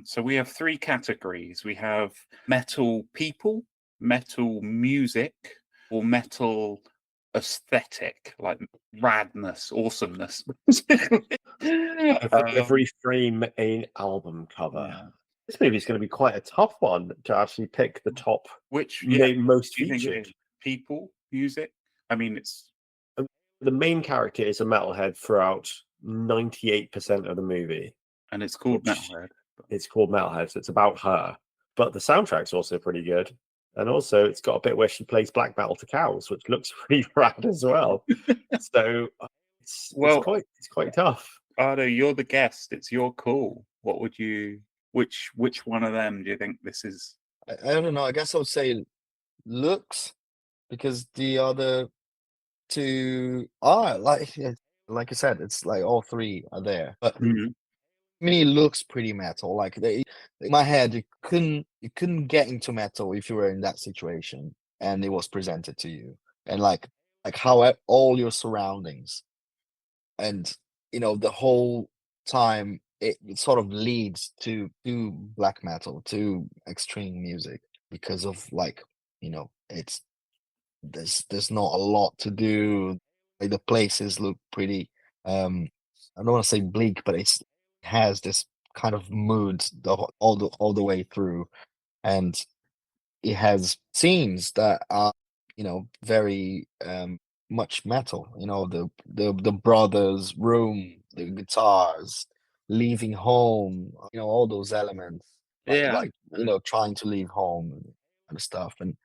So we have 3 categories. We have metal people, metal music, or metal aesthetic, like radness, awesomeness. Every frame an album cover. Yeah. This movie is going to be quite a tough one to actually pick the top Which most do you think it featured. is? People, music? I mean, it's The main character is a metalhead throughout 98% of the movie. and it's called which- Metalhead. It's called Metalhead, so it's about her. But the soundtrack's also pretty good. And also, it's got a bit where she plays black metal to cows, which looks pretty rad as well. So it's quite tough. Ardo, you're the guest. It's your call. What would you? Which one of them do you think this is? I don't know. I guess I would say looks, because the other two are like you said, it's like all 3 are there. But Mhm. me looks pretty metal. Like in my head, you couldn't get into metal if you were in that situation and it was presented to you, and like how all your surroundings, and the whole time it sort of leads to black metal, to extreme music, because of it's there's not a lot to do. Like the places look pretty I don't want to say bleak, but it has this kind of mood all the way through, and it has scenes that are very much metal. The brothers room, the guitars, leaving home, all those elements, Yeah. trying to leave home and kind of stuff, and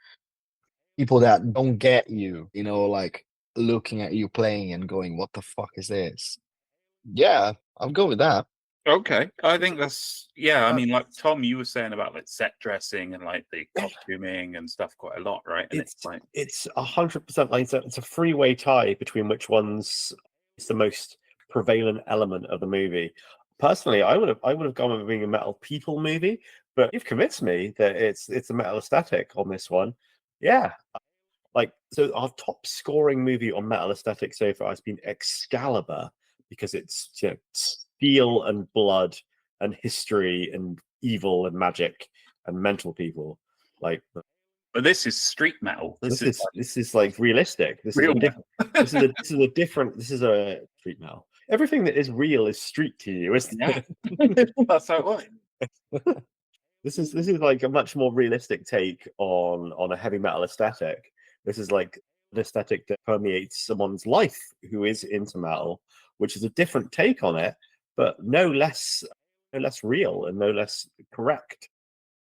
people that don't get you, like looking at you playing and going, what the fuck is this? Yeah, I'll go with that. Okay, I think that's I mean, like Tom, you were saying about like set dressing and like the costuming and stuff quite a lot, right? And it's like It's 100% like it's a freeway tie between which one's is the most prevalent element of the movie. Personally, I would have gone with being a metal people movie, but you've convinced me that it's a metal aesthetic on this one. Yeah. Like, so our top scoring movie on metal aesthetic so far has been Excalibur, because it's steel and blood and history and evil and magic and mental people. Like, but this is street metal. this is like realistic. This real is a different. This is a street metal. Everything that is real is street to you, isn't Yeah. it? That's how it works. This is like a much more realistic take on a heavy metal aesthetic. This is like an aesthetic that permeates someone's life who is into metal, which is a different take on it, but no less real and no less correct.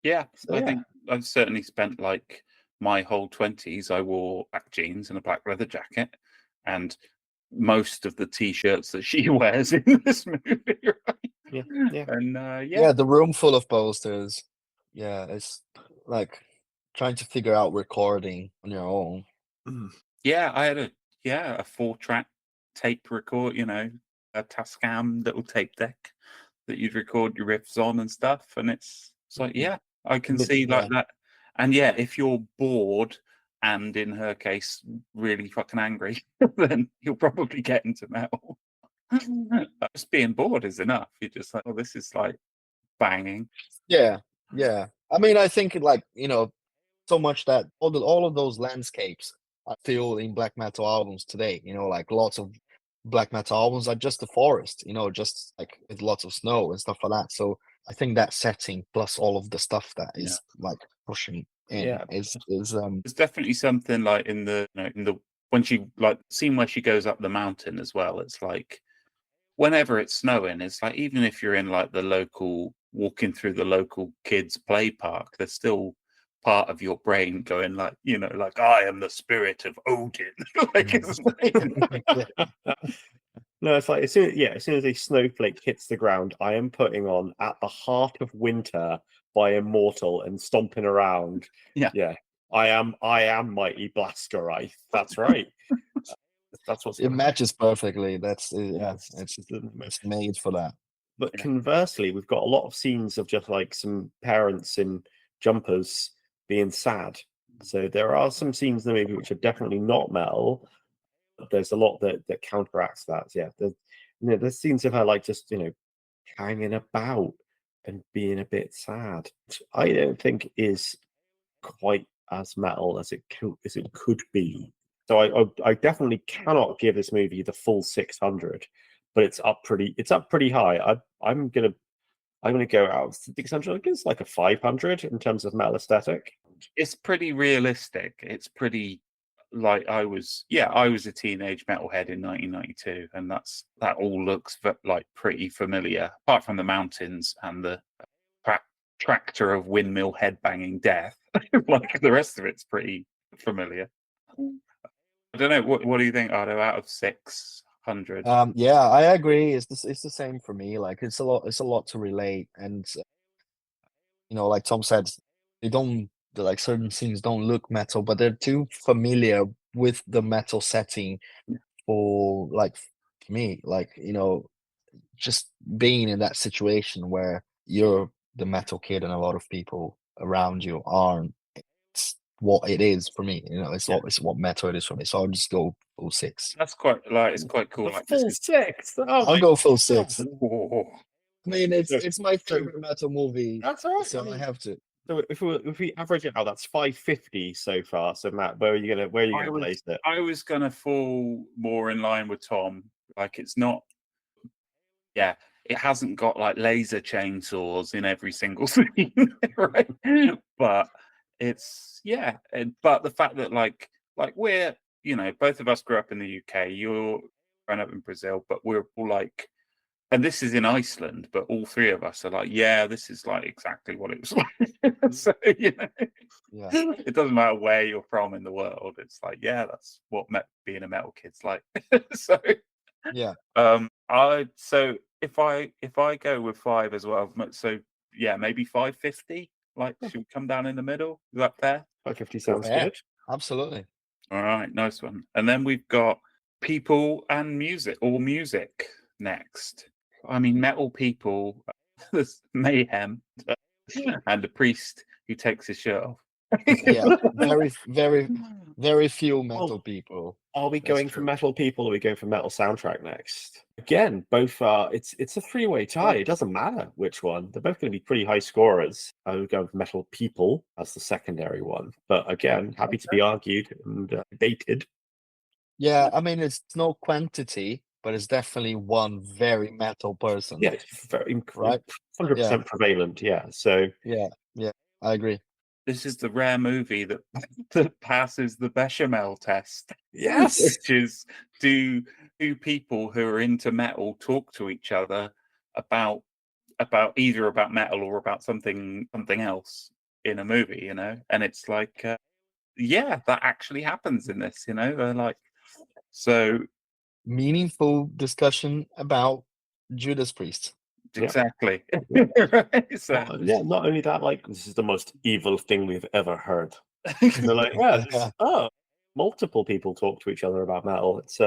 Yeah, So, I yeah. think I've certainly spent like my whole 20s. I wore black jeans and a black leather jacket, and most of the t-shirts that she wears in this movie, right? Yeah. And Yeah, the room full of posters. Yeah, it's like trying to figure out recording on your own. yeah, I had a 4-track tape record, a Tascam little tape deck that you'd record your riffs on and stuff, and it's like, yeah, I can see like that. And yeah, if you're bored and in her case really fucking angry, then you'll probably get into metal. Just being bored is enough. You're just like, oh, this is like banging. Yeah. I mean, I think like so much that all of those landscapes I feel in black metal albums today. Like lots of black metal albums are just the forest. Just like with lots of snow and stuff like that. So I think that setting plus all of the stuff that is like pushing in is There's definitely something like in the when she like scene where she goes up the mountain as well. It's like whenever it's snowing, it's like even if you're in like the local walking through the local kids play park, there's still part of your brain going like, like I am the spirit of Odin. Like it's No, it's like as soon as a snowflake hits the ground, I am putting on At the Heart of Winter by Immortal and stomping around. Yeah. I am mighty Blaskerite. That's right. That's what's it matches perfectly. That's it's made for that. But conversely, we've got a lot of scenes of just like some parents in jumpers being sad. So there are some scenes in the movie which are definitely not metal. there's a lot that counteracts that. Yeah, there's scenes of her like just hanging about and being a bit sad. I don't think is quite as metal as it could be. So I definitely cannot give this movie the full 600, but it's up pretty high. I'm gonna go out of 600. I guess like a 500 in terms of metal aesthetic. It's pretty realistic. It's pretty like I was a teenage metalhead in 1992, and that all looks like pretty familiar, apart from the mountains and the tractor of windmill headbanging death. Like the rest of it's pretty familiar. I don't know. What do you think, Ardo? Out of 600? Yeah, I agree. It's the same for me. Like it's a lot to relate, and like Tom said, like certain scenes don't look metal, but they're too familiar with the metal setting for like me. Like just being in that situation where you're the metal kid and a lot of people around you aren't. It's what it is for me. It's what metal it is for me. So I'll just go full 6. That's it's quite cool. Like full 6. Oh, I'll go full 6. Oh. I mean, it's my favorite metal movie. That's all right. So I have to. So if we average it out, that's 550 so far. So Matt, where are you gonna place it? I was gonna fall more in line with Tom. Like it's not. Yeah, it hasn't got like laser chainsaws in every single scene, right? But it's but the fact that like we're both of us grew up in the UK. You're grown up in Brazil, but we're all like. And this is in Iceland, but all three of us are like, yeah, this is like exactly what it was like. So, it doesn't matter where you're from in the world. It's like, yeah, that's what being a metal kid's like. So, yeah. So if I go with 5 as well, so yeah, maybe 550. Like, should we come down in the middle? Is that fair? 550 sounds good. Absolutely. All right, nice one. And then we've got people and music, or music next. I mean, metal people, there's mayhem, and a priest who takes his shirt off. Yeah, very, very, very few metal people. Are we going for metal people, or are we going for metal soundtrack next? Again, both are. It's a 3-way tie. It doesn't matter which one. They're both going to be pretty high scorers. I would go with metal people as the secondary one. But again, happy to be argued and debated. Yeah, I mean, it's no quantity, but it's definitely one very metal person. Yeah, it's very right. 100% prevalent. Yeah. So yeah, I agree. This is the rare movie that passes the bechamel test. Yes, which is do people who are into metal talk to each other about either about metal or about something else in a movie, and it's like that actually happens in this, they're like so meaningful discussion about Judas Priest. Exactly. So, not only that, like, this is the most evil thing we've ever heard. They're like, multiple people talk to each other about metal. It's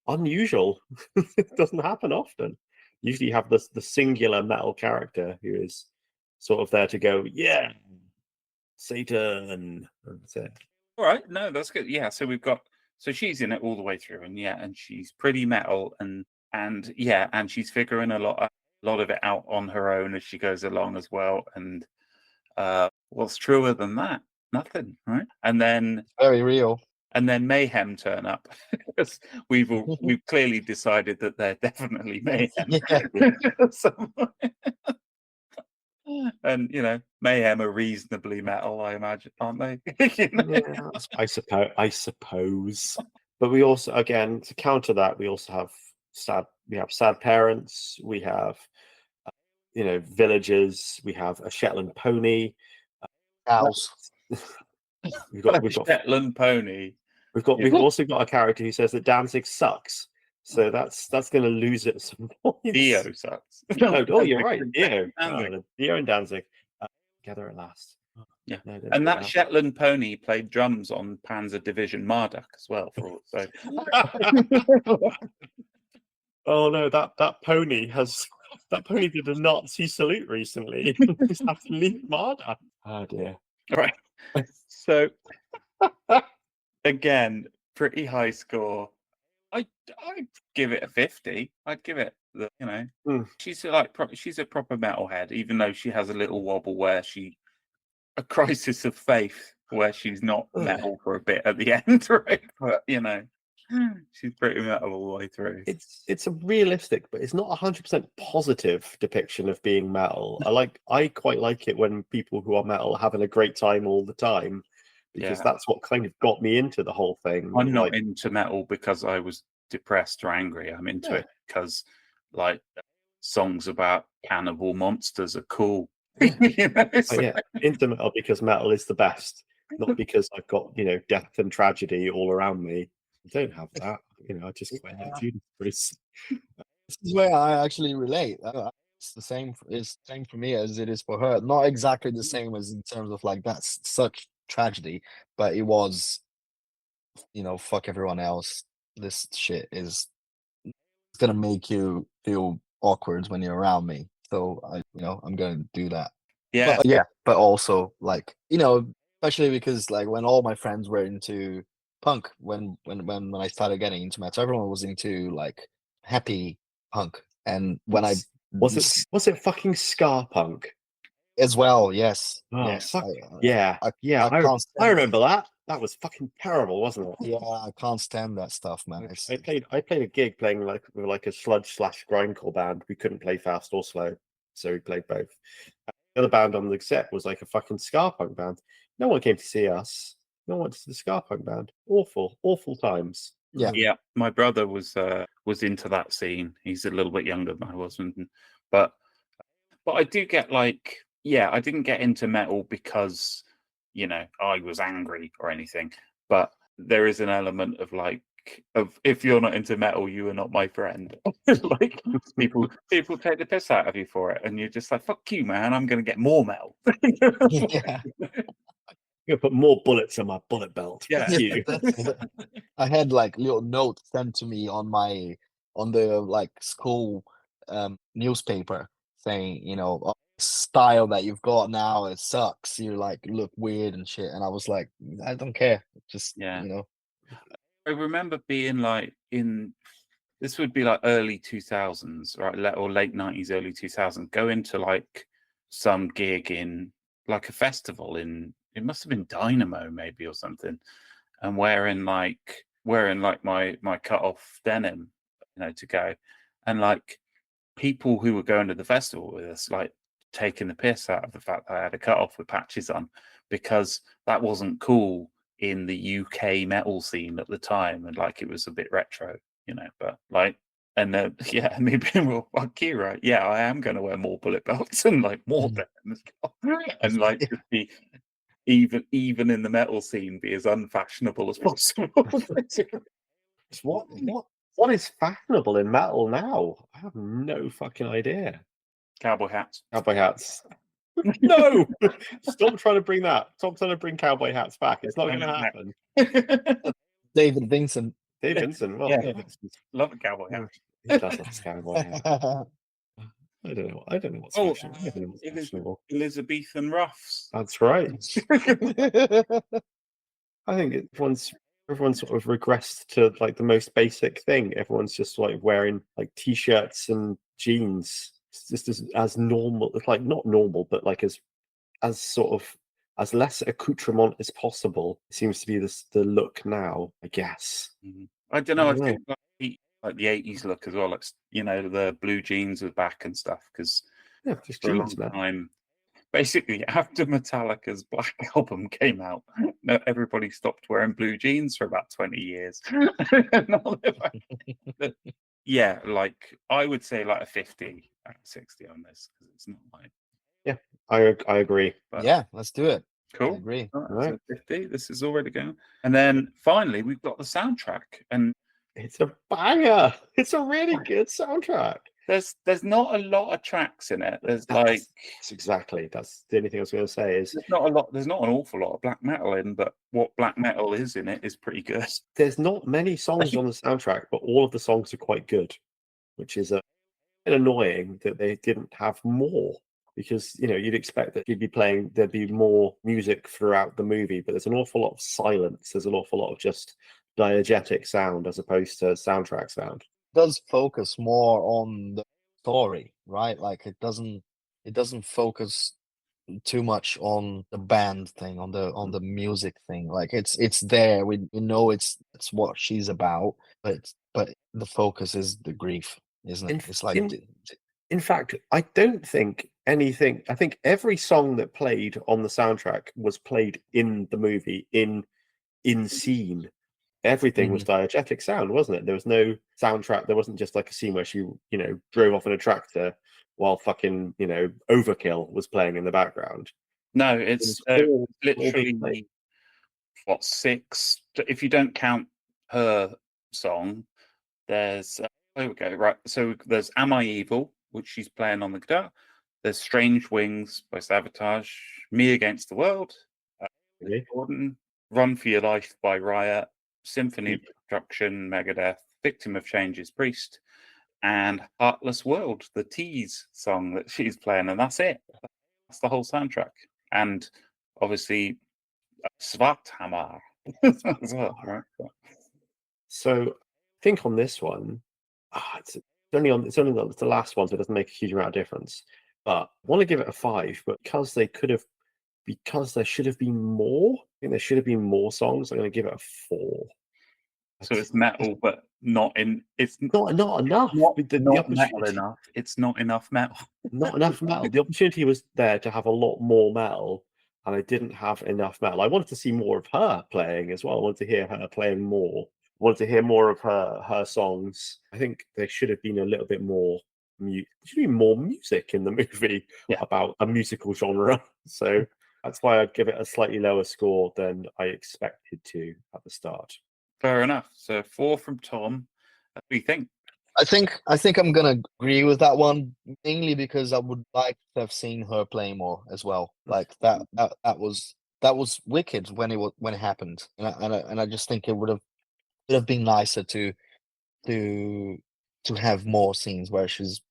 unusual. It doesn't happen often. Usually you have the singular metal character who is sort of there to go, yeah, Satan. That's it. All right, no, that's good. Yeah, so so she's in it all the way through, and she's pretty metal, and she's figuring a lot of it out on her own as she goes along as well. And what's truer than that? Nothing, right? And then very real. And then mayhem turn up. we've clearly decided that they're definitely mayhem. And mayhem are reasonably metal, I imagine, aren't they? I suppose. But we also, again, to counter that, we also have sad parents. We have villagers. We have a Shetland pony. Cows. We've got Shetland pony. We've also got a character who says that Danzig sucks. So that's going to lose it some points. Dio sucks. Oh, you're right. Dio and Danzig together at last. Yeah, and that Shetland pony played drums on Panzer Division Marduk as well. Oh no, that pony did a Nazi salute recently. He's had to leave Marduk. Oh dear. Right. So again, pretty high score. I'd give it a 50. I'd give it she's she's a proper metalhead, even though she has a little wobble where a crisis of faith where she's not metal for a bit at the end, right? But she's pretty metal all the way through. It's a realistic, but it's not 100% positive depiction of being metal. I quite like it when people who are metal are having a great time all the time, because that's what kind of got me into the whole thing. I'm not into metal because I was depressed or angry. I'm into it because songs about cannibal monsters are cool. Into metal because metal is the best, not because I've got death and tragedy all around me. I don't have that. I just quite like Judas Priest. This is where I actually relate. It's the same. It's the same for me as it is for her. Not exactly the same as in terms of that's such tragedy, but it was, fuck everyone else. This shit is gonna make you feel awkward when you're around me. So I'm gonna do that. Yeah, but also especially because when all my friends were into punk, when I started getting into metal, everyone was into happy punk, and when was it fucking ska punk as well? Yes, oh, yes, I remember that. That was fucking terrible, wasn't it? Yeah, I can't stand that stuff, man. I played a gig playing with a sludge/grindcore band. We couldn't play fast or slow, so we played both. The other band on the set was a fucking ska punk band. No one came to see us. No one went to the ska punk band. Awful times. Yeah. My brother was into that scene. He's a little bit younger than I was, but I do get I didn't get into metal because I was angry or anything. But there is an element of if you're not into metal, you are not my friend. People take the piss out of you for it, and you're just like, fuck you, man, I'm gonna get more metal. Yeah. I'm gonna put more bullets in my bullet belt. Yeah. You. I had little notes sent to me on the school newspaper saying, "Oh, style that you've got now, it sucks. You look weird and shit." And I was like, I don't care. Just I remember being this would be early 2000s, right? Or late 90s, early 2000s, going to some gig in a festival it must have been Dynamo maybe or something, and wearing my cut off denim, to go, and people who were going to the festival with us taking the piss out of the fact that I had a cut off with patches on, because that wasn't cool in the UK metal scene at the time, and it was a bit retro, but and me being well, fuck you, right? Yeah, I am going to wear more bullet belts and more denim as well, and just be even in the metal scene, be as unfashionable as possible. What is fashionable in metal now? I have no fucking idea. Cowboy hats. Cowboy hats. No, stop trying to bring that. Stop trying to bring cowboy hats back. It's not going to happen. David Vincent. Dave Vincent. Well, yeah. Love a cowboy hat. He does love a cowboy hat. I don't know what's fashionable. Elizabethan ruffs. That's right. I think everyone's sort of regressed to the most basic thing. Everyone's just wearing t-shirts and jeans. It's just as normal. It's not normal, but as sort of as less accoutrement as possible. It seems to be the look now, I guess. Mm-hmm. I don't know. I think the 80s look as well. The blue jeans are back and stuff, because just for jeans, a long time, basically after Metallica's Black Album came out, everybody stopped wearing blue jeans for about 20 years. Yeah, I would say a 50 out of 60 on this, because it's not yeah, I agree. But yeah, let's do it. Cool. I agree. Right. 50. This is already going. And then finally, we've got the soundtrack, and it's a banger. It's a really good soundtrack. There's not a lot of tracks in it. There's that's exactly. That's the only thing I was going to say is there's not an awful lot of black metal in, but what black metal is in it is pretty good. There's not many songs on the soundtrack, but all of the songs are quite good, which is a bit annoying that they didn't have more. Because you'd expect that there'd be more music throughout the movie, but there's an awful lot of silence. There's an awful lot of just diegetic sound as opposed to soundtrack sound. Does focus more on the story, right? Like it doesn't focus too much on the band thing, on the music thing. Like it's there. We know it's what she's about, but the focus is the grief, isn't it? It's like In fact, I don't think anything. I think every song that played on the soundtrack was played in the movie in scene. Everything was diegetic sound, wasn't it? There was no soundtrack. There wasn't just like a scene where she, drove off in a tractor while fucking, Overkill was playing in the background. No, it's all literally what, 6? If you don't count her song, there's there we go. Right, so there's "Am I Evil," which she's playing on the guitar. There's "Strange Wings" by Sabotage, "Me Against the World," Okay. Gordon, "Run for Your Life" by Riot, "Symphony of Destruction," Megadeth, "Victim of Change's Priest," and "Heartless World," the Tease song that she's playing, and that's it. That's the whole soundtrack. And obviously, Svarthamar as well, right? So I think on this one, it's only on the last one, so it doesn't make a huge amount of difference. But I want to give it a 5, but because there should have been more. I think there should have been more songs. I'm going to give it a 4. So it's metal, but not in. It's not enough. Not, the not metal opportunity, enough. It's not enough metal. not enough metal. The opportunity was there to have a lot more metal, and I didn't have enough metal. I wanted to see more of her playing as well. I wanted to hear her playing more. I wanted to hear more of her songs. I think there should have been a little bit more. There should be more music in the movie about a musical genre. So that's why I'd give it a slightly lower score than I expected to at the start. Fair enough. So 4 from Tom. What do you think? I think I'm gonna agree with that one, mainly because I would like to have seen her play more as well. Like that was wicked when it happened, and I just think it would have been nicer to have more scenes where she's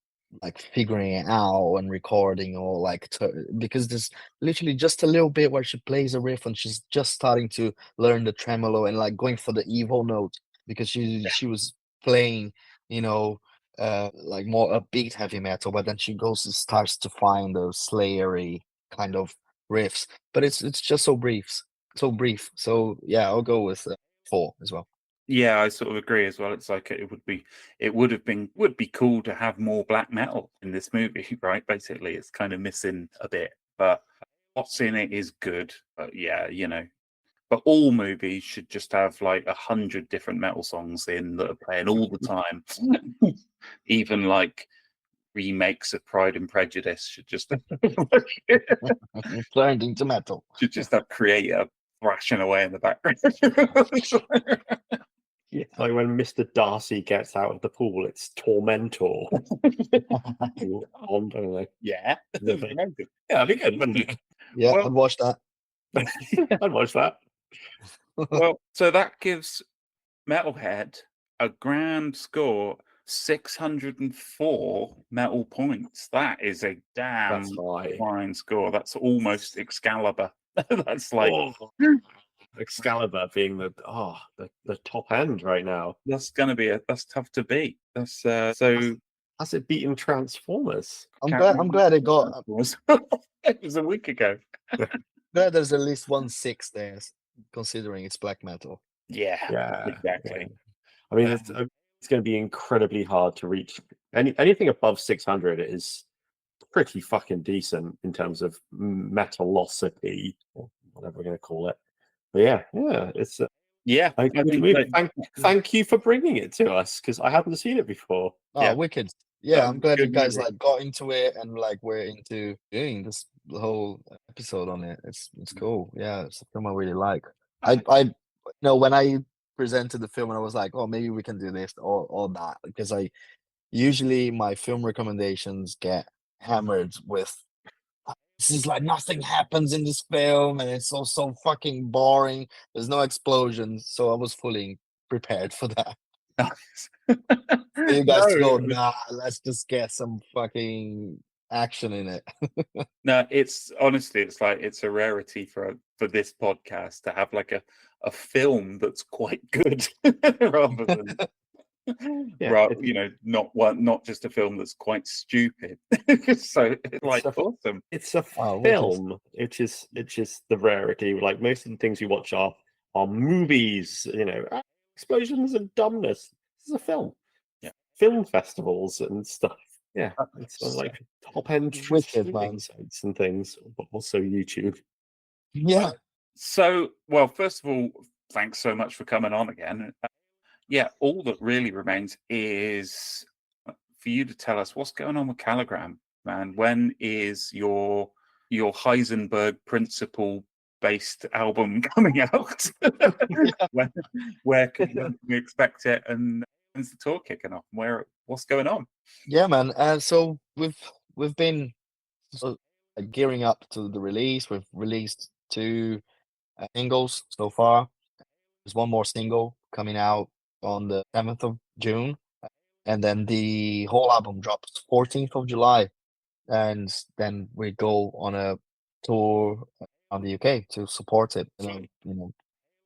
like figuring it out and recording, or like because there's literally just a little bit where she plays a riff and she's just starting to learn the tremolo and like going for the evil note, because she was playing, like more upbeat heavy metal, but then she goes and starts to find those slayery kind of riffs, but it's just so brief. So yeah, I'll go with 4 as well. Yeah, I sort of agree as well. It's like it would be cool to have more black metal in this movie, right? Basically, it's kind of missing a bit, but what's in it is good. But yeah, but all movies should just have like 100 different metal songs in that are playing all the time. Even like remakes of Pride and Prejudice should just Turned into metal. should just have Creator thrashing away in the background. Yeah, like when Mr. Darcy gets out of the pool, it's Tormentor. On, don't know. Yeah. Yeah, I think I'd wouldn't it? Yeah, Well- I'd watch that. I'd watch that. Well, so that gives Metalhead a grand score 604 metal points. That is a damn That's high. fine score. That's almost Excalibur. That's like Excalibur being the top end right now. that's tough to beat. That's so Has it beaten Transformers? I'm glad it got. it was a week ago. Glad there's at least 1 6 there, considering it's black metal. Yeah, exactly. I mean, it's going to be incredibly hard to reach. Anything above 600 is pretty fucking decent in terms of metalosity, or whatever we're going to call it. But yeah, it's Yeah, I think thank you for bringing it to us, because I hadn't seen it before. Oh, Yeah. wicked! Yeah, I'm glad you good guys movie. like got into it and like we're into doing this whole episode on it. It's cool. Yeah, it's a film I really like. I when I presented the film and I was like, oh, maybe we can do this or that, because I usually my film recommendations get hammered with this is like nothing happens in this film and it's so fucking boring. There's no explosions, so I was fully prepared for that. Nice. For you guys to go, No, nah, let's just get some fucking action in it. No, it's honestly, it's like it's a rarity for this podcast to have like a film that's quite good rather than Yeah, not just a film that's quite stupid. So it's like awesome. it's a Oh, wicked. film. It's just the rarity. Like most of the things we watch are movies, explosions and dumbness. This is a film. Yeah. Film festivals and stuff. Yeah, it's like top end Wicked, streaming man. sites and things, but also YouTube. Yeah. So, well, first of all, thanks so much for coming on again. Yeah, all that really remains is for you to tell us what's going on with CALLIGRAM, man. When is your Heisenberg principle based album coming out? Where can we expect it, and when's the tour kicking off? What's going on? Yeah, man. So we've been gearing up to the release. We've released 2 singles so far. There's one more single coming out on the 7th of June, and then the whole album drops 14th of July, and then we go on a tour on the UK to support it.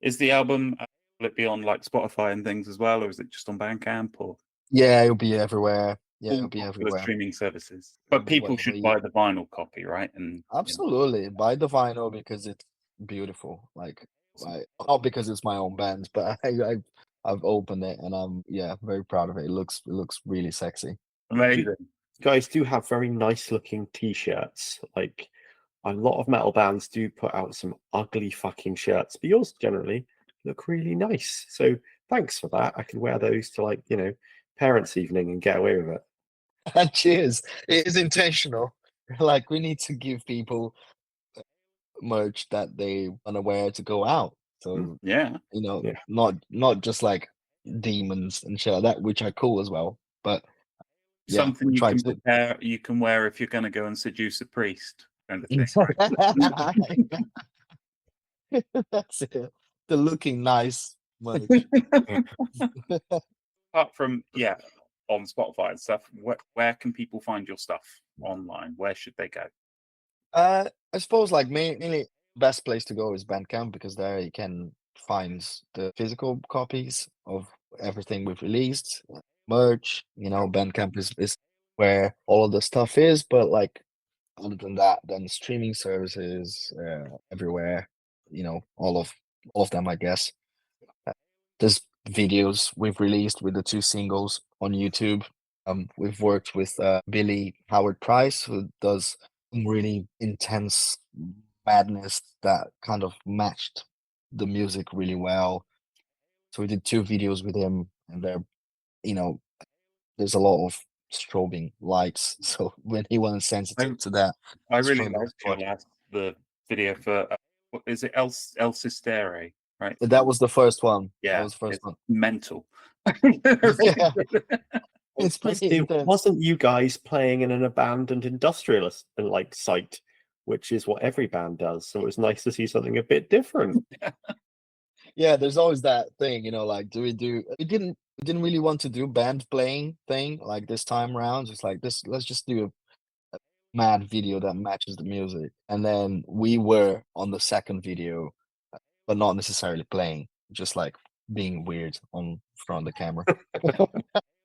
Is the album will it be on like Spotify and things as well, or is it just on Bandcamp or Yeah, it'll be everywhere. Yeah, all it'll be popular everywhere. streaming services? But people should buy the vinyl copy, right? And Absolutely, buy the vinyl because it's beautiful. Like, not because it's my own band, but I've opened it and I'm very proud of it. It looks really sexy. Amazing. Guys do have very nice looking t-shirts. Like a lot of metal bands do put out some ugly fucking shirts, but yours generally look really nice. So thanks for that. I can wear those to parents' evening and get away with it. And cheers. It is intentional. Like, we need to give people merch that they want to wear to go out. So Yeah. not just like demons and shit like that, which are cool as well. But Something we you try can to prepare, you can wear if you're going to go and seduce a priest. Kind of thing, right? That's it. The looking nice merch. Apart from on Spotify and stuff, where can people find your stuff online? Where should they go? I suppose like mainly best place to go is Bandcamp, because there you can find the physical copies of everything we've released, merch. Bandcamp is where all of the stuff is. But like, other than that, then streaming services everywhere. All of them, I guess. There's videos we've released with the 2 singles on YouTube. We've worked with Billy Howard Price, who does some really intense madness that kind of matched the music really well. So we did 2 videos with him, and there's a lot of strobing lights. So when he wasn't sensitive to that, I really strobing liked the video for what is it, El Sistere, right? that was the first one. Yeah, that was the first it's one. mental. Yeah. It's pretty It intense. wasn't you guys playing in an abandoned industrialist site, which is what every band does. So it was nice to see something a bit different. Yeah, there's always that thing, like, we didn't really want to do band playing thing like this time around. Just like this, let's just do a mad video that matches the music. And then we were on the second video, but not necessarily playing, just like being weird on front of the camera.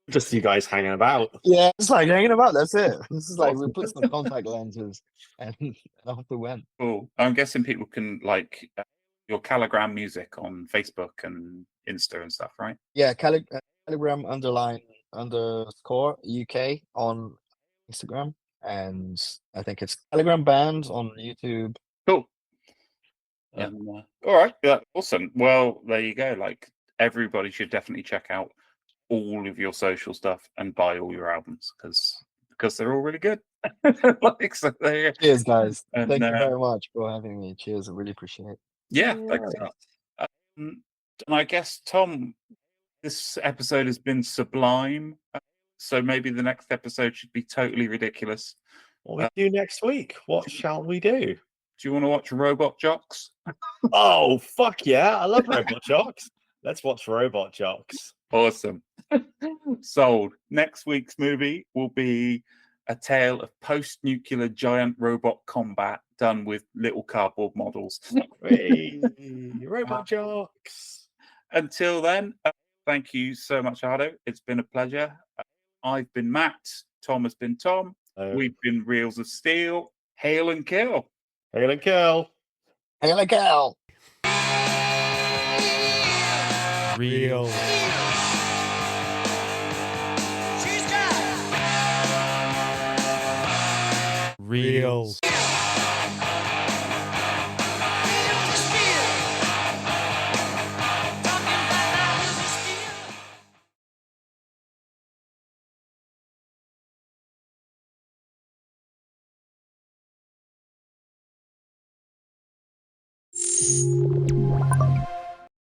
Just you guys hanging about. Yeah, it's like hanging about. That's it. This is like we put some contact lenses and off we went. Cool. I'm guessing people can like your CALLIGRAM music on Facebook and Insta and stuff, right? Yeah, CALLIGRAM _UK on Instagram, and I think it's CALLIGRAM Band on YouTube. Cool. All right. Yeah, awesome. Well, there you go. Like, everybody should definitely check out all of your social stuff and buy all your albums because they're all really good. So there you go. Cheers, guys. And, Thank you very much for having me. Cheers. I really appreciate it. Yeah, thanks. And I guess, Tom, this episode has been sublime. So maybe the next episode should be totally ridiculous. What we do next week? What shall we do? Do you want to watch Robot Jocks? Oh, fuck yeah. I love Robot Jocks. Let's watch Robot Jocks. Awesome. Sold. Next week's movie will be a tale of post-nuclear giant robot combat done with little cardboard models. Hey, robot jocks. Until then, thank you so much, Ardo. It's been a pleasure. I've been Matt. Tom has been Tom. We've been Reels of Steel. Hail and kill. Hail and kill. Hail a cow. Real. Real.